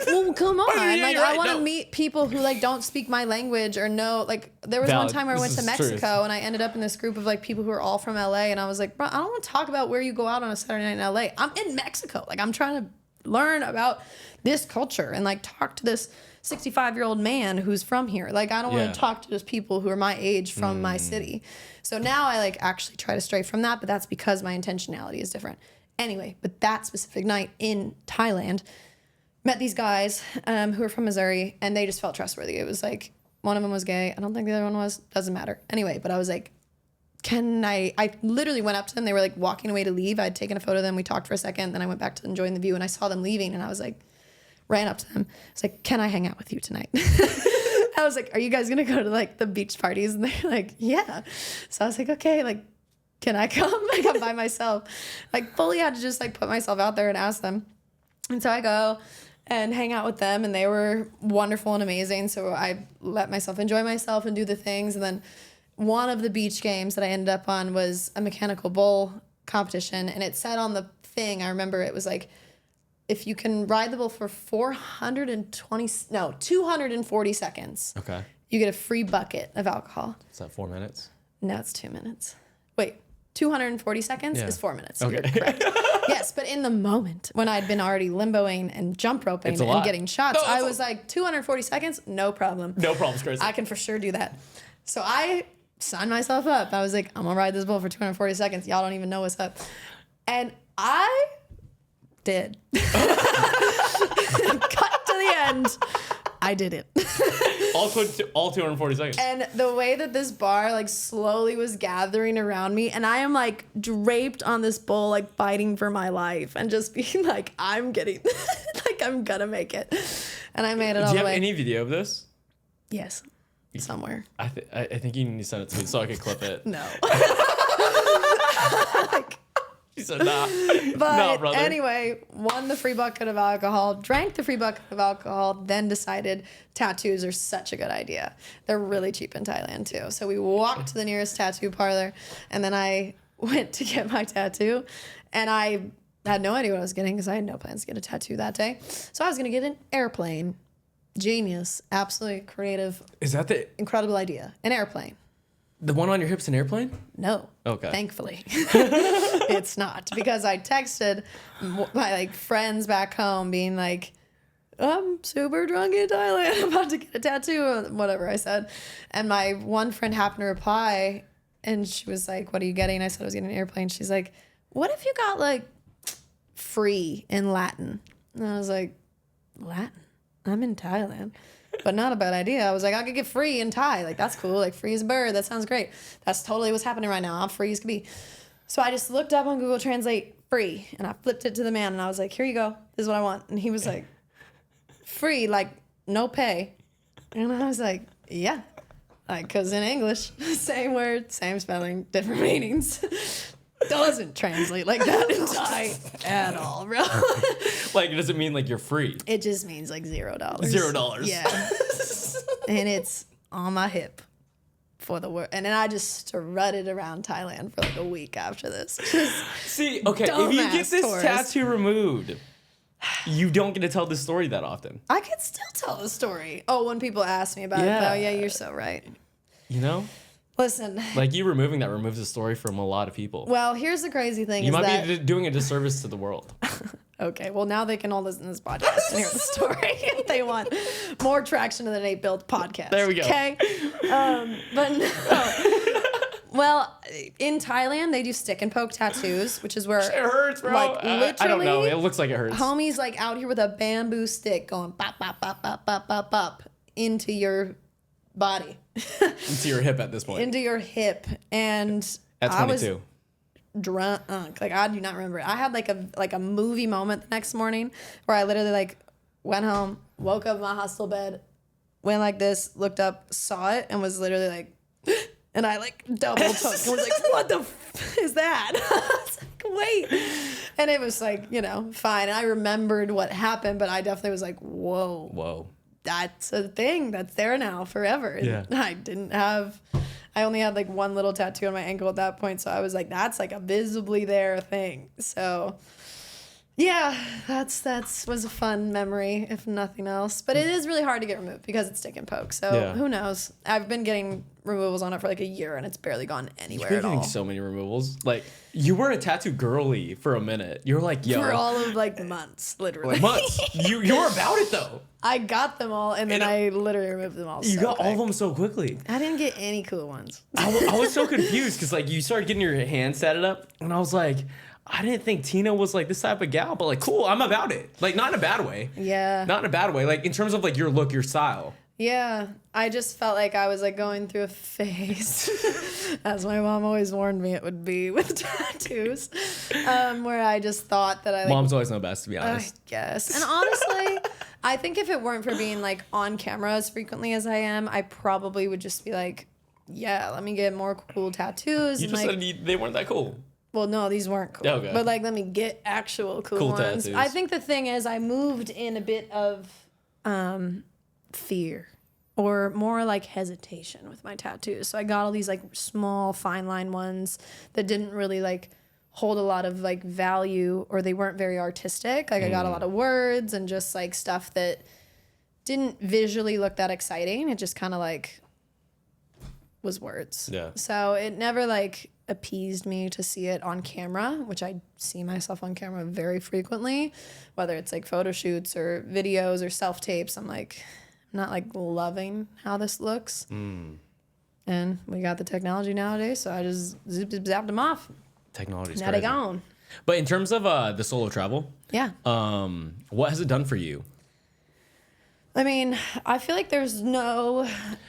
well, come on. Yeah, like, right. I want to meet people who like don't speak my language or know. Like, there was one time where I went to Mexico and I ended up in this group of like people who are all from LA, and I was like, bro, I don't want to talk about where you go out on a Saturday night in LA. I'm in Mexico. Like, I'm trying to learn about this culture and like talk to this 65-year-old man who's from here. Like, I don't want to talk to just people who are my age from my city. So now I like actually try to stray from that, but that's because my intentionality is different. Anyway, but that specific night in Thailand, met these guys who were from Missouri, and they just felt trustworthy. It was like, one of them was gay. I don't think the other one was. Doesn't matter. Anyway, but I was like, I literally went up to them. They were like walking away to leave. I'd taken a photo of them. We talked for a second. Then I went back to enjoying the view, and I saw them leaving, and I was like, ran up to them. I was like, can I hang out with you tonight? I was like, are you guys going to go to like the beach parties? And they're like, yeah. So I was like, okay, like, can I come? Like, I'm by myself. Like, fully had to just like put myself out there and ask them. And so I go and hang out with them, and they were wonderful and amazing. So I let myself enjoy myself and do the things. And then one of the beach games that I ended up on was a mechanical bull competition. And it said on the thing, I remember it was like, if you can ride the bull for 240 seconds, okay, you get a free bucket of alcohol. Is that 4 minutes? No, it's 2 minutes. Wait, 240 seconds is 4 minutes. Okay. You're correct. Yes, but in the moment when I'd been already limboing and jump roping and getting shots, I was like, 240 seconds, no problem. No problem's crazy. I can for sure do that. So I signed myself up. I was like, I'm gonna ride this bull for 240 seconds. Y'all don't even know what's up. And I did. Cut to the end. I did it. all 240 seconds. And the way that this bar like slowly was gathering around me, and I am like draped on this bull, like fighting for my life and just being like, I'm getting, like, I'm gonna make it. And I made it all the way. Do you have any video of this? Yes. Somewhere. I think you need to send it to me so I can clip it. No. She said, nah. But no, brother. Anyway, won the free bucket of alcohol, drank the free bucket of alcohol, then decided tattoos are such a good idea. They're really cheap in Thailand too. So we walked to the nearest tattoo parlor, and then I went to get my tattoo, and I had no idea what I was getting because I had no plans to get a tattoo that day. So I was going to get an airplane. Genius. Absolutely creative. Is that the incredible idea? An airplane. The one on your hips, an airplane? No. Okay. Thankfully. It's not, because I texted my like friends back home being like, I'm super drunk in Thailand. I'm about to get a tattoo, whatever I said. And my one friend happened to reply, and she was like, what are you getting? I said I was getting an airplane. She's like, what if you got like free in Latin? And I was like, Latin? I'm in Thailand. But not a bad idea. I was like, I could get free in Thai. Like, that's cool. Like, free as a bird. That sounds great. That's totally what's happening right now. I'm free as could be. So I just looked up on Google Translate free, and I flipped it to the man, and I was like, here you go. This is what I want. And he was like, free, like, no pay. And I was like, yeah. Like, because in English, same word, same spelling, different meanings. Doesn't translate like that in Thai at all, bro. Like, does it mean like you're free? It just means like $0. $0. Yeah. And it's on my hip for the word. And then I just strutted around Thailand for like a week after this. See, okay, if you get this tourist. tattoo removed, you don't get to tell this story that often. I could still tell the story. Oh, when people ask me about it. Oh, yeah, you're so right. You know? Listen. Like, you removing that removes the story from a lot of people. Well, here's the crazy thing. You might be doing a disservice to the world. Okay, well, now they can all listen to this podcast and hear the story if they want more traction than a Biltz podcast. There we go. Okay? But no. Well, in Thailand, they do stick and poke tattoos, which is where It hurts, bro. like literally, I don't know. It looks like it hurts. Homie's like out here with a bamboo stick going bop, bop, bop, bop, bop, bop, bop into your body. Into your hip at this point. Into your hip. And At 22. I was drunk. Like, I do not remember. I had like a movie moment the next morning where I literally like went home, woke up in my hostel bed, went like this, looked up, saw it, and was literally like, and I like double took and was like, what the is that? I was like, wait. And it was like, you know, fine. And I remembered what happened, but I definitely was like, whoa. That's a thing that's there now forever. Yeah. I only had like one little tattoo on my ankle at that point. So I was like, that's like a visibly there thing. So yeah, that's was a fun memory, if nothing else. But it is really hard to get removed because it's stick and poke. So who knows? I've been getting removals on it for like a year and it's barely gone anywhere You're at all. getting so many removals. Like, you were a tattoo girly for a minute. You were like, yo. For all of like months, literally. Like, months. You were about it though. I got them all and then I literally removed them all. You so got quick. all of them so quickly. I didn't get any cool ones. I was so confused because like you started getting your hand set it up and I was like, I didn't think Tina was like this type of gal, but like, cool, I'm about it. Like, not in a bad way. Yeah. Not in a bad way. Like, in terms of like your look, your style. Yeah, I just felt like I was like going through a phase, as my mom always warned me it would be with tattoos, where I just thought that I like, Mom's always know best, to be I honest. guess. And honestly, I think if it weren't for being like on camera as frequently as I am, I probably would just be like, yeah, let me get more cool tattoos. You and just like, said they weren't that cool. well, no, these weren't cool. Okay. But like, let me get actual cool ones. tattoos. I think the thing is, I moved in a bit of fear or more like hesitation with my tattoos. So I got all these like small fine line ones that didn't really like hold a lot of like value or they weren't very artistic. Like I got a lot of words and just like stuff that didn't visually look that exciting. It just kind of like was words. Yeah. So it never like appeased me to see it on camera, which I see myself on camera very frequently, whether it's like photo shoots or videos or self tapes. I'm like, I'm not like loving how this looks. And we got the technology nowadays, so I just zapped them off. Technology's Now crazy. they gone. But in terms of the solo travel, Yeah. what has it done for you? I mean, I feel like there's no.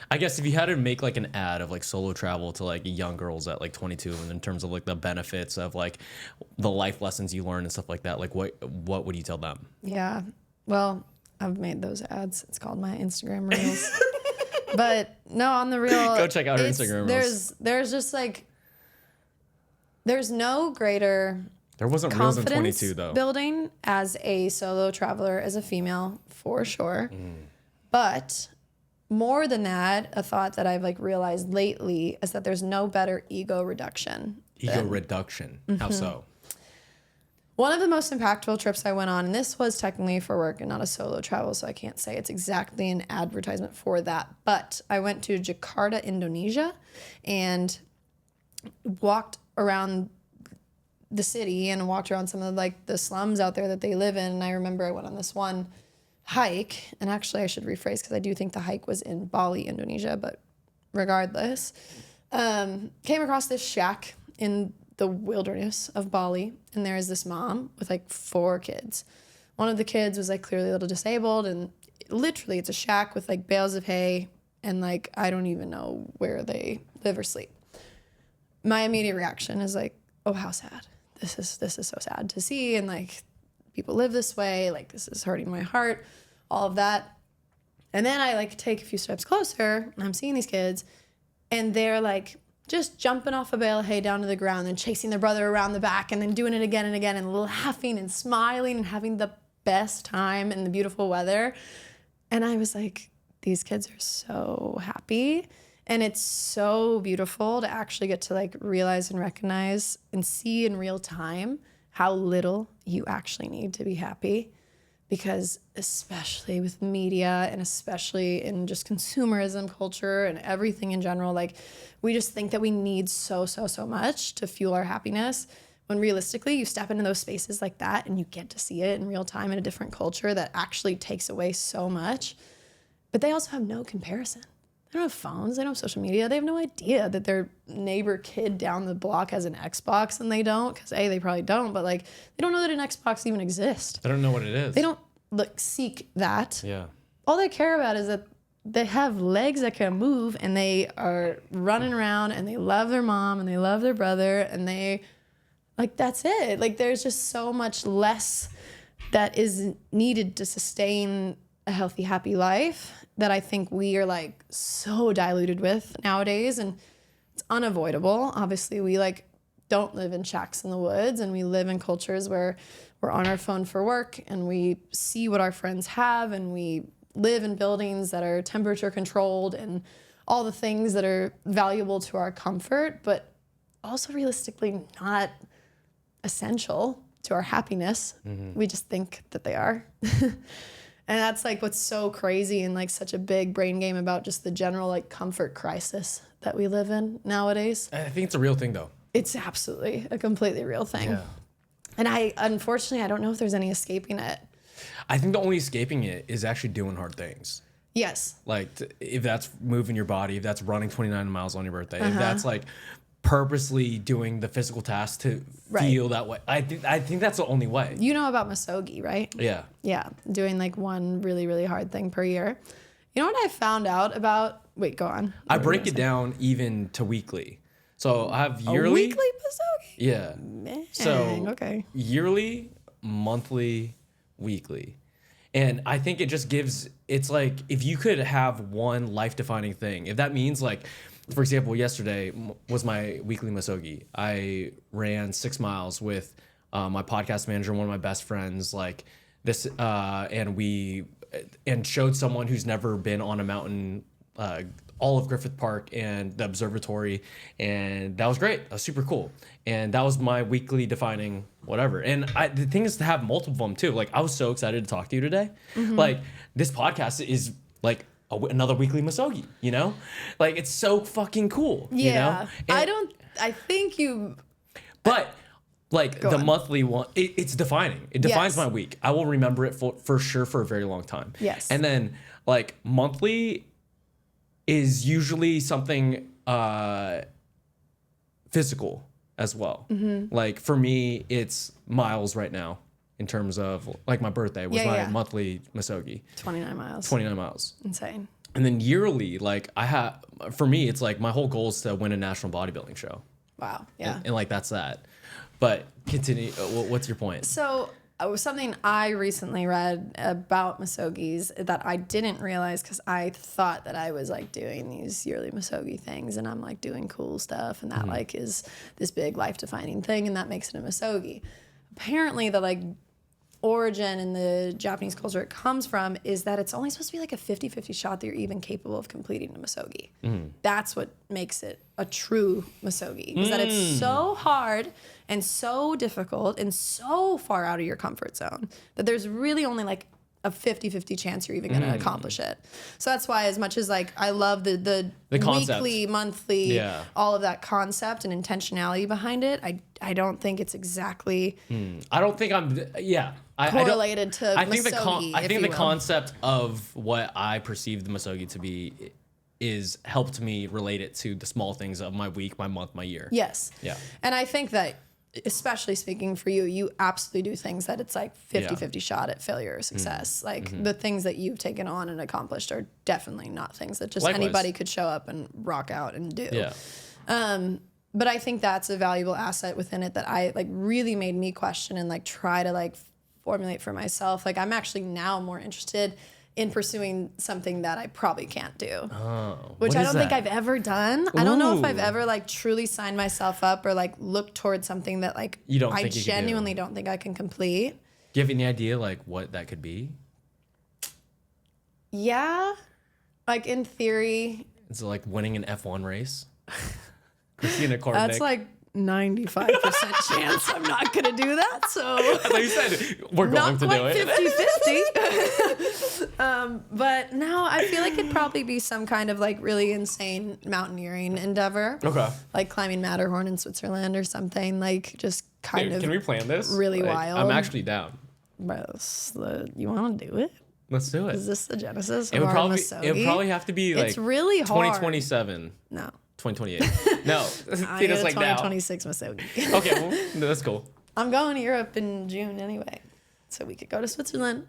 I guess if you had to make like an ad of like solo travel to like young girls at like 22 and in terms of like the benefits of like the life lessons you learn and stuff like that, like what would you tell them? Yeah. Well, I've made those ads. It's called my Instagram Reels. But no, on the real. Go check out her Instagram Reels. There's just like. There's no greater. There wasn't Reels in Confidence 22 though. building as a solo traveler, as a female, for sure. But more than that, a thought that I've like realized lately is that there's no better ego reduction. Ego reduction. How so? One of the most impactful trips I went on, and this was technically for work and not a solo travel, so I can't say it's exactly an advertisement for that. But I went to Jakarta, Indonesia, and walked around the city and walked around some of like the slums out there that they live in. And I remember I went on this one hike, and actually I should rephrase because I do think the hike was in Bali, Indonesia, but regardless, came across this shack in the wilderness of Bali, and there is this mom with like 4 kids. One of the kids was like clearly a little disabled, and literally it's a shack with like bales of hay, and like I don't even know where they live or sleep. My immediate reaction is like, oh, how sad. This is so sad to see, and like people live this way, like this is hurting my heart, all of that. And then I like take a few steps closer, and I'm seeing these kids, and they're like just jumping off a bale of hay down to the ground and chasing their brother around the back and then doing it again and again and laughing and smiling and having the best time in the beautiful weather. And I was like, these kids are so happy. And it's so beautiful to actually get to like realize and recognize and see in real time how little you actually need to be happy. Because especially with media and especially in just consumerism culture and everything in general, like we just think that we need so much to fuel our happiness. When realistically you step into those spaces like that and you get to see it in real time in a different culture that actually takes away so much. But they also have no comparison. They don't have phones, they don't have social media. They have no idea that their neighbor kid down the block has an Xbox and they don't, because A, they probably don't, but like they don't know that an Xbox even exists. They don't know what it is. They don't seek that. Yeah. All they care about is that they have legs that can move and they are running around and they love their mom and they love their brother and they, like, that's it. Like there's just so much less that is needed to sustain a healthy, happy life that I think we are like so diluted with nowadays, and it's unavoidable. Obviously, we like don't live in shacks in the woods, and we live in cultures where we're on our phone for work and we see what our friends have, and we live in buildings that are temperature controlled and all the things that are valuable to our comfort, but also realistically not essential to our happiness. Mm-hmm. We just think that they are. And that's like what's so crazy and like such a big brain game about just the general like comfort crisis that we live in nowadays. I think it's a real thing though. It's absolutely a completely real thing. Yeah. And unfortunately, I don't know if there's any escaping it. I think the only escaping it is actually doing hard things. Yes. Like if that's moving your body, if that's running 29 miles on your birthday, if that's like purposely doing the physical task to feel that way. I think that's the only way. You know about Mysogi, right? Yeah. Yeah. Doing like one really, really hard thing per year. You know what I found out about? Wait, go on. I break it down even to weekly. So I have yearly. A weekly Mysogi? Yeah. Man, so okay. Yearly, monthly, weekly. And I think it just gives, it's like if you could have one life-defining thing, if that means like, for example, yesterday was my weekly Mysogi. I ran 6 miles with my podcast manager, one of my best friends, like this, and showed someone who's never been on a mountain, all of Griffith Park and the observatory, and that was great. That was super cool, and that was my weekly defining whatever. And the thing is to have multiple of them too. Like I was so excited to talk to you today. Mm-hmm. Like this podcast is like another weekly Mysogi, you know? Like, it's so fucking cool, you know? And I think you... But, like, the monthly one, it's defining. It defines my week. I will remember it for sure for a very long time. Yes. And then, like, monthly is usually something physical as well. Mm-hmm. Like, for me, it's miles right now. In terms of, like, my birthday was my monthly Mysogi. 29 miles. 29 miles. Insane. And then yearly, like, for me, it's like my whole goal is to win a national bodybuilding show. Wow. Yeah. And like, that's that. But continue. What's your point? So, something I recently read about Mysogis that I didn't realize because I thought that I was, like, doing these yearly Mysogi things and I'm, like, doing cool stuff and that, like, is this big life-defining thing and that makes it a Mysogi. Apparently, the, like, origin in the Japanese culture it comes from is that it's only supposed to be like a 50-50 shot that you're even capable of completing a Mysogi. That's what makes it a true Mysogi, is that it's so hard and so difficult and so far out of your comfort zone that there's really only like a 50-50 chance you're even going to accomplish it. So that's why, as much as like I love the weekly, monthly, all of that concept and intentionality behind it, I don't think it's exactly I don't think I'm correlated to I think Mysogi, I think the concept of what I perceive the Mysogi to be is helped me relate it to the small things of my week, my month, my year. Yes. Yeah. And I think that, especially speaking for you, you absolutely do things that it's like 50-50 shot at failure or success. Like the things that you've taken on and accomplished are definitely not things that just anybody could show up and rock out and do. Yeah. But I think that's a valuable asset within it that I like really made me question and like try to like formulate for myself. Like I'm actually now more interested in pursuing something that I probably can't do, which I don't think I've ever done. I don't know if I've ever like truly signed myself up or like looked towards something that like I genuinely don't think I can complete. Do you have any idea like what that could be? Yeah, like in theory, it's like winning an F1 race. Christina Quarternik. That's like 95% chance I'm not gonna do that. So I thought you said we're going to do it. 50-50. But no, I feel like it'd probably be some kind of like really insane mountaineering endeavor. Okay. Like climbing Matterhorn in Switzerland or something. Like just kind of. Can we plan this? Really like, wild. I'm actually down. Bro, you want to do it? Let's do it. Is this the genesis? It would probably have to be like it's really hard. 2027. No. 2028. No. I go like 2026 Mysogi. Okay, well, that's cool. I'm going to Europe in June anyway, so we could go to Switzerland.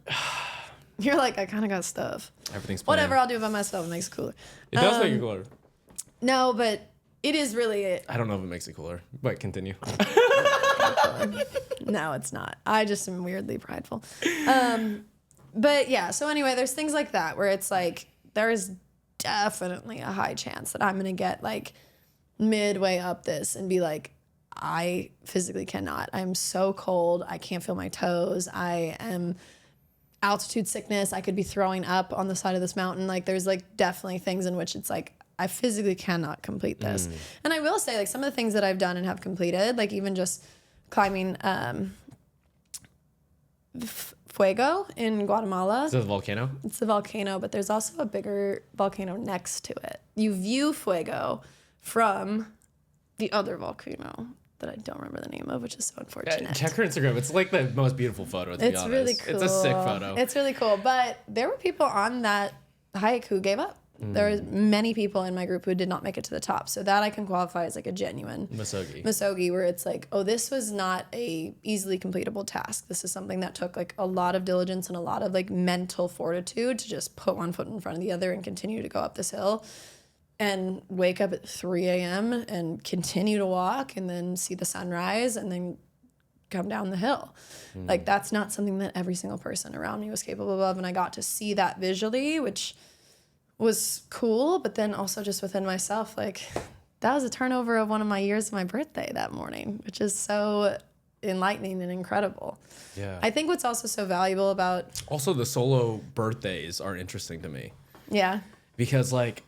You're like, I kind of got stuff. Everything's planned. Whatever, I'll do it by myself. It makes it cooler. It does make it cooler. No, but it is really it. I don't know if it makes it cooler, but continue. No, it's not. I just am weirdly prideful. But yeah, so anyway, there's things like that where it's like, there is definitely a high chance that I'm going to get like midway up this and be like, I physically cannot. I'm so cold. I can't feel my toes. I am altitude sickness. I could be throwing up on the side of this mountain. Like there's like definitely things in which it's like, I physically cannot complete this. And I will say like some of the things that I've done and have completed, like even just climbing Fuego in Guatemala. Is it a volcano? It's a volcano, but there's also a bigger volcano next to it. You view Fuego from the other volcano that I don't remember the name of, which is so unfortunate. Check her Instagram. It's like the most beautiful photo, to be honest. It's really cool. It's a sick photo. It's really cool. But there were people on that hike who gave up. There were many people in my group who did not make it to the top. So that I can qualify as like a genuine Mysogi, where it's like, oh, this was not a easily completable task. This is something that took like a lot of diligence and a lot of like mental fortitude to just put one foot in front of the other and continue to go up this hill and wake up at 3 a.m. and continue to walk and then see the sunrise and then come down the hill. Like that's not something that every single person around me was capable of. And I got to see that visually, which was cool, but then also just within myself, like that was a turnover of one of my years of my birthday that morning, which is so enlightening and incredible. Yeah. I think what's also so valuable about... Also, the solo birthdays are interesting to me. Yeah. Because, like,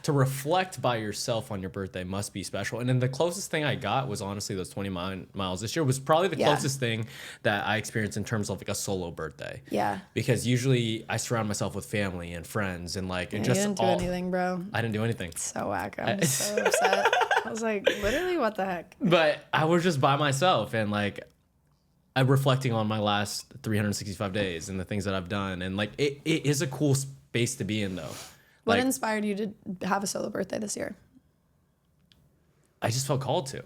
to reflect by yourself on your birthday must be special. And then the closest thing I got was honestly those 20 miles this year was probably the closest thing that I experienced in terms of, like, a solo birthday. Yeah. Because usually I surround myself with family and friends and, like, and just you didn't do anything, bro. I didn't do anything. So whack. I'm so upset. I was like, literally, what the heck? But I was just by myself and, like, I'm reflecting on my last 365 days and the things that I've done. And, like, it is a cool space to be in, though. What like, inspired you to have a solo birthday this year? I just felt called to.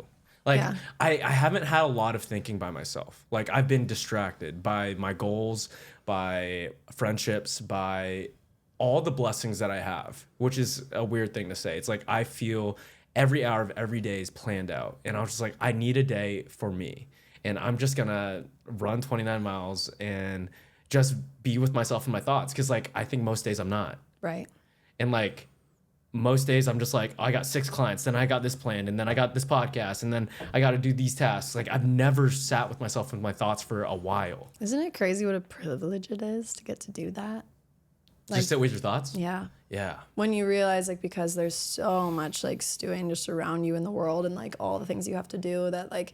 Like, I haven't had a lot of thinking by myself. Like, I've been distracted by my goals, by friendships, by all the blessings that I have, which is a weird thing to say. It's like I feel every hour of every day is planned out. And I was just like, I need a day for me. And I'm just going to run 29 miles and just be with myself and my thoughts. Because, like, I think most days I'm not. Right. And like most days I'm just like, oh, I got 6 clients, then I got this planned, and then I got this podcast, and then I got to do these tasks. Like I've never sat with myself with my thoughts for a while. Isn't it crazy what a privilege it is to get to do that? Like, just sit with your thoughts? Yeah. Yeah. When you realize like because there's so much like stewing just around you in the world and like all the things you have to do that like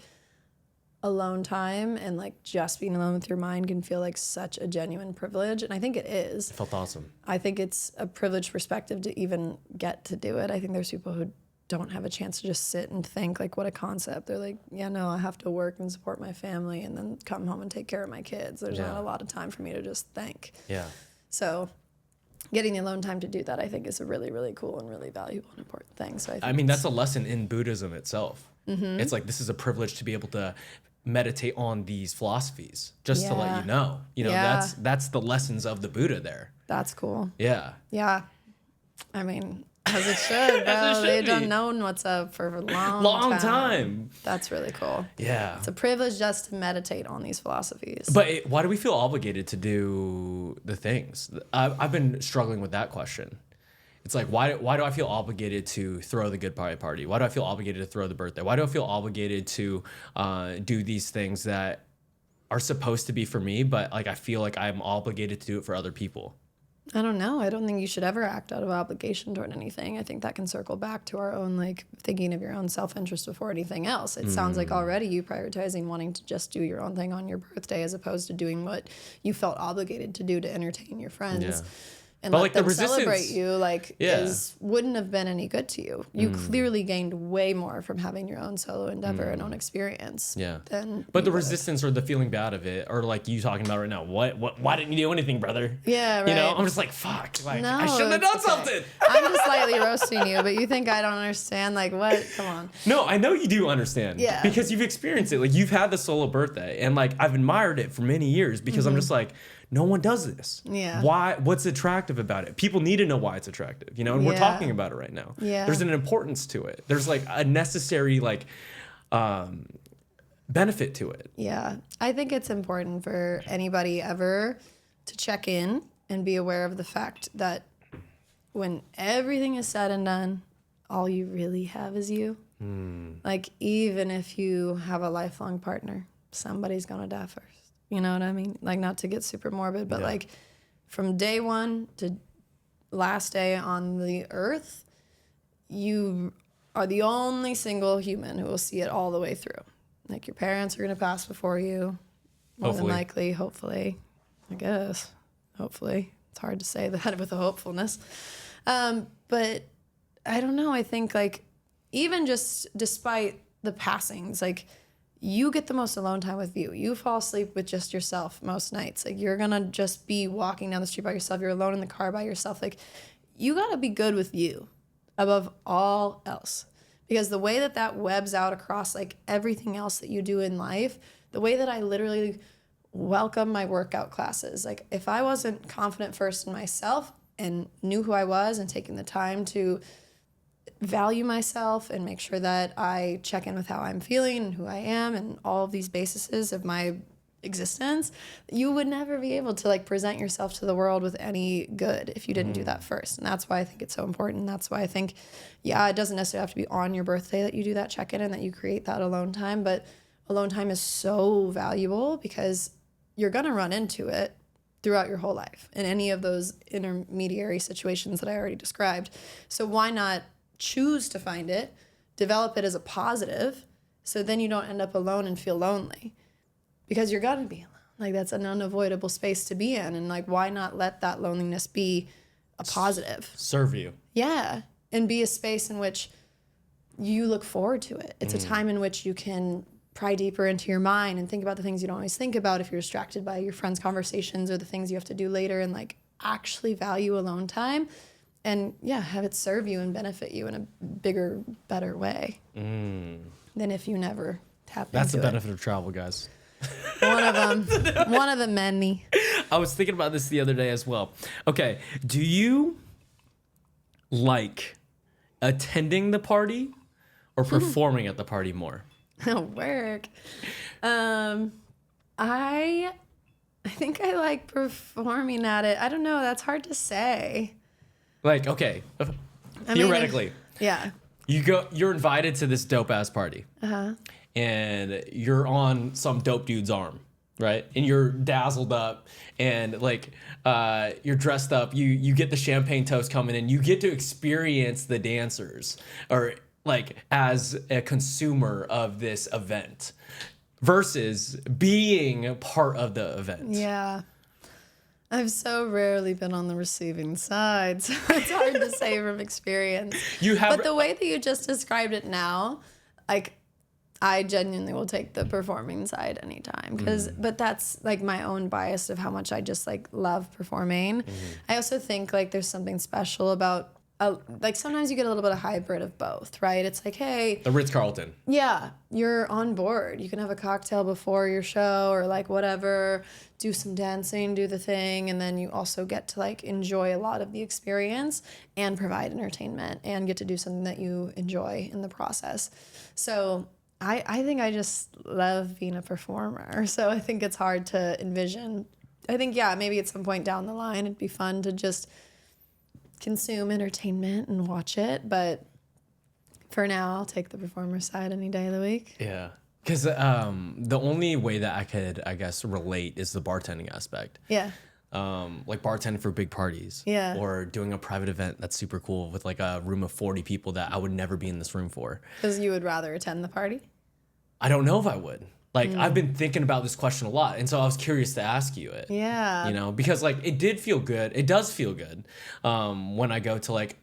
alone time and like just being alone with your mind can feel like such a genuine privilege, and I think it is. It felt awesome. I think it's a privileged perspective to even get to do it. I think there's people who don't have a chance to just sit and think, like, what a concept. They're like, yeah, no, I have to work and support my family and then come home and take care of my kids. There's not a lot of time for me to just think. Yeah. So getting the alone time to do that, I think, is a really, really cool and really valuable and important thing. So I mean, that's a lesson in Buddhism itself. Mm-hmm. It's like, this is a privilege to be able to meditate on these philosophies, just to let you know. You know, that's the lessons of the Buddha there. That's cool. Yeah. Yeah. I mean, as it should, bro. They don't know what's up for a long time. That's really cool. Yeah. It's a privilege just to meditate on these philosophies. But why do we feel obligated to do the things? I've been struggling with that question. It's like, why do I feel obligated to throw the goodbye party? Why do I feel obligated to throw the birthday? Why do I feel obligated to do these things that are supposed to be for me, but like I feel like I'm obligated to do it for other people? I don't know. I don't think you should ever act out of obligation toward anything. I think that can circle back to our own, like, thinking of your own self-interest before anything else. It sounds like already you prioritizing wanting to just do your own thing on your birthday as opposed to doing what you felt obligated to do to entertain your friends. Yeah. And but let like them the celebrate you, like, wouldn't have been any good to you. You clearly gained way more from having your own solo endeavor and own experience. Yeah. But the resistance or the feeling bad of it, or like you talking about right now, why didn't you do anything, brother? Yeah, right. You know, I'm just like, fuck, like, no, I shouldn't have done something. I'm just slightly roasting you, but you think I don't understand? Like, what? Come on. No, I know you do understand. Yeah. Because you've experienced it. Like, you've had the solo birthday, and like I've admired it for many years because I'm just like, no one does this. Yeah. Why? What's attractive about it? People need to know why it's attractive, you know, and we're talking about it right now. Yeah. There's an importance to it. There's like a necessary like benefit to it. Yeah. I think it's important for anybody ever to check in and be aware of the fact that when everything is said and done, all you really have is you. Like, even if you have a lifelong partner, somebody's gonna die first. You know what I mean? Like, not to get super morbid, but like from day one to last day on the earth, you are the only single human who will see it all the way through. Like, your parents are going to pass before you, more than likely, hopefully, I guess. Hopefully. It's hard to say that with a hopefulness. But I don't know. I think, like, even just despite the passings, like, you get the most alone time with you. You fall asleep with just yourself most nights. Like, you're going to just be walking down the street by yourself. You're alone in the car by yourself. Like, you got to be good with you above all else. Because the way that webs out across, like, everything else that you do in life, the way that I literally welcome my workout classes. Like, if I wasn't confident first in myself and knew who I was and taking the time to value myself and make sure that I check in with how I'm feeling and who I am and all of these bases of my existence, you would never be able to, like, present yourself to the world with any good if you didn't do that first. And that's why I think it's so important. That's why I think, it doesn't necessarily have to be on your birthday that you do that check-in and that you create that alone time, but alone time is so valuable because you're going to run into it throughout your whole life in any of those intermediary situations that I already described. So why not choose to find it, develop it as a positive, so then you don't end up alone and feel lonely, because you're gonna be alone. Like, that's an unavoidable space to be in, and like, why not let that loneliness be a positive? Serve you. Yeah, and be a space in which you look forward to it. It's a time in which you can pry deeper into your mind and think about the things you don't always think about if you're distracted by your friends' conversations or the things you have to do later, and like, actually value alone time. And have it serve you and benefit you in a bigger, better way than if you never tap into it. That's the benefit of travel, guys. One of them. One of the many. I was thinking about this the other day as well. Okay, do you like attending the party or performing at the party more? Work. I think I like performing at it. I don't know. That's hard to say. Like, okay, theoretically, you're invited to this dope ass party, and you're on some dope dude's arm, right? And you're dazzled up, and like, you're dressed up. You get the champagne toast coming in. You get to experience the dancers, or like, as a consumer of this event. versus being part of the event. Yeah. I've so rarely been on the receiving side, so it's hard to say from experience. But the way that you just described it now, like, I genuinely will take the performing side anytime. But that's, like, my own bias of how much I just, like, love performing. I also think, like, there's something special about, like, sometimes you get a little bit of hybrid of both, right? It's like, hey... The Ritz-Carlton. Yeah, you're on board. You can have a cocktail before your show or, like, whatever, do some dancing, do the thing, and then you also get to, like, enjoy a lot of the experience and provide entertainment and get to do something that you enjoy in the process. So I think I just love being a performer. So I think it's hard to envision. I think, yeah, maybe at some point down the line it'd be fun to just consume entertainment and watch it, but for now I'll take the performer side any day of the week. Yeah, because the only way that I could, I guess, relate is the bartending aspect. Yeah. Like bartending for big parties. Yeah. Or doing a private event that's super cool with like a room of 40 people that I would never be in this room for. Because you would rather attend the party? I don't know if I would. Like, I've been thinking about this question a lot, and so I was curious to ask you it. Yeah. You know, because, like, it did feel good. It does feel good when I go to, like,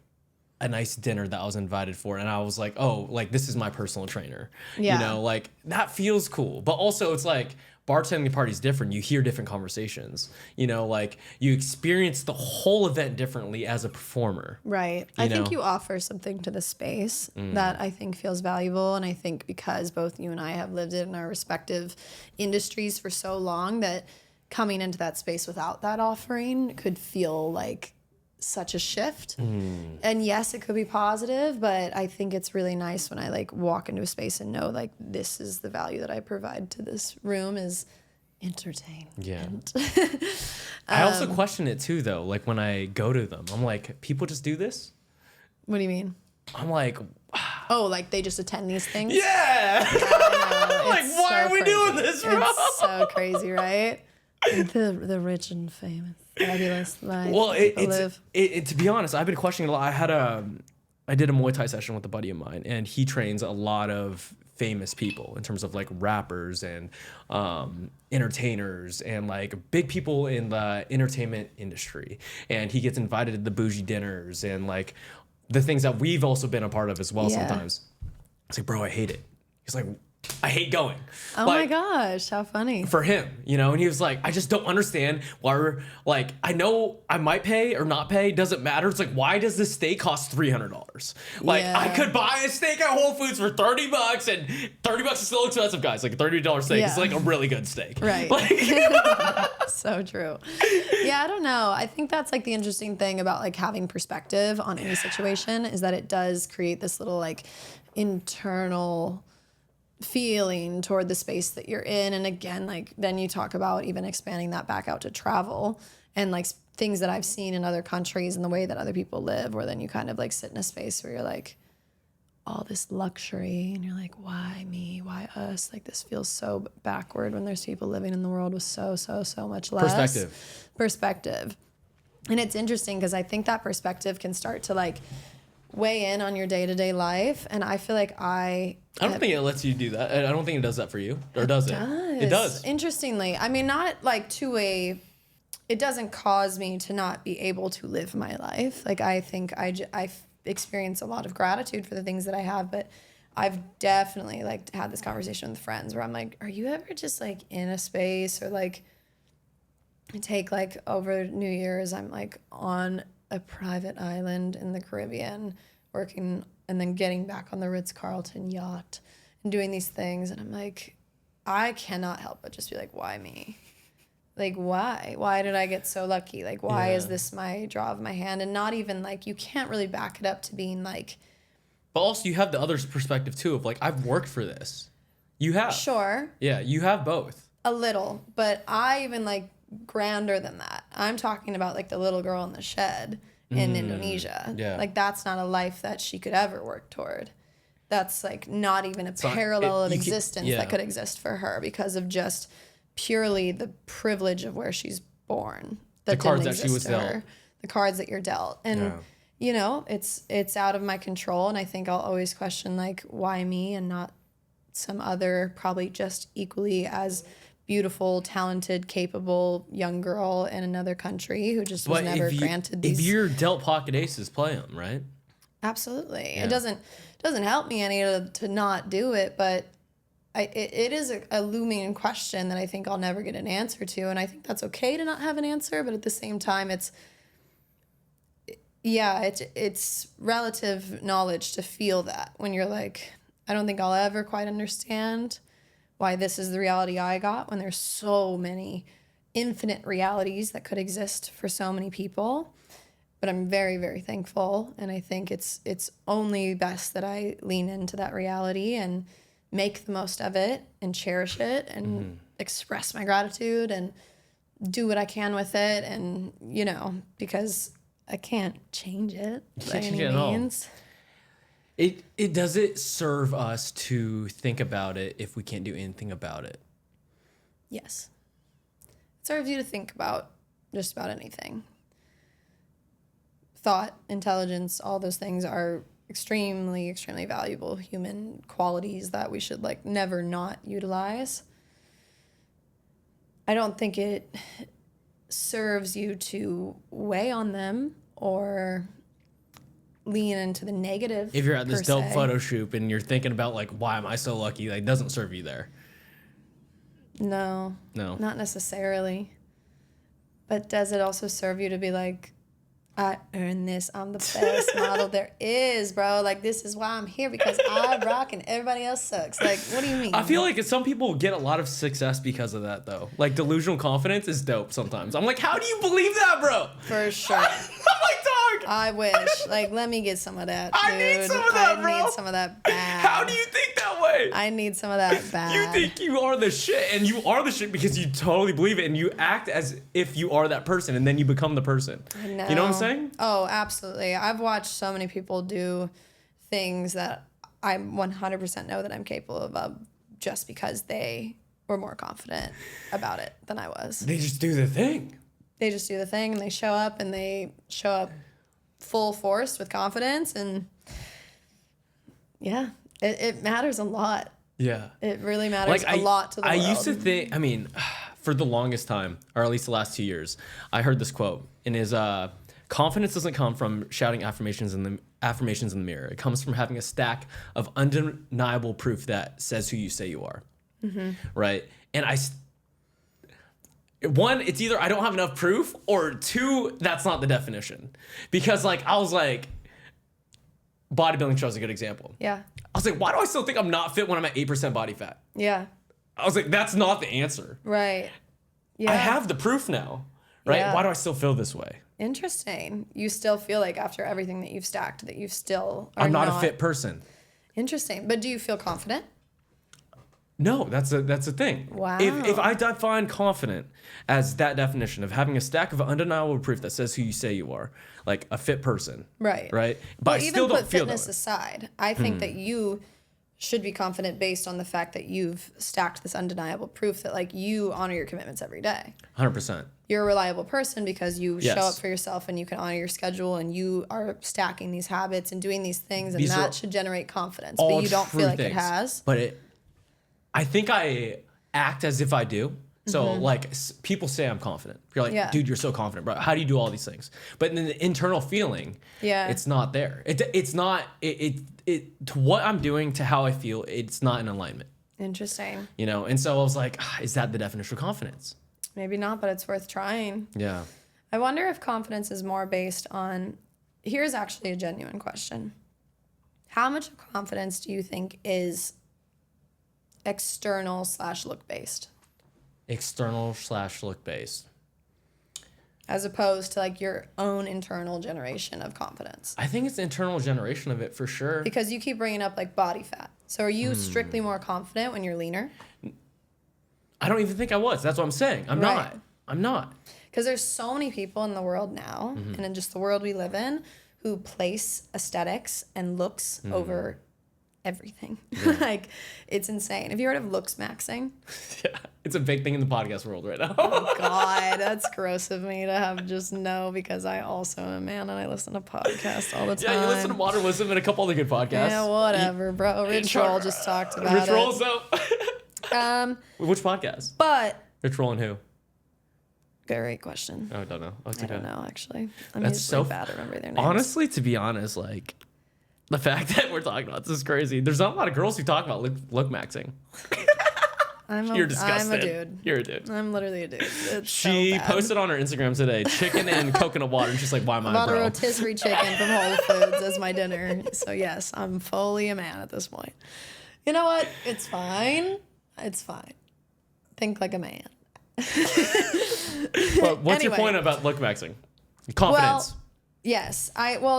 a nice dinner that I was invited for, and I was like, oh, like, this is my personal trainer. Yeah. You know, like, that feels cool. But also, it's like, bartending party is different. You hear different conversations. You know, like, you experience the whole event differently as a performer. Right. I think you offer something to the space that I think feels valuable. And I think because both you and I have lived in our respective industries for so long, that coming into that space without that offering could feel like such a shift. And yes, it could be positive, but I think it's really nice when I like walk into a space and know like this is the value that I provide to this room is entertainment. Yeah. I also question it too though. Like when I go to them, I'm like, people just do this? What do you mean? I'm like, oh, like they just attend these things? Yeah. Like, why are we doing this, bro? It's so crazy, right? The rich and famous, fabulous life. Well, to be honest, I've been questioning a lot. I did a Muay Thai session with a buddy of mine, and he trains a lot of famous people in terms of like rappers and entertainers and like big people in the entertainment industry. And he gets invited to the bougie dinners and like the things that we've also been a part of as well. Sometimes it's like, bro, I hate it. He's like, I hate going. Oh like, my gosh, how funny. For him, you know, and he was like, I just don't understand why we're like, I know I might pay or not pay, doesn't matter. It's like, why does this steak cost $300? Like, I could buy a steak at Whole Foods for $30 and $30 is still expensive, guys. Like a $30 steak is like a really good steak. Right. Like, so true. Yeah, I don't know. I think that's like the interesting thing about like having perspective on any situation is that it does create this little like internal feeling toward the space that you're in. And again, like then you talk about even expanding that back out to travel and like things that I've seen in other countries and the way that other people live, where then you kind of like sit in a space where you're like, all this luxury and you're like, why me? Why us? Like this feels so backward when there's people living in the world with so much less. Perspective. And it's interesting because I think that perspective can start to like weigh in on your day-to-day life. And I feel like I don't think it lets you do that. I don't think it does that for you. Or does it? It does. Interestingly. I mean, not like it doesn't cause me to not be able to live my life. Like I think I experience a lot of gratitude for the things that I have, but I've definitely like had this conversation with friends where I'm like, are you ever just like in a space or like I take like over New Year's, I'm like on a private island in the Caribbean working and then getting back on the Ritz-Carlton yacht and doing these things. And I'm like, I cannot help but just be like, why me? Like, why? Why did I get so lucky? Like, why is this my draw of my hand? And not even like, you can't really back it up to being like. But also you have the other perspective too of like, I've worked for this. You have. Sure. Yeah, you have both. A little, but I even like grander than that. I'm talking about like the little girl in the shed in Indonesia. Yeah. Like that's not a life that she could ever work toward. That's like not even a parallel of existence that could exist for her because of just purely the privilege of where she's born. That the cards didn't that she was exist to dealt. her. The cards that you're dealt. And you know, it's out of my control, and I think I'll always question like why me and not some other probably just equally as beautiful, talented, capable young girl in another country who just was never granted these. If you're dealt pocket aces, play them, right? Absolutely. Yeah. It doesn't help me any to not do it, but it is a looming question that I think I'll never get an answer to, and I think that's okay to not have an answer, but at the same time, it's relative knowledge to feel that when you're like, I don't think I'll ever quite understand why this is the reality I got when there's so many infinite realities that could exist for so many people. But I'm very, very thankful, and I think it's only best that I lean into that reality and make the most of it and cherish it and express my gratitude and do what I can with it, and because I can't change it by any means. It does it serve us to think about it if we can't do anything about it? Yes. It serves you to think about just about anything. Thought, intelligence, all those things are extremely, extremely valuable human qualities that we should never not utilize. I don't think it serves you to weigh on them or lean into the negative. If you're at this dope photo shoot and you're thinking about why am I so lucky, it doesn't serve you there. No, not necessarily. But does it also serve you to be like, I earned this, I'm the best model there is, bro. This is why I'm here, because I rock and everybody else sucks. What do you mean? I feel like some people get a lot of success because of that, though. Delusional confidence is dope sometimes. I'm like, how do you believe that, bro? For sure. I'm like, dog. I wish. Let me get some of that, dude. I need some of that, bro. I need some of that bad. How do you think that way? I need some of that bad. You think you are the shit, and you are the shit because you totally believe it, and you act as if you are that person, and then you become the person. I know. You know what I'm saying? Oh, absolutely. I've watched so many people do things that I 100% know that I'm capable of just because they were more confident about it than I was. They just do the thing. They just do the thing, and they show up full force with confidence, and yeah, it matters a lot. Yeah. It really matters a lot to the world. I used to think, for the longest time, or at least the last 2 years, I heard this quote, and is confidence doesn't come from shouting affirmations in the mirror. It comes from having a stack of undeniable proof that says who you say you are. Mm-hmm. Right? And one, it's either I don't have enough proof, or two, that's not the definition. Because I was like, bodybuilding show is a good example. Yeah. I was like, why do I still think I'm not fit when I'm at 8% body fat? Yeah. I was like, that's not the answer. Right. Yeah. I have the proof now. Right? Yeah. Why do I still feel this way? Interesting. You still feel like after everything that you've stacked that you still are I'm not a fit person. Interesting. But do you feel confident? No, that's a thing. Wow. If I define confident as that definition of having a stack of undeniable proof that says who you say you are, like a fit person. Right. Right? But I still don't feel that way. Fitness aside, I think that you should be confident based on the fact that you've stacked this undeniable proof that you honor your commitments every day. 100%. You're a reliable person because you show up for yourself and you can honor your schedule, and you are stacking these habits and doing these things, and that should generate confidence. But you don't feel like it has. But I think I act as if I do. So people say I'm confident. You're like, dude, you're so confident, bro. How do you do all these things? But in the internal feeling, it's not there. It's not to what I'm doing to how I feel. It's not in alignment. Interesting. And so I was like, is that the definition of confidence? Maybe not, but it's worth trying. Yeah. I wonder if confidence is more based on. Here's actually a genuine question. How much of confidence do you think is external/look based? External/look based. As opposed to your own internal generation of confidence. I think it's the internal generation of it for sure. Because you keep bringing up body fat. So are you strictly more confident when you're leaner? I don't even think I was. That's what I'm saying. I'm not. Because there's so many people in the world now, and in just the world we live in, who place aesthetics and looks over everything. Like, it's insane. Have you heard of Looksmaxing? Yeah, it's a big thing in the podcast world right now. Oh God, that's gross of me to have just know, because I also am a man and I listen to podcasts all the time. Yeah, you listen to Modern Wisdom and a couple other good podcasts. Yeah, whatever, bro. Rich Roll just talked about Rich it. Roll's up. Which podcast? But Rich Roll and who? great question. Oh, I don't know. I don't know, actually. I'm That's usually so bad at remembering their names. Honestly, to be honest, like, the fact that we're talking about this is crazy. There's not a lot of girls who talk about lookmaxing. You're disgusting. I'm a dude. You're a dude. I'm literally a dude. It's She so bad. posted on her Instagram today chicken and coconut water, and she's like, "Why am I Bought a bro?" rotisserie chicken from Whole Foods as my dinner. So yes, I'm fully a man at this point. You know what? It's fine. It's fine. Think like a man. Well, what's your Anyway. point about lookmaxing? Confidence. Well, yes.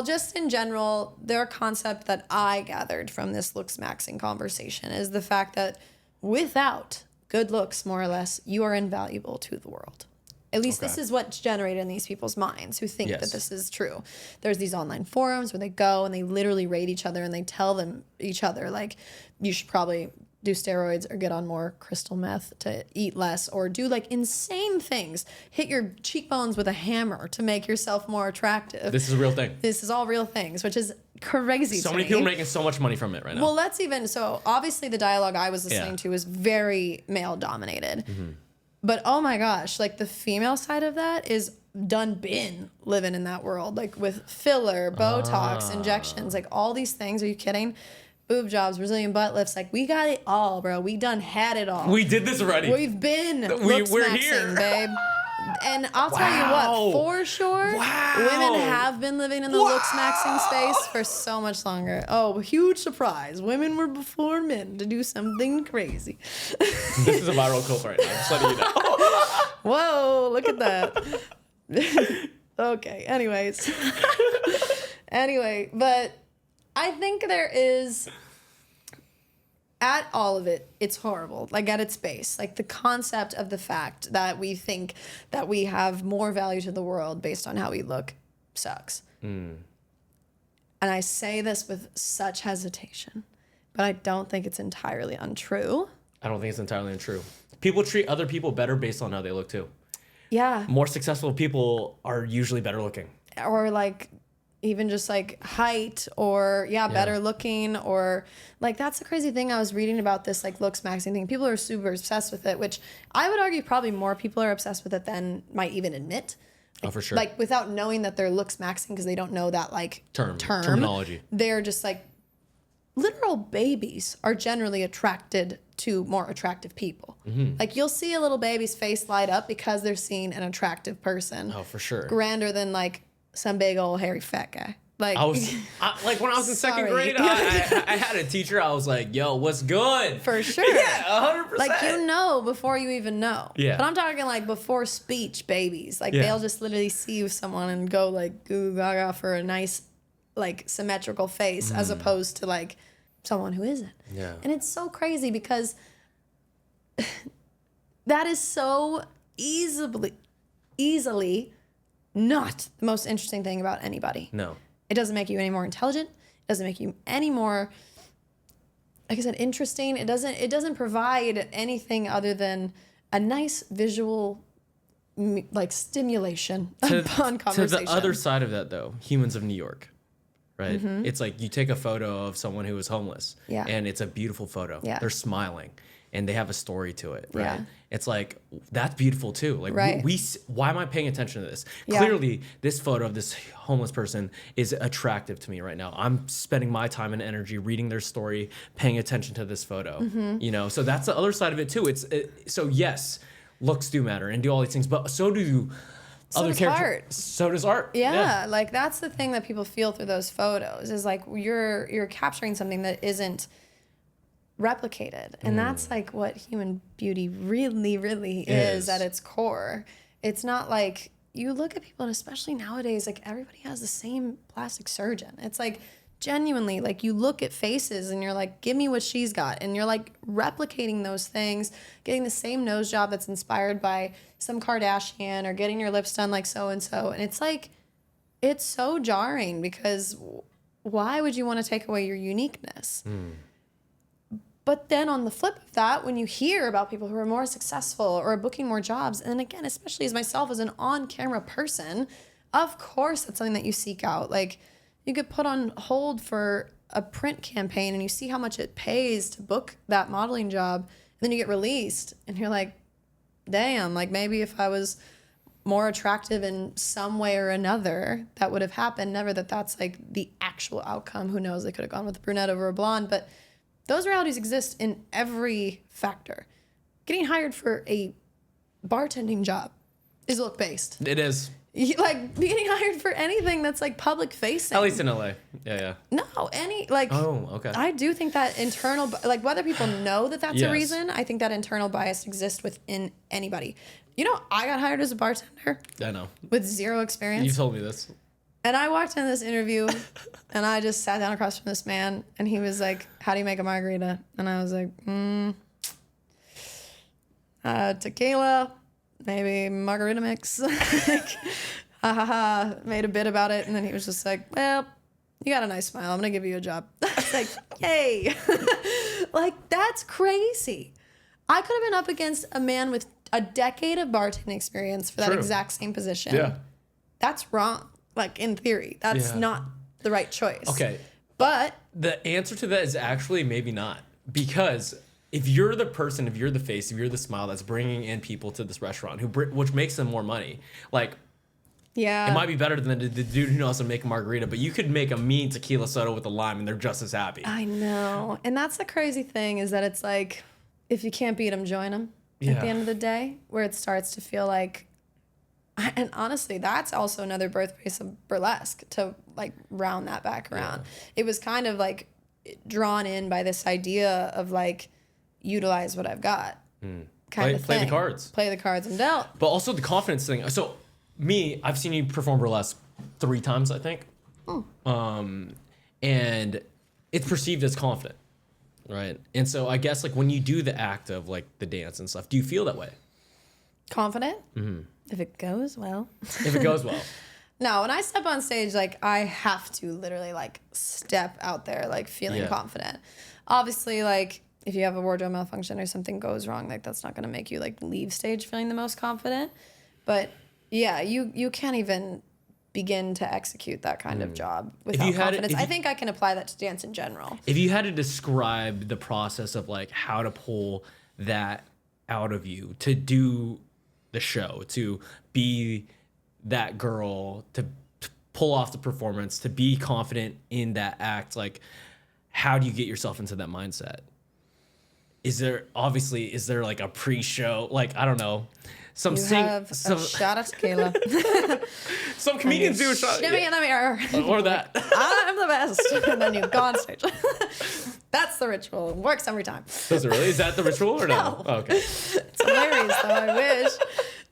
Just in general, their concept that I gathered from this Looksmaxing conversation is the fact that without good looks, more or less, you are invaluable to the world. At least this is what's generated in these people's minds who think that this is true. There's these online forums where they go and they literally rate each other and they tell each other, like, you should probably do steroids or get on more crystal meth to eat less, or do like insane things. Hit your cheekbones with a hammer to make yourself more attractive. This is a real thing. This is all real things, which is crazy So to many me. people are making so much money from it right now. Well, so obviously the dialogue I was listening to was very male dominated. But oh my gosh, like the female side of that is been living in that world, like with filler, Botox, injections, like all these things. Are you kidding? Boob jobs, Brazilian butt lifts, like we got it all, bro. We done had it all. We did this already. We've been we're Looksmaxing, here, babe. And I'll tell you what, for sure, women have been living in the Looksmaxing space for so much longer. Oh, huge surprise. Women were before men to do something crazy. This is a viral clip right now. Just letting you know. Whoa, look at that. Okay, anyways. Anyway, but I think there is, at all of it, it's horrible. Like at its base, like the concept of the fact that we think that we have more value to the world based on how we look sucks. And I say this with such hesitation, but I don't think it's entirely untrue. I don't think it's entirely untrue. People treat other people better based on how they look too. Yeah. More successful people are usually better looking. Or like even just like height, or better looking, or like that's the crazy thing. I was reading about this like Looksmaxing thing. People are super obsessed with it, which I would argue probably more people are obsessed with it than might even admit. Oh, for sure. Like without knowing that they're Looksmaxing, because they don't know that like terminology. They're just like literal babies are generally attracted to more attractive people. Like you'll see a little baby's face light up because they're seeing an attractive person. Oh, for sure. Grander than like some big old hairy fat guy. Like like when I was in second grade, I had a teacher. I was like, "Yo, what's good?" For sure. Yeah, 100%. Like you know before you even know. Yeah. But I'm talking like before speech babies. Like they'll just literally see someone and go like goo gaga for a nice like symmetrical face as opposed to like someone who isn't. Yeah. And it's so crazy because that is so easily not the most interesting thing about anybody. No. It doesn't make you any more intelligent. It doesn't make you any more, like I said, interesting. It doesn't provide anything other than a nice visual like stimulation upon conversation. To the other side of that though, Humans of New York. Right? It's like you take a photo of someone who is homeless and it's a beautiful photo. Yeah. They're smiling and they have a story to it, right? Yeah. It's like, that's beautiful too. Like Right. why am I paying attention to this? Yeah. Clearly this photo of this homeless person is attractive to me right now. I'm spending my time and energy reading their story, paying attention to this photo, you know? So that's the other side of it too. So yes, looks do matter and do all these things, but so do other does characters. art. So does art. Yeah, like that's the thing that people feel through those photos is like you're capturing something that isn't replicated, and that's like what human beauty really is at its core. It's not like you look at people, and especially nowadays, like everybody has the same plastic surgeon. It's like genuinely like you look at faces and you're like, give me what she's got, and you're like replicating those things, getting the same nose job that's inspired by some Kardashian, or getting your lips done like so and so, and it's like it's so jarring because why would you want to take away your uniqueness? But then on the flip of that, when you hear about people who are more successful or are booking more jobs, and again, especially as myself as an on-camera person, of course that's something that you seek out. Like, you get put on hold for a print campaign and you see how much it pays to book that modeling job, and then you get released and you're like, damn, like maybe if I was more attractive in some way or another, that would have happened. Never that that's like the actual outcome. Who knows? They could have gone with a brunette over a blonde, but those realities exist in every factor. Getting hired for a bartending job is look-based. It is. Like, getting hired for anything that's, like, public-facing. At least in LA. Yeah. No, like... Oh, okay. I do think that internal... Like, whether people know that that's a reason, I think that internal bias exists within anybody. You know, I got hired as a bartender. I know. With zero experience. You told me this. And I walked in this interview, and I just sat down across from this man, and he was like, how do you make a margarita? And I was like, tequila... maybe margarita mix. Like, made a bit about it. And then he was just like, well, you got a nice smile. I'm going to give you a job. It's like, yay. Like, that's crazy. I could have been up against a man with a decade of bartending experience for that exact same position. Yeah. That's wrong. Like, in theory, that's not the right choice. Okay. But the answer to that is actually maybe not. Because if you're the person, if you're the face, if you're the smile that's bringing in people to this restaurant, which makes them more money, like, it might be better than the dude who knows how to make a margarita, but you could make a mean tequila soda with a lime and they're just as happy. I know. And that's the crazy thing, is that it's like, if you can't beat them, join them at the end of the day, where it starts to feel like, and honestly, that's also another birthplace of burlesque, to like round that back around. It was kind of like drawn in by this idea of like, utilize what I've got. Kind of thing. Play the cards. Play the cards I'm dealt. But also the confidence thing. So I've seen you perform burlesque 3 times, I think. And it's perceived as confident, right? And so I guess like when you do the act of like the dance and stuff, do you feel that way? Confident? If it goes well. If it goes well. No, when I step on stage, like I have to literally like step out there like feeling confident. Obviously, like if you have a wardrobe malfunction or something goes wrong, like that's not going to make you like leave stage feeling the most confident. But yeah, you can't even begin to execute that kind of job without confidence. I think I can apply that to dance in general. If you had to describe the process of like how to pull that out of you to do the show, to be that girl, to pull off the performance, to be confident in that act, like how do you get yourself into that mindset? Is there like a pre-show, like I don't know, some shot of tequila. Some comedians do a shot. Shimmy in the mirror. Or that. I'm the best. And then you go on stage. That's the ritual. It works every time. Does it really? Is that the ritual or no? No. Oh, okay. It's hilarious though, I wish.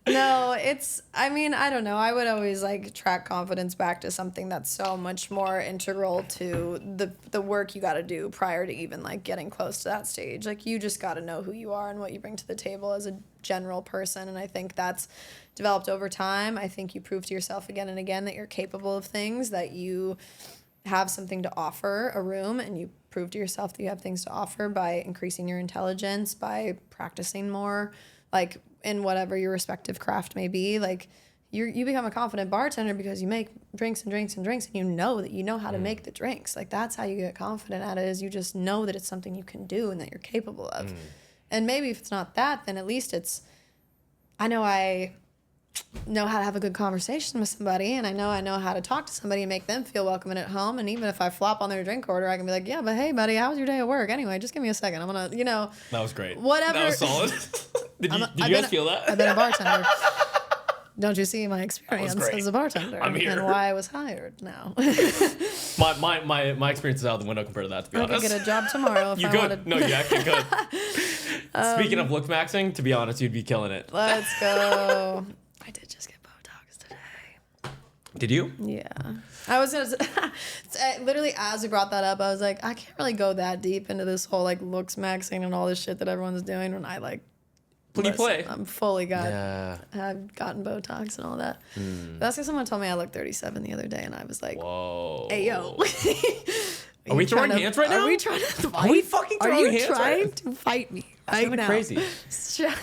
No, I mean, I don't know. I would always like track confidence back to something that's so much more integral to the work you got to do prior to even like getting close to that stage. Like you just got to know who you are and what you bring to the table as a general person. And I think that's developed over time. I think you prove to yourself again and again that you're capable of things, that you have something to offer a room, and you prove to yourself that you have things to offer by increasing your intelligence, by practicing more, like in whatever your respective craft may be. Like you become a confident bartender because you make drinks and drinks and drinks, and you know that you know how to make the drinks. Like that's how you get confident at it, is you just know that it's something you can do and that you're capable of. And maybe if it's not that, then at least it's, I know how to have a good conversation with somebody, and I know how to talk to somebody and make them feel welcome and at home. And even if I flop on their drink order, I can be like, yeah, but hey buddy, how was your day at work? Anyway, just give me a second. I'm gonna, That was great. Whatever. That was solid. Did you guys feel that? I've been a bartender. Don't you see my experience as a bartender? I'm here. And why I was hired now. My experience is out the window compared to that, to be honest. I could get a job tomorrow if you I could. wanted. No, you actually could. Speaking of Looksmaxing, to be honest, you'd be killing it. Let's go. I did just get Botox today. Did you? Yeah. I was going to literally, as we brought that up, I was like, I can't really go that deep into this whole like Looksmaxing and all this shit that everyone's doing when I like. When you play. I'm fully I've gotten Botox and all that. That's because someone told me I looked 37 the other day, and I was like, whoa. Hey, yo. Are we throwing hands right now? Are we trying to fight? Are we fucking throwing hands right now? Are you trying to fight me right now? Crazy.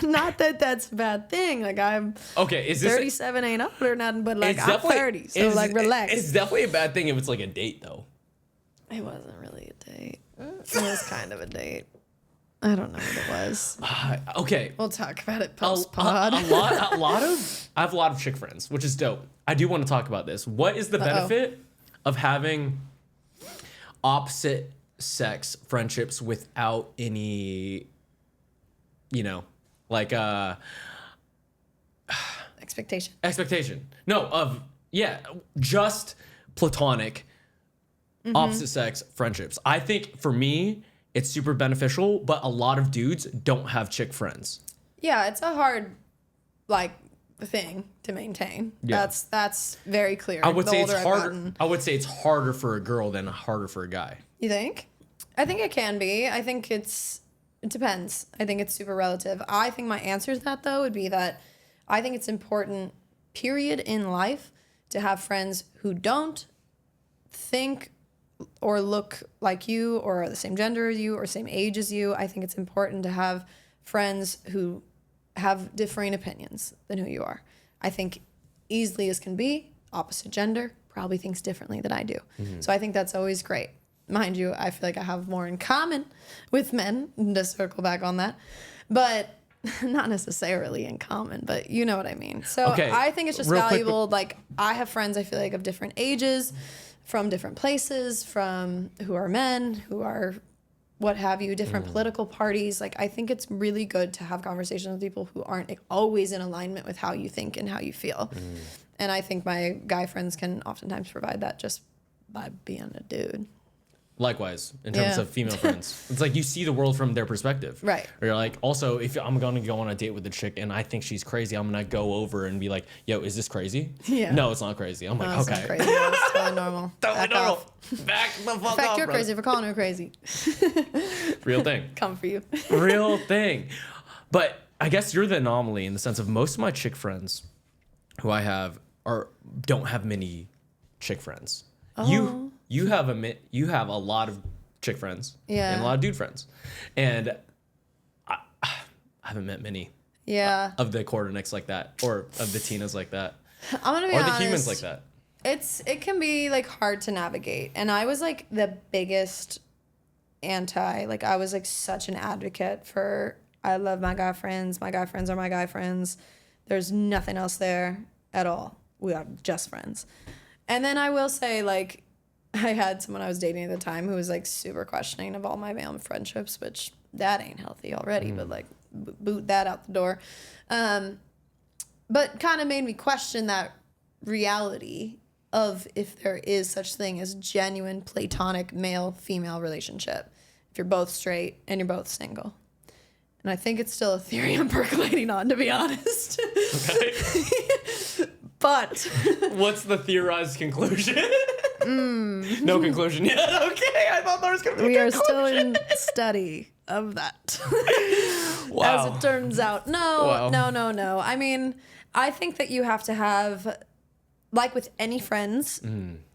Not that that's a bad thing. Like, I'm okay. Is this 37 ain't up or nothing, but like I'm 30, so like relax. It's definitely a bad thing if it's like a date though. It wasn't really a date. It was kind of a date. I don't know what it was. Okay. We'll talk about it post-pod. I have a lot of chick friends, which is dope. I do want to talk about this. What is the benefit of having opposite sex friendships without any, like expectation? No, just platonic opposite sex friendships. I think for me, it's super beneficial, but a lot of dudes don't have chick friends. Yeah, it's a hard, thing to maintain. Yeah. That's very clear. I would say it's harder. I would say it's harder for a girl than harder for a guy. You think? I think it can be. I think it depends. I think it's super relative. I think my answer to that, though, would be that I think it's important, period, in life to have friends who don't think or look like you or are the same gender as you or same age as you. I think it's important to have friends who have differing opinions than who you are. I think easily as can be, opposite gender probably thinks differently than I do. Mm-hmm. So I think that's always great. Mind you, I feel like I have more in common with men, to circle back on that, but not necessarily in common, but you know what I mean. So I think it's just valuable. Like, I have friends, I feel like, of different ages, from different places, from who are men, who are what have you, different political parties. Like, I think it's really good to have conversations with people who aren't always in alignment with how you think and how you feel. And I think my guy friends can oftentimes provide that just by being a dude. Likewise, in terms of female friends. It's like you see the world from their perspective. Right. Or you're like, also, if I'm going to go on a date with a chick and I think she's crazy, I'm going to go over and be like, yo, is this crazy? Yeah. No, it's not crazy. I'm like, it's okay. Not crazy. It's totally normal. Totally normal. Back the fuck off, In fact, you're bro. crazy for calling her crazy. Real thing. Come for you. Real thing. But I guess you're the anomaly in the sense of most of my chick friends who I have don't have many chick friends. Oh. You have a lot of chick friends and a lot of dude friends, and I haven't met many of the Quarterniks like that, or of the Tinas like that, I'm gonna be honest, or the humans like that. It can be like hard to navigate, and I was like the biggest anti. Like, I was like such an advocate for, I love my guy friends. My guy friends are my guy friends. There's nothing else there at all. We are just friends. And then I will say, like, I had someone I was dating at the time who was like super questioning of all my male friendships, which that ain't healthy already, but like boot that out the door. But kind of made me question that reality of if there is such thing as genuine platonic male-female relationship, if you're both straight and you're both single. And I think it's still a theory I'm percolating on, to be honest. Okay. But what's the theorized conclusion? No conclusion yet. Okay, I thought there was going to be a conclusion. We are still in study of that. Wow. As it turns out. No. I mean, I think that you have to have, like with any friends,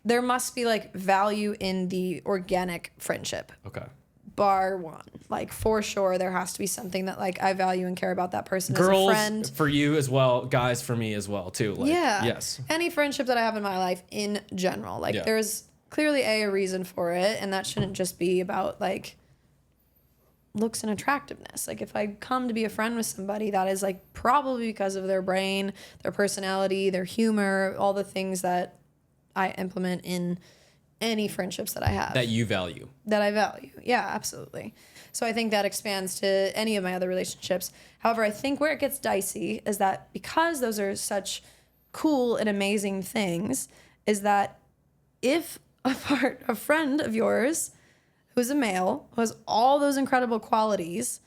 there must be like value in the organic friendship. Okay. Bar one. Like, for sure, there has to be something that like I value and care about that person Girls, as a friend. for you as well, guys for me as well too. Like, yeah. Yes. Any friendship that I have in my life in general. Like, there's clearly a reason for it, and that shouldn't just be about like looks and attractiveness. Like, if I come to be a friend with somebody, that is like probably because of their brain, their personality, their humor, all the things that I implement in any friendships that I have. That you value. That I value. Yeah, absolutely. So I think that expands to any of my other relationships. However, I think where it gets dicey is that because those are such cool and amazing things, is that if a friend of yours who's a male, who has all those incredible qualities,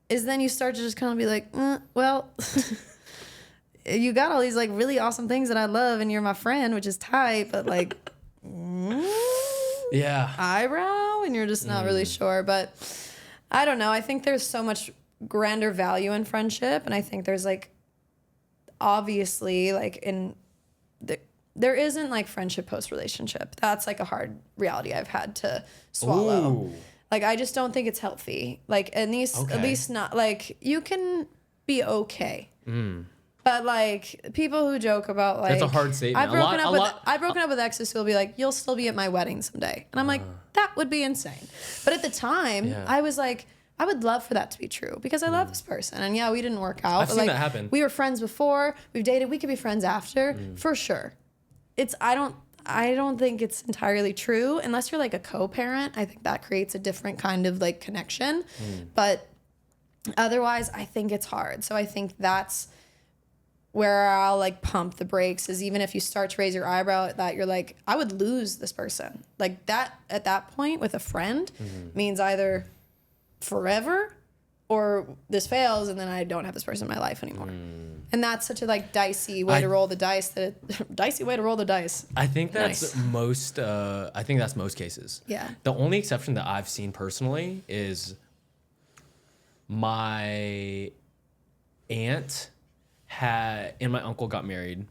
is then you start to just kind of be like, well, you got all these like really awesome things that I love and you're my friend, which is tight, but like... eyebrow, and you're just not really sure. But I don't know, I think there's so much grander value in friendship, and I think there's like obviously like in there isn't like friendship post relationship. That's like a hard reality I've had to swallow. Ooh. Like, I just don't think it's healthy. Like, at least not, like, you can be okay. But, like, people who joke about, like... That's a hard statement. I've broken up with exes who will be like, you'll still be at my wedding someday. And I'm like, that would be insane. But at the time, I was like, I would love for that to be true because I love this person. And yeah, we didn't work out. I've seen that happen. We were friends before. We've dated. We could be friends after, for sure. I don't think it's entirely true unless you're like a co-parent. I think that creates a different kind of like connection. But otherwise, I think it's hard. So I think that's where I'll like pump the brakes, is even if you start to raise your eyebrow at that, you're like, I would lose this person. Like that at that point with a friend means either forever or this fails and then I don't have this person in my life anymore. And that's such a like dicey way to roll the dice dicey way to roll the dice. I think that's most cases. Yeah. The only exception that I've seen personally is my aunt and my uncle got married,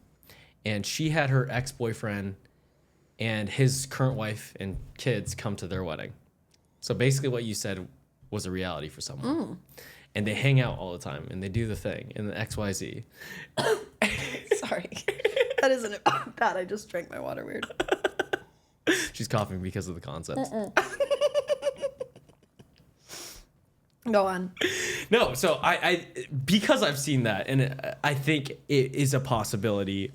and she had her ex-boyfriend and his current wife and kids come to their wedding. So basically what you said was a reality for someone. And they hang out all the time and they do the thing and the XYZ. Sorry. That isn't bad. I just drank my water weird. She's coughing because of the concept. Go on. No, so I because I've seen that, and I think it is a possibility,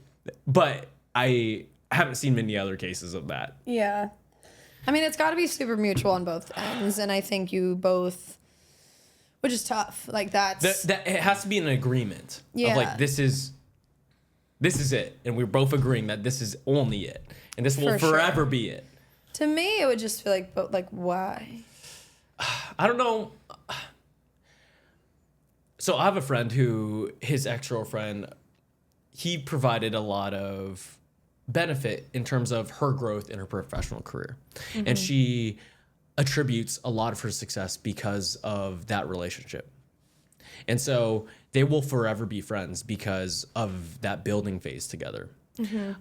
but I haven't seen many other cases of that. Yeah. I mean, it's got to be super mutual on both ends, and I think you both, which is tough. Like that it has to be an agreement. Yeah. Of like this is it, and we're both agreeing that this is only it, and this will forever be it. To me, it would just feel like, but like, why? I don't know. So I have a friend who, his ex-girlfriend, he provided a lot of benefit in terms of her growth in her professional career. And she attributes a lot of her success because of that relationship. And so they will forever be friends because of that building phase together.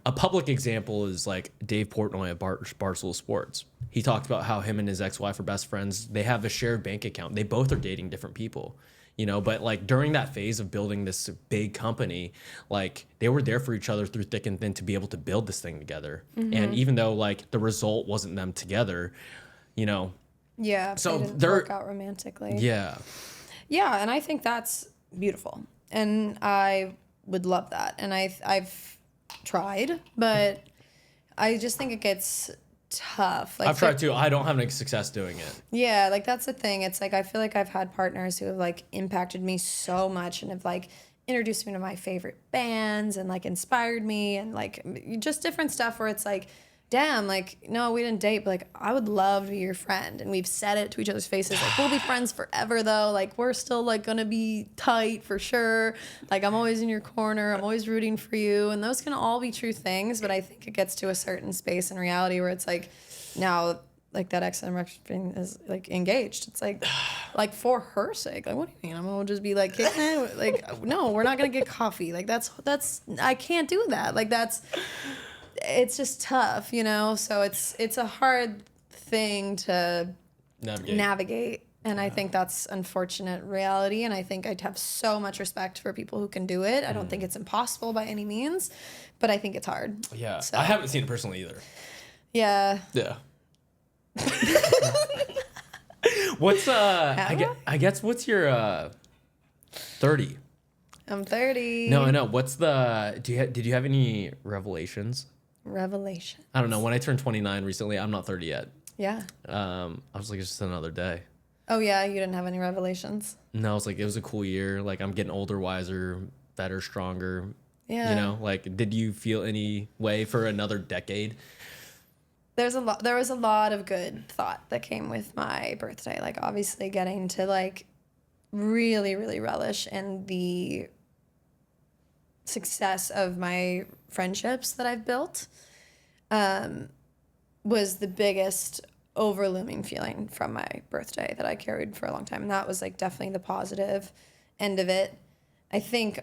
A public example is like Dave Portnoy at Barstool Sports. He talked about how him and his ex-wife are best friends. They have a shared bank account. They both are dating different people, you know, but like during that phase of building this big company, like they were there for each other through thick and thin to be able to build this thing together. And even though like the result wasn't them together, you know. Yeah. So they didn't work out romantically. Yeah. Yeah. And I think that's beautiful. And I would love that. And I've tried, but I just think it gets tough. Like I've tried too. I don't have any success doing it. Yeah, like that's the thing. It's like I feel like I've had partners who have like impacted me so much and have like introduced me to my favorite bands and like inspired me and like just different stuff where it's like, damn, like, no, we didn't date, but like I would love to be your friend. And we've said it to each other's faces, like we'll be friends forever though. Like we're still like gonna be tight for sure. Like I'm always in your corner. I'm always rooting for you. And those can all be true things, but I think it gets to a certain space in reality where it's like now like that ex I'm is like engaged. It's like for her sake. Like what do you mean? I'm gonna just be like kicking it? Like no, we're not gonna get coffee. Like that's I can't do that. Like it's just tough, you know? So it's a hard thing to navigate. And I think that's unfortunate reality. And I think I'd have so much respect for people who can do it. I don't think it's impossible by any means, but I think it's hard. Yeah. So. I haven't seen it personally either. Yeah. Yeah. What's I guess what's your 30? I'm 30. No, I know. What's did you have any revelations? Revelation. I don't know. When I turned 29 recently, I'm not 30 yet. Yeah. I was like, it's just another day. Oh yeah, you didn't have any revelations? No, I was like, it was a cool year. Like I'm getting older, wiser, better, stronger. Yeah. You know, like did you feel any way for another decade? There was a lot of good thought that came with my birthday. Like obviously getting to like really, really relish in the success of my friendships that I've built was the biggest overlooming feeling from my birthday that I carried for a long time. And that was like definitely the positive end of it. I think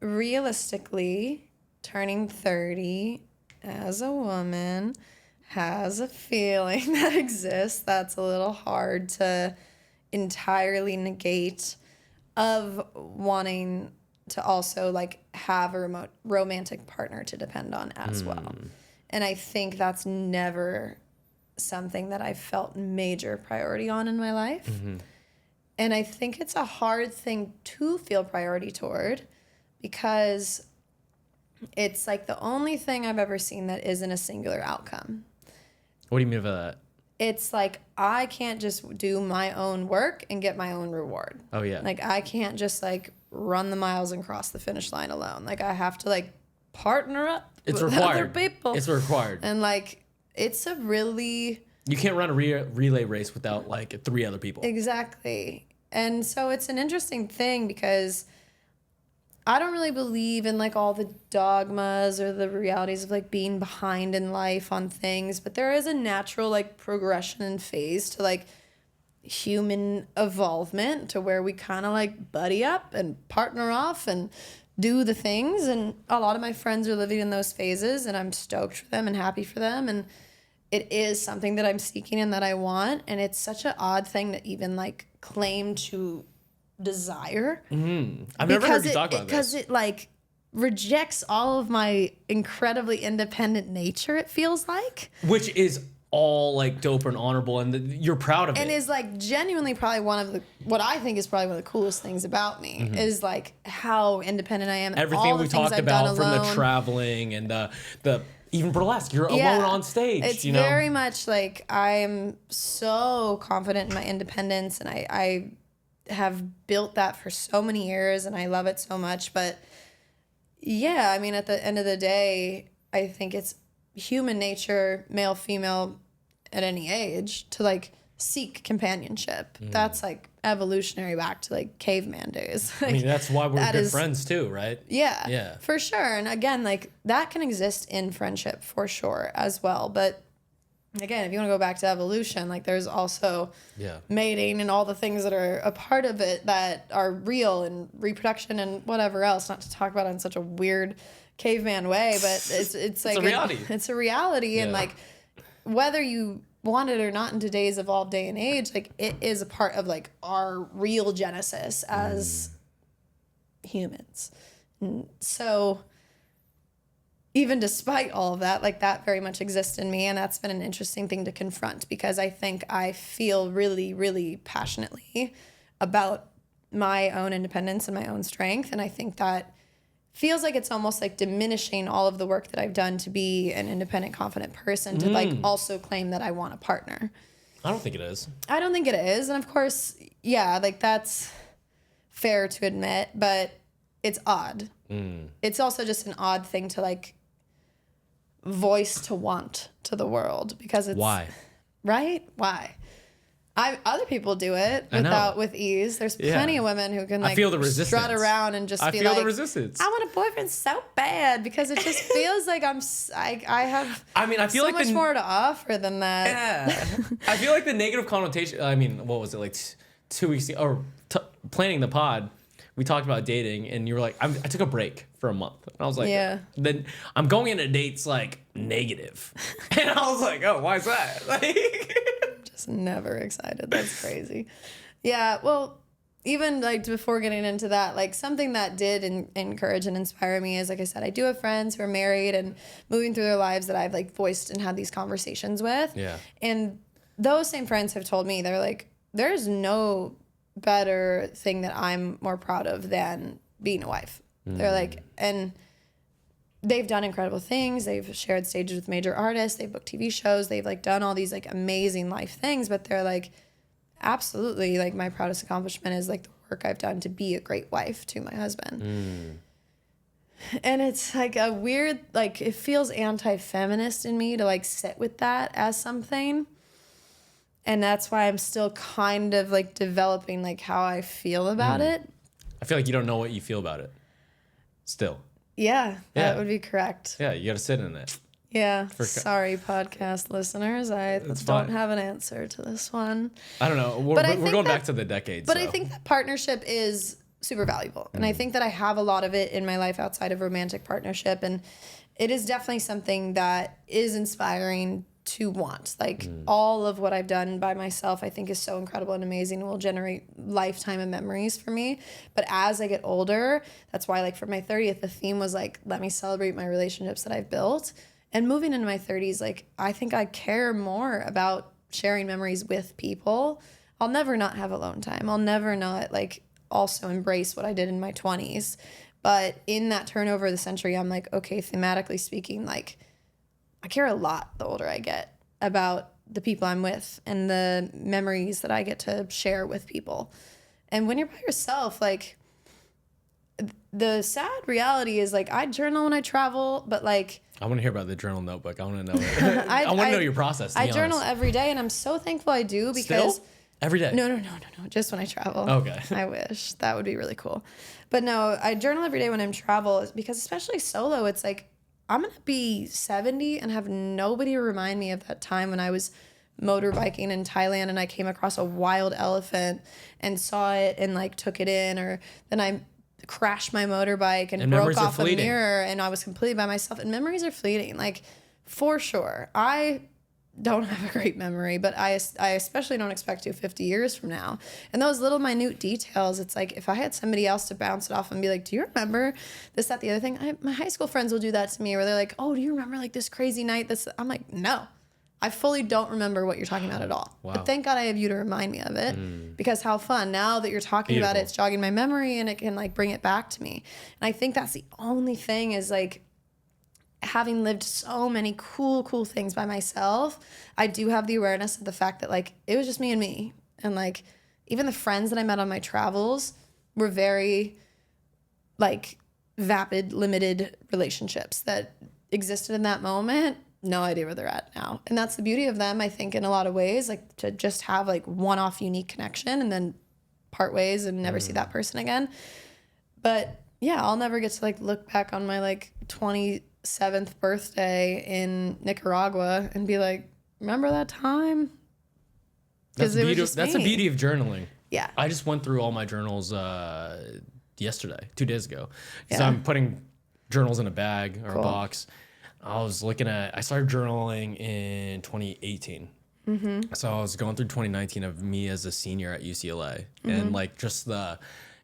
realistically, turning 30 as a woman has a feeling that exists that's a little hard to entirely negate, of wanting to also like have a romantic partner to depend on as well. And I think that's never something that I felt major priority on in my life. And I think it's a hard thing to feel priority toward, because it's like the only thing I've ever seen that isn't a singular outcome. What do you mean by that? It's like I can't just do my own work and get my own reward. Oh, yeah. Like I can't just like run the miles and cross the finish line alone. Like I have to like partner up with other people. It's required. And like it's a really... You can't run a relay race without like 3 other people. Exactly. And so it's an interesting thing, because I don't really believe in like all the dogmas or the realities of like being behind in life on things, but there is a natural like progression and phase to like human evolvement to where we kind of like buddy up and partner off and do the things. And a lot of my friends are living in those phases, and I'm stoked for them and happy for them. And it is something that I'm seeking and that I want. And it's such an odd thing to even like claim to desire. I've never heard you talk about this. Because it like rejects all of my incredibly independent nature, it feels like. Which is all like dope and honorable, and you're proud of it. And is like genuinely probably what I think is probably one of the coolest things about me is like how independent I am. Everything all the we things talked I've done about, from alone. the traveling and the even burlesque, you're alone on stage. It's you know? very much like I'm so confident in my independence, and I have built that for so many years, and I love it so much. But yeah, I mean, at the end of the day, I think it's human nature, male, female, at any age, to like seek companionship. That's like evolutionary back to like caveman days. Like, I mean, that's why we're good friends too, right? Yeah, for sure. And again, like that can exist in friendship for sure as well. But again, if you want to go back to evolution, like there's also mating and all the things that are a part of it that are real, and reproduction and whatever else, not to talk about it in such a weird caveman way, but it's like a reality. It's a reality. And like whether you want it or not in today's evolved day and age, like it is a part of like our real genesis as humans. And so even despite all of that, like that very much exists in me, and that's been an interesting thing to confront, because I think I feel really, really passionately about my own independence and my own strength, and I think that feels like it's almost like diminishing all of the work that I've done to be an independent, confident person to like also claim that I want a partner. I don't think it is. I don't think it is. And of course, yeah, like that's fair to admit, but it's odd. It's also just an odd thing to like voice to want to the world, because it's... Why? Right? Why? Other people do it with ease. There's plenty of women who can like I feel the resistance. Strut around and just I be feel like, the resistance. I want a boyfriend so bad, because it just feels like I have I mean, I feel so like much more to offer than that. Yeah. I feel like the negative connotation, I mean, what was it, like 2 weeks ago, or planning the pod, we talked about dating, and you were like, I took a break for a month. And I was like, then I'm going into dates like negative. And I was like, oh, why is that? Like... Just never excited. That's crazy. Yeah, well, even like before getting into that, like something that did encourage and inspire me is, like I said, I do have friends who are married and moving through their lives that I've like voiced and had these conversations with. Yeah. And those same friends have told me, they're like, there's no better thing that I'm more proud of than being a wife. They're like, and they've done incredible things. They've shared stages with major artists. They've booked TV shows. They've like done all these like amazing life things, but they're like, absolutely, like my proudest accomplishment is like the work I've done to be a great wife to my husband. And it's like a weird, like it feels anti-feminist in me to like sit with that as something. And that's why I'm still kind of like developing like how I feel about it. I feel like you don't know what you feel about it still. Yeah, that would be correct. Yeah, you got to sit in it. Yeah, sorry, podcast listeners. I don't have an answer to this one. I don't know. We're going back to the decades. But I think that partnership is super valuable. And I think that I have a lot of it in my life outside of romantic partnership. And it is definitely something that is inspiring to want. Like all of what I've done by myself, I think is so incredible and amazing and will generate lifetime of memories for me. But as I get older, that's why like for my 30th, the theme was like, let me celebrate my relationships that I've built. And moving into my 30s, like I think I care more about sharing memories with people. I'll never not have alone time. I'll never not like also embrace what I did in my 20s. But in that turnover of the century, I'm like, okay, thematically speaking, like I care a lot the older I get about the people I'm with and the memories that I get to share with people. And when you're by yourself, like the sad reality is like I journal when I travel, but like I want to hear about the journal notebook. I want to know it. I want to know your process. I journal every day, and I'm so thankful I do because every day. No. Just when I travel. Okay. I wish that would be really cool, but no, I journal every day when I'm travel because especially solo, it's like I'm gonna be 70 and have nobody to remind me of that time when I was motorbikeking in Thailand and I came across a wild elephant and saw it and like took it in, or then I crashed my motorbike and broke off a mirror and I was completely by myself. And memories are fleeting, like for sure. I don't have a great memory, but I especially don't expect to 50 years from now. And those little minute details, it's like if I had somebody else to bounce it off and be like, do you remember this, that, the other thing? My high school friends will do that to me where they're like, oh, do you remember like this crazy night? I'm like, no, I fully don't remember what you're talking about at all. Wow. But thank God I have you to remind me of it because how fun. Now that you're talking about it, it's jogging my memory and it can like bring it back to me. And I think that's the only thing is like, having lived so many cool things by myself, I do have the awareness of the fact that like it was just me and me. And like even the friends that I met on my travels were very like vapid, limited relationships that existed in that moment. No idea where they're at now. And that's the beauty of them, I think, in a lot of ways, like to just have like one-off unique connection and then part ways and never see that person again. But yeah, I'll never get to like look back on my like 27th birthday in Nicaragua and be like, remember that time? That's the beauty of journaling. Yeah. I just went through all my journals yesterday, 2 days ago. So I'm putting journals in a bag or a box. I started journaling in 2018. So I was going through 2019 of me as a senior at UCLA and like just the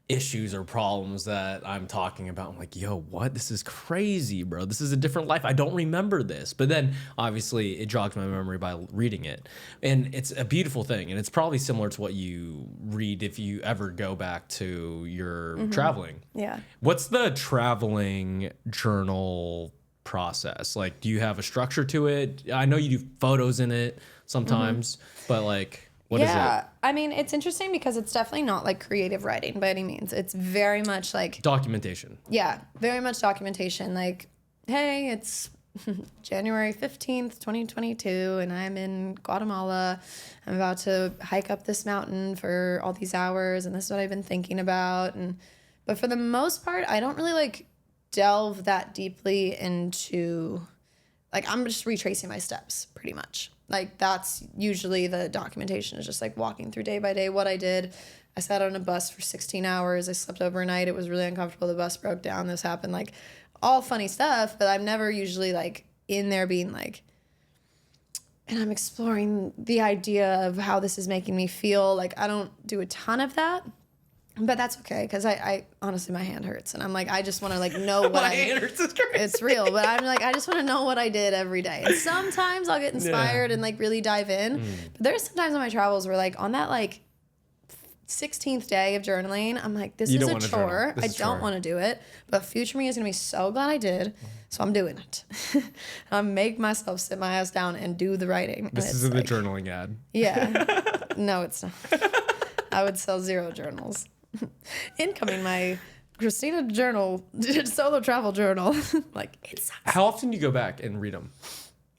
issues or problems that I'm talking about. I'm like, yo, what? This is crazy, bro. This is a different life. I don't remember this. But then obviously it jogs my memory by reading it. And it's a beautiful thing. And it's probably similar to what you read if you ever go back to your traveling. Yeah. What's the traveling journal process? Like, do you have a structure to it? I know you do photos in it sometimes, but like, what is it? I mean, it's interesting because it's definitely not like creative writing by any means. It's very much like documentation. Yeah, very much documentation. Like, hey, it's January 15th, 2022, and I'm in Guatemala. I'm about to hike up this mountain for all these hours, and this is what I've been thinking about. But for the most part, I don't really like delve that deeply into, like, I'm just retracing my steps pretty much. Like, that's usually the documentation is just like walking through day by day what I did. I sat on a bus for 16 hours. I slept overnight. It was really uncomfortable. The bus broke down. This happened. Like, all funny stuff, but I'm never usually like in there being like, and I'm exploring the idea of how this is making me feel. Like, I don't do a ton of that. But that's okay, because I honestly, my hand hurts. And I'm like, I just want to like know what my hand hurts is crazy. It's real. But I'm like, I just want to know what I did every day. And sometimes I'll get inspired and like really dive in. But there's sometimes on my travels where like on that like 16th day of journaling, I'm like, this is a chore. I don't want to do it. But future me is going to be so glad I did. So I'm doing it. I make myself sit my ass down and do the writing. This isn't the journaling ad. Yeah. No, it's not. I would sell 0 journals. Incoming my Christina journal, solo travel journal. Like, it sucks. How often do you go back and read them?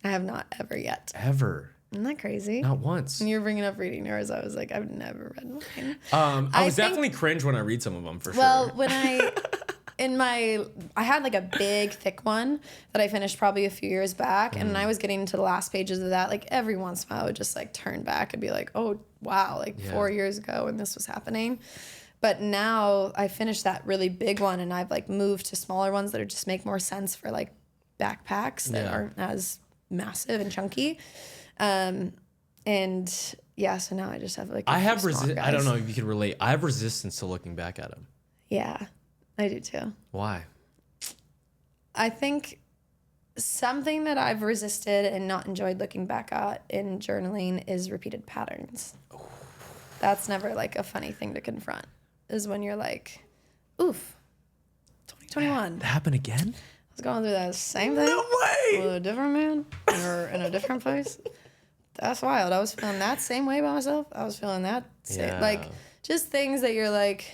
I have not ever yet. Ever? Isn't that crazy? Not once. When you were bringing up reading yours, I was like, I've never read mine. I was definitely cringe when I read some of them, for sure. Well, when I had like a big thick one that I finished probably a few years back, and I was getting into the last pages of that. Like every once in a while I would just like turn back and be like, oh wow, like 4 years ago when this was happening. But now I finished that really big one, and I've like moved to smaller ones that are just make more sense for like backpacks that aren't as massive and chunky. And yeah, so now I just have like I don't know if you can relate. I have resistance to looking back at them. Yeah, I do too. Why? I think something that I've resisted and not enjoyed looking back at in journaling is repeated patterns. That's never like a funny thing to confront, is when you're like, oof, 2021. That happened again? I was going through that same thing. No way! With a different man or in a different place. That's wild. I was feeling that same way by myself. I was feeling that same, like just things that you're like,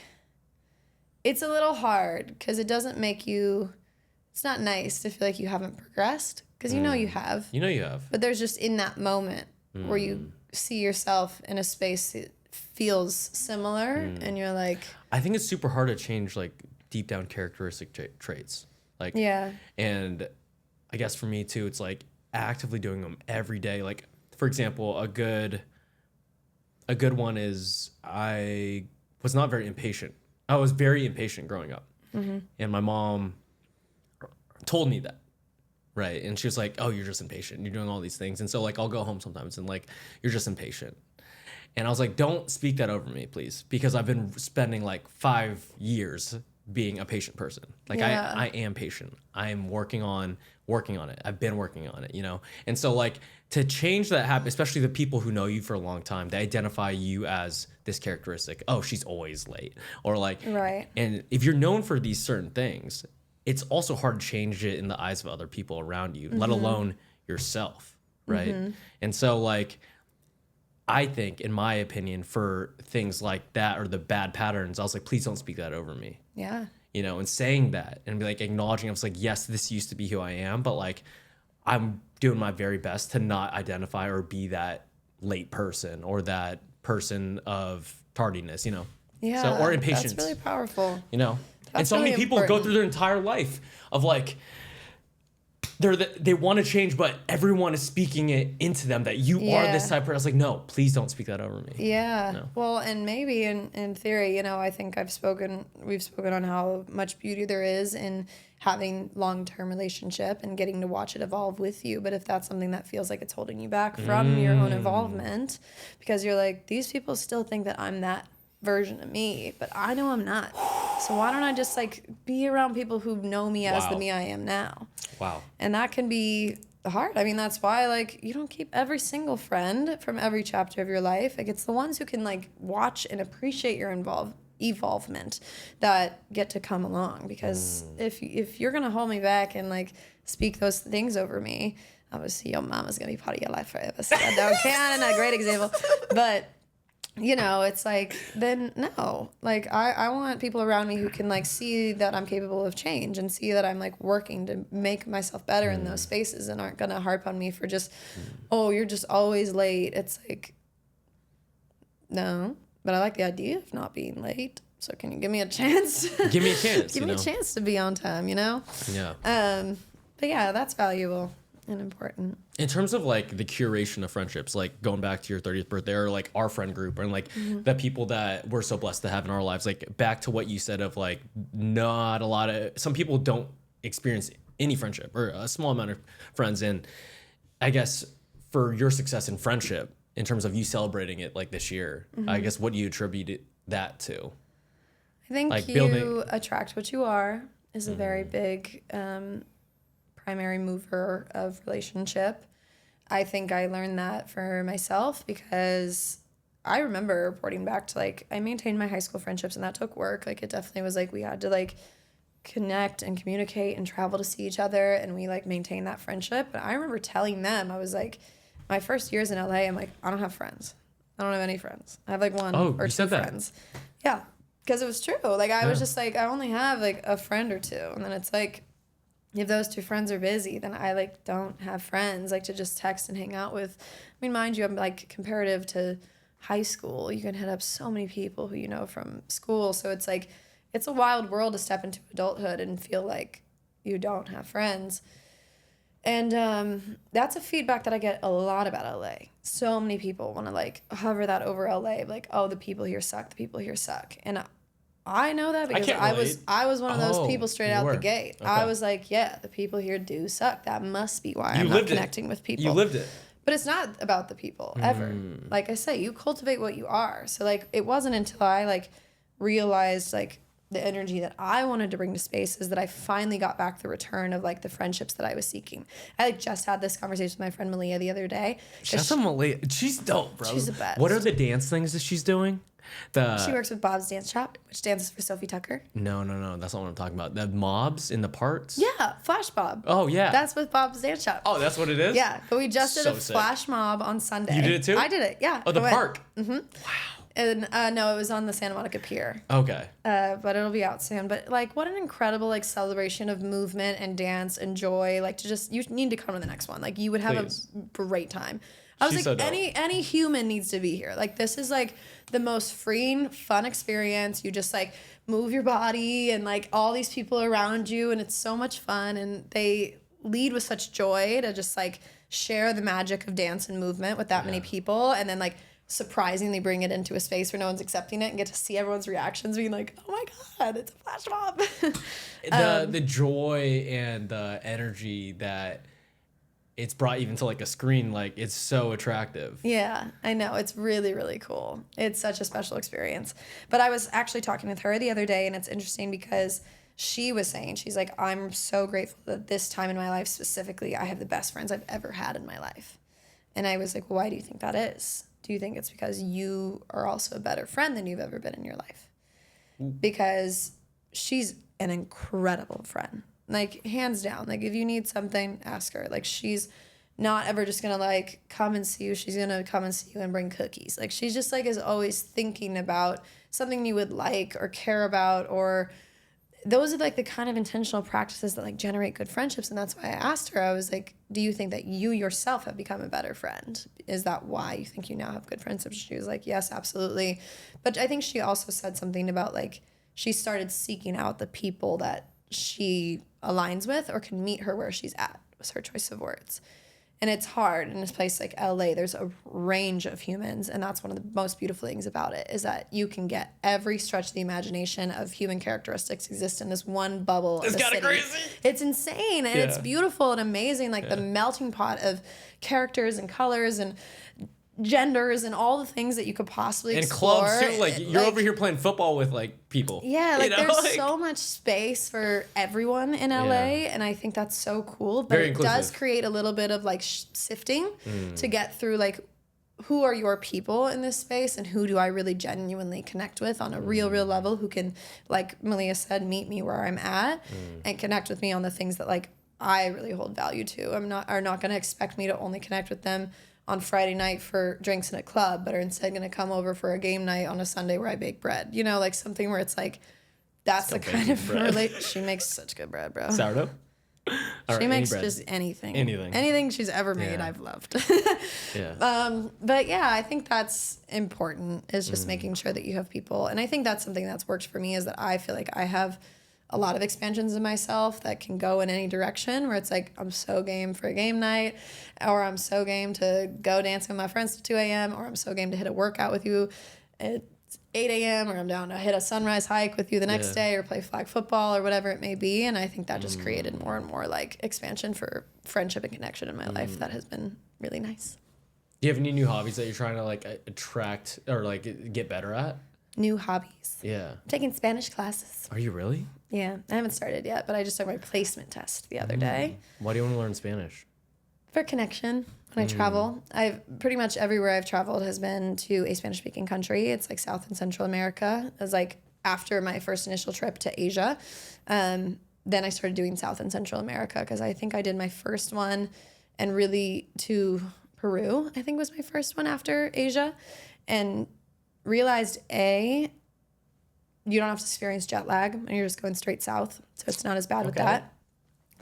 it's a little hard because it doesn't make you, it's not nice to feel like you haven't progressed because you know you have. You know you have. But there's just in that moment where you see yourself in a space that feels similar and you're like. I think it's super hard to change like deep down characteristic traits. Like, yeah. And I guess for me too, it's like actively doing them every day. Like, for example, a good one is I was not very impatient. I was very impatient growing up. And my mom told me that, right? And she was like, oh, you're just impatient. You're doing all these things. And so like I'll go home sometimes and like, you're just impatient. And I was like, don't speak that over me, please. Because I've been spending like 5 years being a patient person. Like I am patient. I am working on it. I've been working on it, you know? And so like to change that habit, especially the people who know you for a long time, they identify you as this characteristic. Oh, she's always late. Or like, right. And if you're known for these certain things, it's also hard to change it in the eyes of other people around you, let alone yourself, right? And so like, I think, in my opinion, for things like that or the bad patterns, I was like, please don't speak that over me. Yeah. You know, and saying that and be like acknowledging, I was like, yes, this used to be who I am, but like I'm doing my very best to not identify or be that late person or that person of tardiness, you know? Yeah. So, or impatience. That's really powerful. You know? That's and so really many people important. go through their entire life of like, they want to change, but everyone is speaking it into them that you are this type of person. I was like, no, please don't speak that over me. Yeah. No. Well, and maybe in theory, you know, I think we've spoken on how much beauty there is in having long-term relationship and getting to watch it evolve with you. But if that's something that feels like it's holding you back from your own involvement, because you're like, these people still think that I'm that version of me, but I know I'm not. So why don't I just like be around people who know me as the me I am now? Wow. And that can be hard. I mean, that's why like you don't keep every single friend from every chapter of your life. Like it's the ones who can like watch and appreciate your evolvement that get to come along. Because if you're gonna hold me back and like speak those things over me, obviously your mama's gonna be part of your life forever. So that can a great example, but. You know, it's like, then no. Like, I want people around me who can, like, see that I'm capable of change and see that I'm, like, working to make myself better in those spaces and aren't going to harp on me for just, oh, you're just always late. It's like, no. But I like the idea of not being late. So can you give me a chance? Give me a chance, Give me a chance to be on time, you know? Yeah. But, yeah, that's valuable and important. In terms of like the curation of friendships, like going back to your 30th birthday or like our friend group and like the people that we're so blessed to have in our lives, like back to what you said of like not a lot of, some people don't experience any friendship or a small amount of friends. And I guess for your success in friendship, in terms of you celebrating it like this year, I guess what do you attribute that to? I think like you attract what you are is a very big primary mover of relationship. I think I learned that for myself because I remember reporting back to like I maintained my high school friendships and that took work. Like it definitely was like we had to like connect and communicate and travel to see each other and we like maintained that friendship. But I remember telling them, I was like, my first years in LA, I'm like, I don't have friends. I don't have any friends. I have like one or two friends. Yeah, because it was true. Like I was just like, I only have like a friend or two. And then it's like, if those two friends are busy, then I like don't have friends like to just text and hang out with. I mean, mind you, I'm like comparative to high school. You can hit up so many people who you know from school. So it's like, it's a wild world to step into adulthood and feel like you don't have friends. And that's a feedback that I get a lot about LA. So many people want to like hover that over LA, like, oh, the people here suck, the people here suck. And I know that because can't relate. I was one of those Oh, people straight you out the were. gate. Okay. I was like, yeah, the people here do suck. That must be why I'm not lived it. connecting with people. You lived it. But it's not about the people ever. Like I say, you cultivate what you are. So like it wasn't until I like realized like the energy that I wanted to bring to spaces that I finally got back the return of like the friendships that I was seeking. I like just had this conversation with my friend Malia the other day. She's dope, bro. She's the best. What are the dance things that she's doing? She works with Bob's Dance Shop, which dances for Sophie Tucker. No. That's not what I'm talking about. The mobs in the parts? Yeah, Flash Bob. Oh, yeah. That's with Bob's Dance Shop. Oh, that's what it is? Yeah, but we just did a sick. flash mob on Sunday. You did it too? I did it, yeah. Oh, the I went. park? Mm-hmm. Wow. And no, it was on the Santa Monica Pier. Okay. But it'll be out soon. But like, what an incredible like celebration of movement and dance and joy. Like to just, you need to come to the next one. Like you would have Please. a great time. I was She's like, so dope. any human needs to be here. Like this is like the most freeing, fun experience. You just like move your body and like all these people around you, and it's so much fun. And they lead with such joy to just like share the magic of dance and movement with that many people, and then like surprisingly bring it into a space where no one's accepting it and get to see everyone's reactions being like, oh my god, it's a flash mob. The joy and the energy that it's brought even to like a screen, like it's so attractive. Yeah, I know. It's really, really cool. It's such a special experience. But I was actually talking with her the other day, and it's interesting because she was saying, she's like, I'm so grateful that this time in my life specifically, I have the best friends I've ever had in my life. And I was like, well, why do you think that is? Do you think it's because you are also a better friend than you've ever been in your life? Because she's an incredible friend. Like, hands down. Like, if you need something, ask her. Like, she's not ever just gonna, like, come and see you. She's gonna come and see you and bring cookies. Like, she's just, like, is always thinking about something you would like or care about, or those are, like, the kind of intentional practices that, like, generate good friendships. And that's why I asked her. I was like, do you think that you yourself have become a better friend? Is that why you think you now have good friendships? She was like, yes, absolutely. But I think she also said something about, like, she started seeking out the people that she aligns with or can meet her where she's at, was her choice of words. And it's hard in a place like LA. There's a range of humans, and that's one of the most beautiful things about it, is that you can get every stretch of the imagination of human characteristics exist in this one bubble of a city. Crazy. It's insane, and it's beautiful and amazing, like the melting pot of characters and colors and genders and all the things that you could possibly and explore. clubs too. Like you're over here playing football with like people. Yeah, like there's like, so much space for everyone in LA, and I think that's so cool. But Very it does inclusive. create a little bit of like sifting to get through like, who are your people in this space and who do I really genuinely connect with on a real level, who can, like Malia said, meet me where I'm at and connect with me on the things that like I really hold value to. Are not going to expect me to only connect with them on Friday night for drinks in a club, but are instead going to come over for a game night on a Sunday where I bake bread. You know, like something where it's like, that's the kind of she makes such good bread, bro. Sourdough? She makes just anything. Anything she's ever made, I've loved. But yeah, I think that's important, is just making sure that you have people. And I think that's something that's worked for me, is that I feel like I have a lot of expansions in myself that can go in any direction, where it's like, I'm so game for a game night, or I'm so game to go dancing with my friends till 2 a.m., or I'm so game to hit a workout with you at 8 a.m., or I'm down to hit a sunrise hike with you the next day, or play flag football, or whatever it may be. And I think that just created more and more like expansion for friendship and connection in my life that has been really nice. Do you have any new hobbies that you're trying to like attract or like get better at? New hobbies. Yeah. I'm taking Spanish classes. Are you really? Yeah, I haven't started yet, but I just took my placement test the other day. Why do you want to learn Spanish? For connection. When I travel, I've pretty much everywhere I've traveled has been to a Spanish-speaking country. It's like South and Central America. It was like after my first initial trip to Asia. Then I started doing South and Central America, because I think I did my first one, and really to Peru, I think was my first one after Asia, and realized you don't have to experience jet lag, and you're just going straight south, so it's not as bad with that.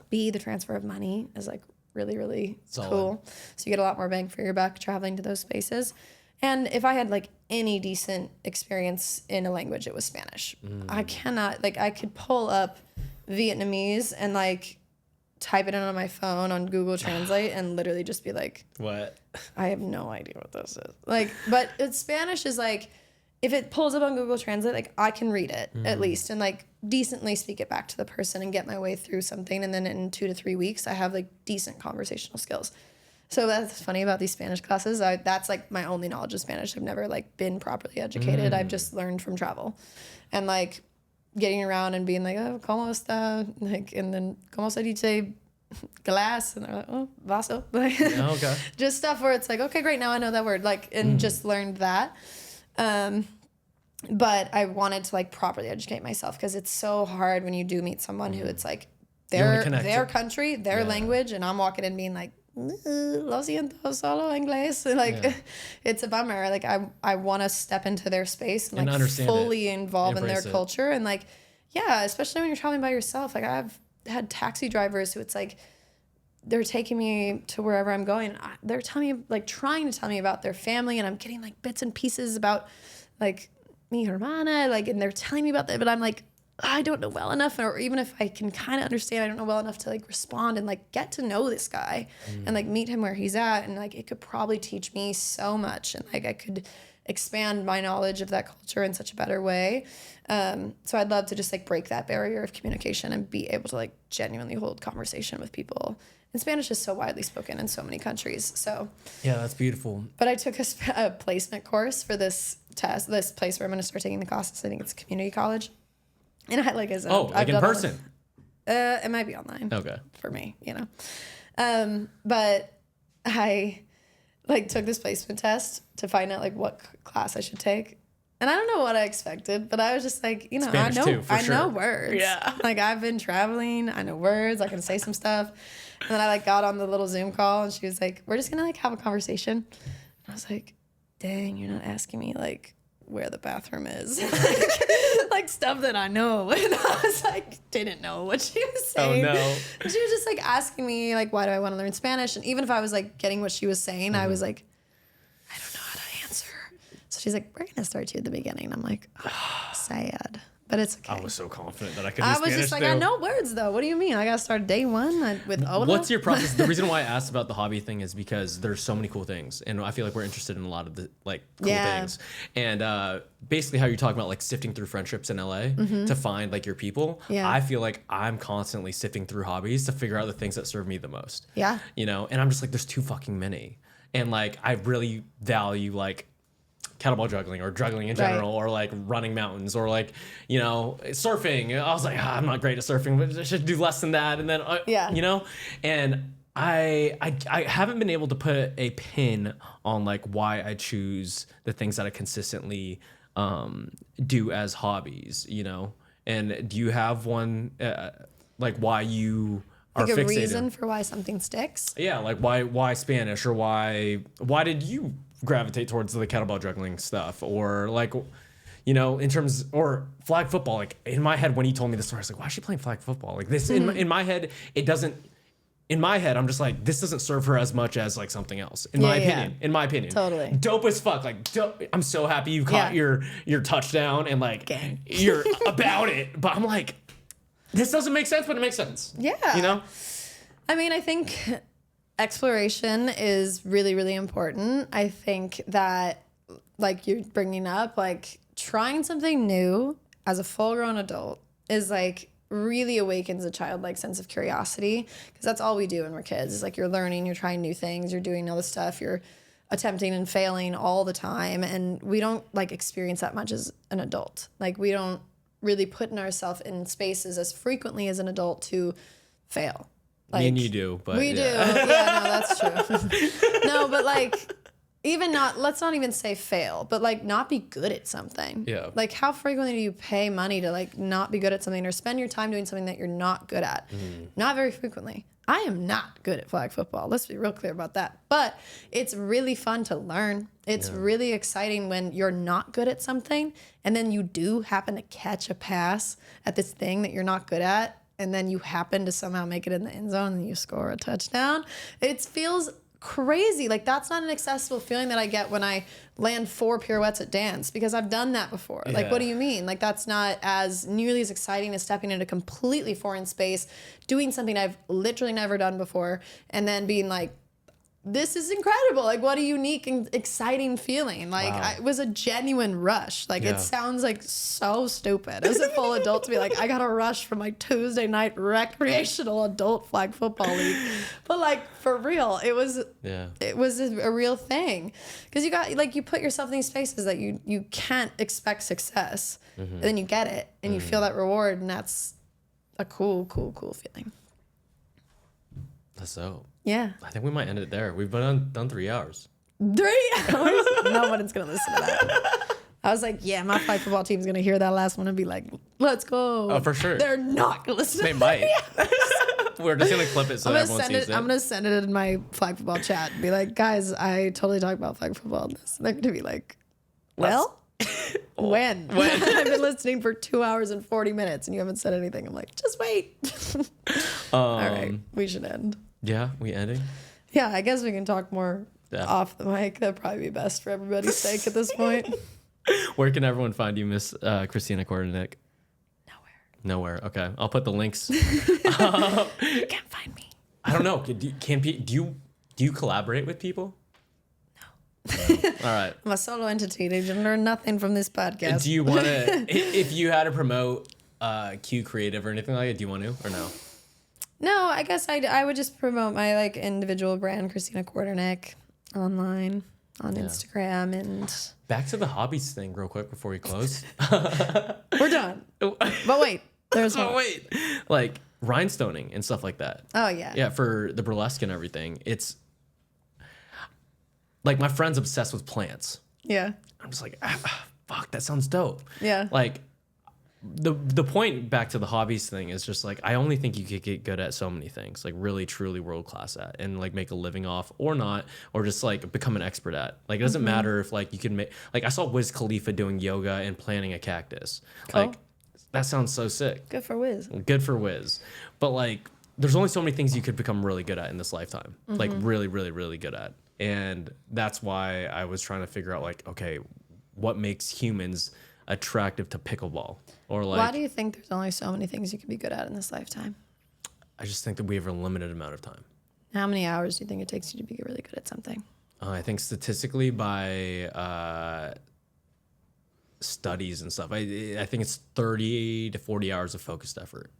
B, the transfer of money is like really Solid. cool, so you get a lot more bang for your buck traveling to those spaces. And if I had like any decent experience in a language, it was Spanish. I cannot, like, I could pull up Vietnamese and like type it in on my phone on Google Translate and literally just be like, what? I have no idea what this is. Like, but Spanish is like, if it pulls up on Google Translate, like I can read it at least and like decently speak it back to the person and get my way through something. And then in 2 to 3 weeks, I have like decent conversational skills. So that's funny about these Spanish classes. That's like my only knowledge of Spanish. I've never like been properly educated. I've just learned from travel and like getting around and being like, oh, ¿cómo está? Like, and then, ¿cómo se dice glass? And they're like, oh, vaso. Like, Okay. just stuff where it's like, okay, great. Now I know that word. Like, and just learned that. But I wanted to like properly educate myself because it's so hard when you do meet someone who it's like their country, their language, and I'm walking in being like, lo siento, solo inglés. Like, it's a bummer. Like, I want to step into their space and like fully involve in their culture. And like, yeah, especially when you're traveling by yourself. Like, I've had taxi drivers who it's like, they're taking me to wherever I'm going. They're telling me, like, trying to tell me about their family, and I'm getting like bits and pieces about like mi hermana, like, and they're telling me about that, but I'm like, I don't know well enough, or even if I can kind of understand, I don't know well enough to like respond and like get to know this guy and like meet him where he's at, and like it could probably teach me so much, and like I could expand my knowledge of that culture in such a better way. So I'd love to just like break that barrier of communication and be able to like genuinely hold conversation with people. And Spanish is so widely spoken in so many countries. So yeah, that's beautiful. But I took a placement course for this place where I'm going to start taking the classes. I think it's a community college. And I like as like in person. It might be online. Okay. For me, you know. But I like took this placement test to find out like what class I should take. And I don't know what I expected, but I was just like, you know, Spanish I know words. Yeah. Like I've been traveling, I know words, I can say some stuff. And then I like got on the little Zoom call and she was like, we're just gonna like have a conversation. And I was like, dang, you're not asking me like where the bathroom is. Like stuff that I know. And I was like, didn't know what she was saying. Oh no. And she was just like asking me like, why do I want to learn Spanish? And even if I was like getting what she was saying, I was like, I don't know how to answer. So she's like, we're gonna start you at the beginning. I'm like, oh, sad. But it's okay. I was so confident that I could do I Spanish was just like, too. I know words though. What do you mean? I gotta start day one with Oda? What's your process? The reason why I asked about the hobby thing is because there's so many cool things, and I feel like we're interested in a lot of the like cool things. And basically, how you're talking about like sifting through friendships in LA to find like your people. Yeah. I feel like I'm constantly sifting through hobbies to figure out the things that serve me the most. Yeah. You know, and I'm just like, there's too fucking many, and like I really value like kettlebell juggling or juggling in general, or like running mountains, or like, you know, surfing. I was like, I'm not great at surfing, but I should do less than that. And then, you know, and I haven't been able to put a pin on like why I choose the things that I consistently do as hobbies, you know. And do you have one like why you are like a fixated? reason for why something sticks? Yeah, like why Spanish, or why did you gravitate towards the kettlebell juggling stuff, or like, you know, in terms, or flag football? Like in my head, when you told me the story, I was like, why is she playing flag football? Like this in my head, it doesn't. In my head, I'm just like, this doesn't serve her as much as like something else. In my opinion, in my opinion, totally dope as fuck. Like I'm so happy you caught your touchdown and like you're about it. But I'm like, this doesn't make sense, but it makes sense. Yeah, you know. I mean, I think exploration is really, really important. I think that, like you're bringing up, like trying something new as a full-grown adult is like really awakens a childlike sense of curiosity, because that's all we do when we're kids. Is like you're learning, you're trying new things, you're doing all this stuff, you're attempting and failing all the time, and we don't like experience that much as an adult. Like we don't really put in ourselves in spaces as frequently as an adult to fail. Like, Me and you do, but we do. Yeah, no, that's true. No, but like, even not, let's not even say fail, but like not be good at something. Yeah. Like how frequently do you pay money to like not be good at something, or spend your time doing something that you're not good at? Not very frequently. I am not good at flag football. Let's be real clear about that. But it's really fun to learn. It's really exciting when you're not good at something and then you do happen to catch a pass at this thing that you're not good at, and then you happen to somehow make it in the end zone and you score a touchdown. It feels crazy. Like that's not an accessible feeling that I get when I land 4 pirouettes at dance, because I've done that before. Like, what do you mean? Like that's not as nearly as exciting as stepping into a completely foreign space, doing something I've literally never done before, and then being like, this is incredible. Like, what a unique and exciting feeling. Like, Wow. it was a genuine rush. Like, Yeah. it sounds like so stupid as a full adult to be like, I got a rush from my Tuesday night recreational adult flag football league. But like, for real, it was a real thing. Because you got, like, you put yourself in these spaces that you can't expect success. And then you get it and you feel that reward, and that's a cool feeling. So Yeah. I think we might end it there. We've been done 3 hours. 3 hours? No one's going to listen to that. I was like, yeah, my flag football team's going to hear that last one and be like, let's go. Oh, for sure. They're not going to listen They to might. We're just going to clip it so everyone sees it. I'm going to send it in my flag football chat and be like, guys, I totally talk about flag football in this. And they're going to be like, well, when? I've been listening for 2 hours and 40 minutes and you haven't said anything. I'm like, just wait. All right, we should end. Yeah, we ending? Yeah, I guess we can talk more off the mic. That'd probably be best for everybody's sake at this point. Where can everyone find you, Miss Christina Quarternik? Nowhere. Okay, I'll put the links. You can't find me. I don't know. Do you collaborate with people? No. All right. I'm a solo entity. They can learn nothing from this podcast. Do you want to, if you had to promote Q Creative or anything like it, do you want to or no? No, I guess I would just promote my like individual brand, Christina Quarternik, online on Instagram. And back to the hobbies thing real quick before we close. We're done. But wait, there's more. Oh wait, like rhinestoning and stuff like that. Oh yeah. Yeah, for the burlesque and everything. It's like my friend's obsessed with plants. Yeah. I'm just like, fuck, that sounds dope. Yeah. Like the point back to the hobbies thing is just like, I only think you could get good at so many things, like really truly world class at, and like make a living off or not, or just like become an expert at. Like it doesn't matter if like you can make, like I saw Wiz Khalifa doing yoga and planting a cactus. Cool. Like that sounds so sick. Good for Wiz. Good for Wiz. But like there's only so many things you could become really good at in this lifetime. Like really, really, really good at. And that's why I was trying to figure out like, okay, what makes humans attractive to pickleball? Or like, why do you think there's only so many things you can be good at in this lifetime? I just think that we have a limited amount of time. How many hours do you think it takes you to be really good at something? I think statistically by studies and stuff, I think it's 30 to 40 hours of focused effort.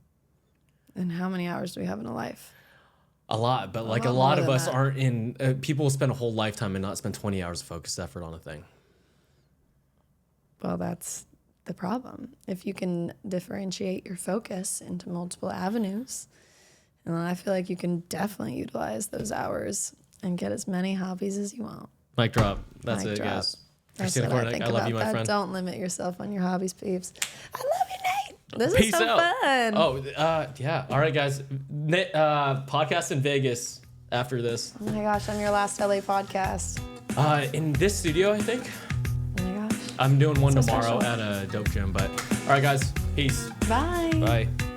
And how many hours do we have in a life? A lot, but like a lot of us aren't in, people will spend a whole lifetime and not spend 20 hours of focused effort on a thing. Well, that's the problem. If you can differentiate your focus into multiple avenues, and I feel like you can definitely utilize those hours and get as many hobbies as you want. Mic drop. That's Mic it, drop. guys. That's Christina what I Quarternik, think I love about you, my that. friend. Don't limit yourself on your hobbies, peeps. I love you, Nate. This Peace is so out. fun. Oh, yeah. All right, guys. Podcast in Vegas after this. Oh my gosh, I'm your last LA podcast. In this studio, I think. Oh my gosh. I'm doing one So tomorrow special. at a dope gym. But all right, guys. Peace. Bye. Bye.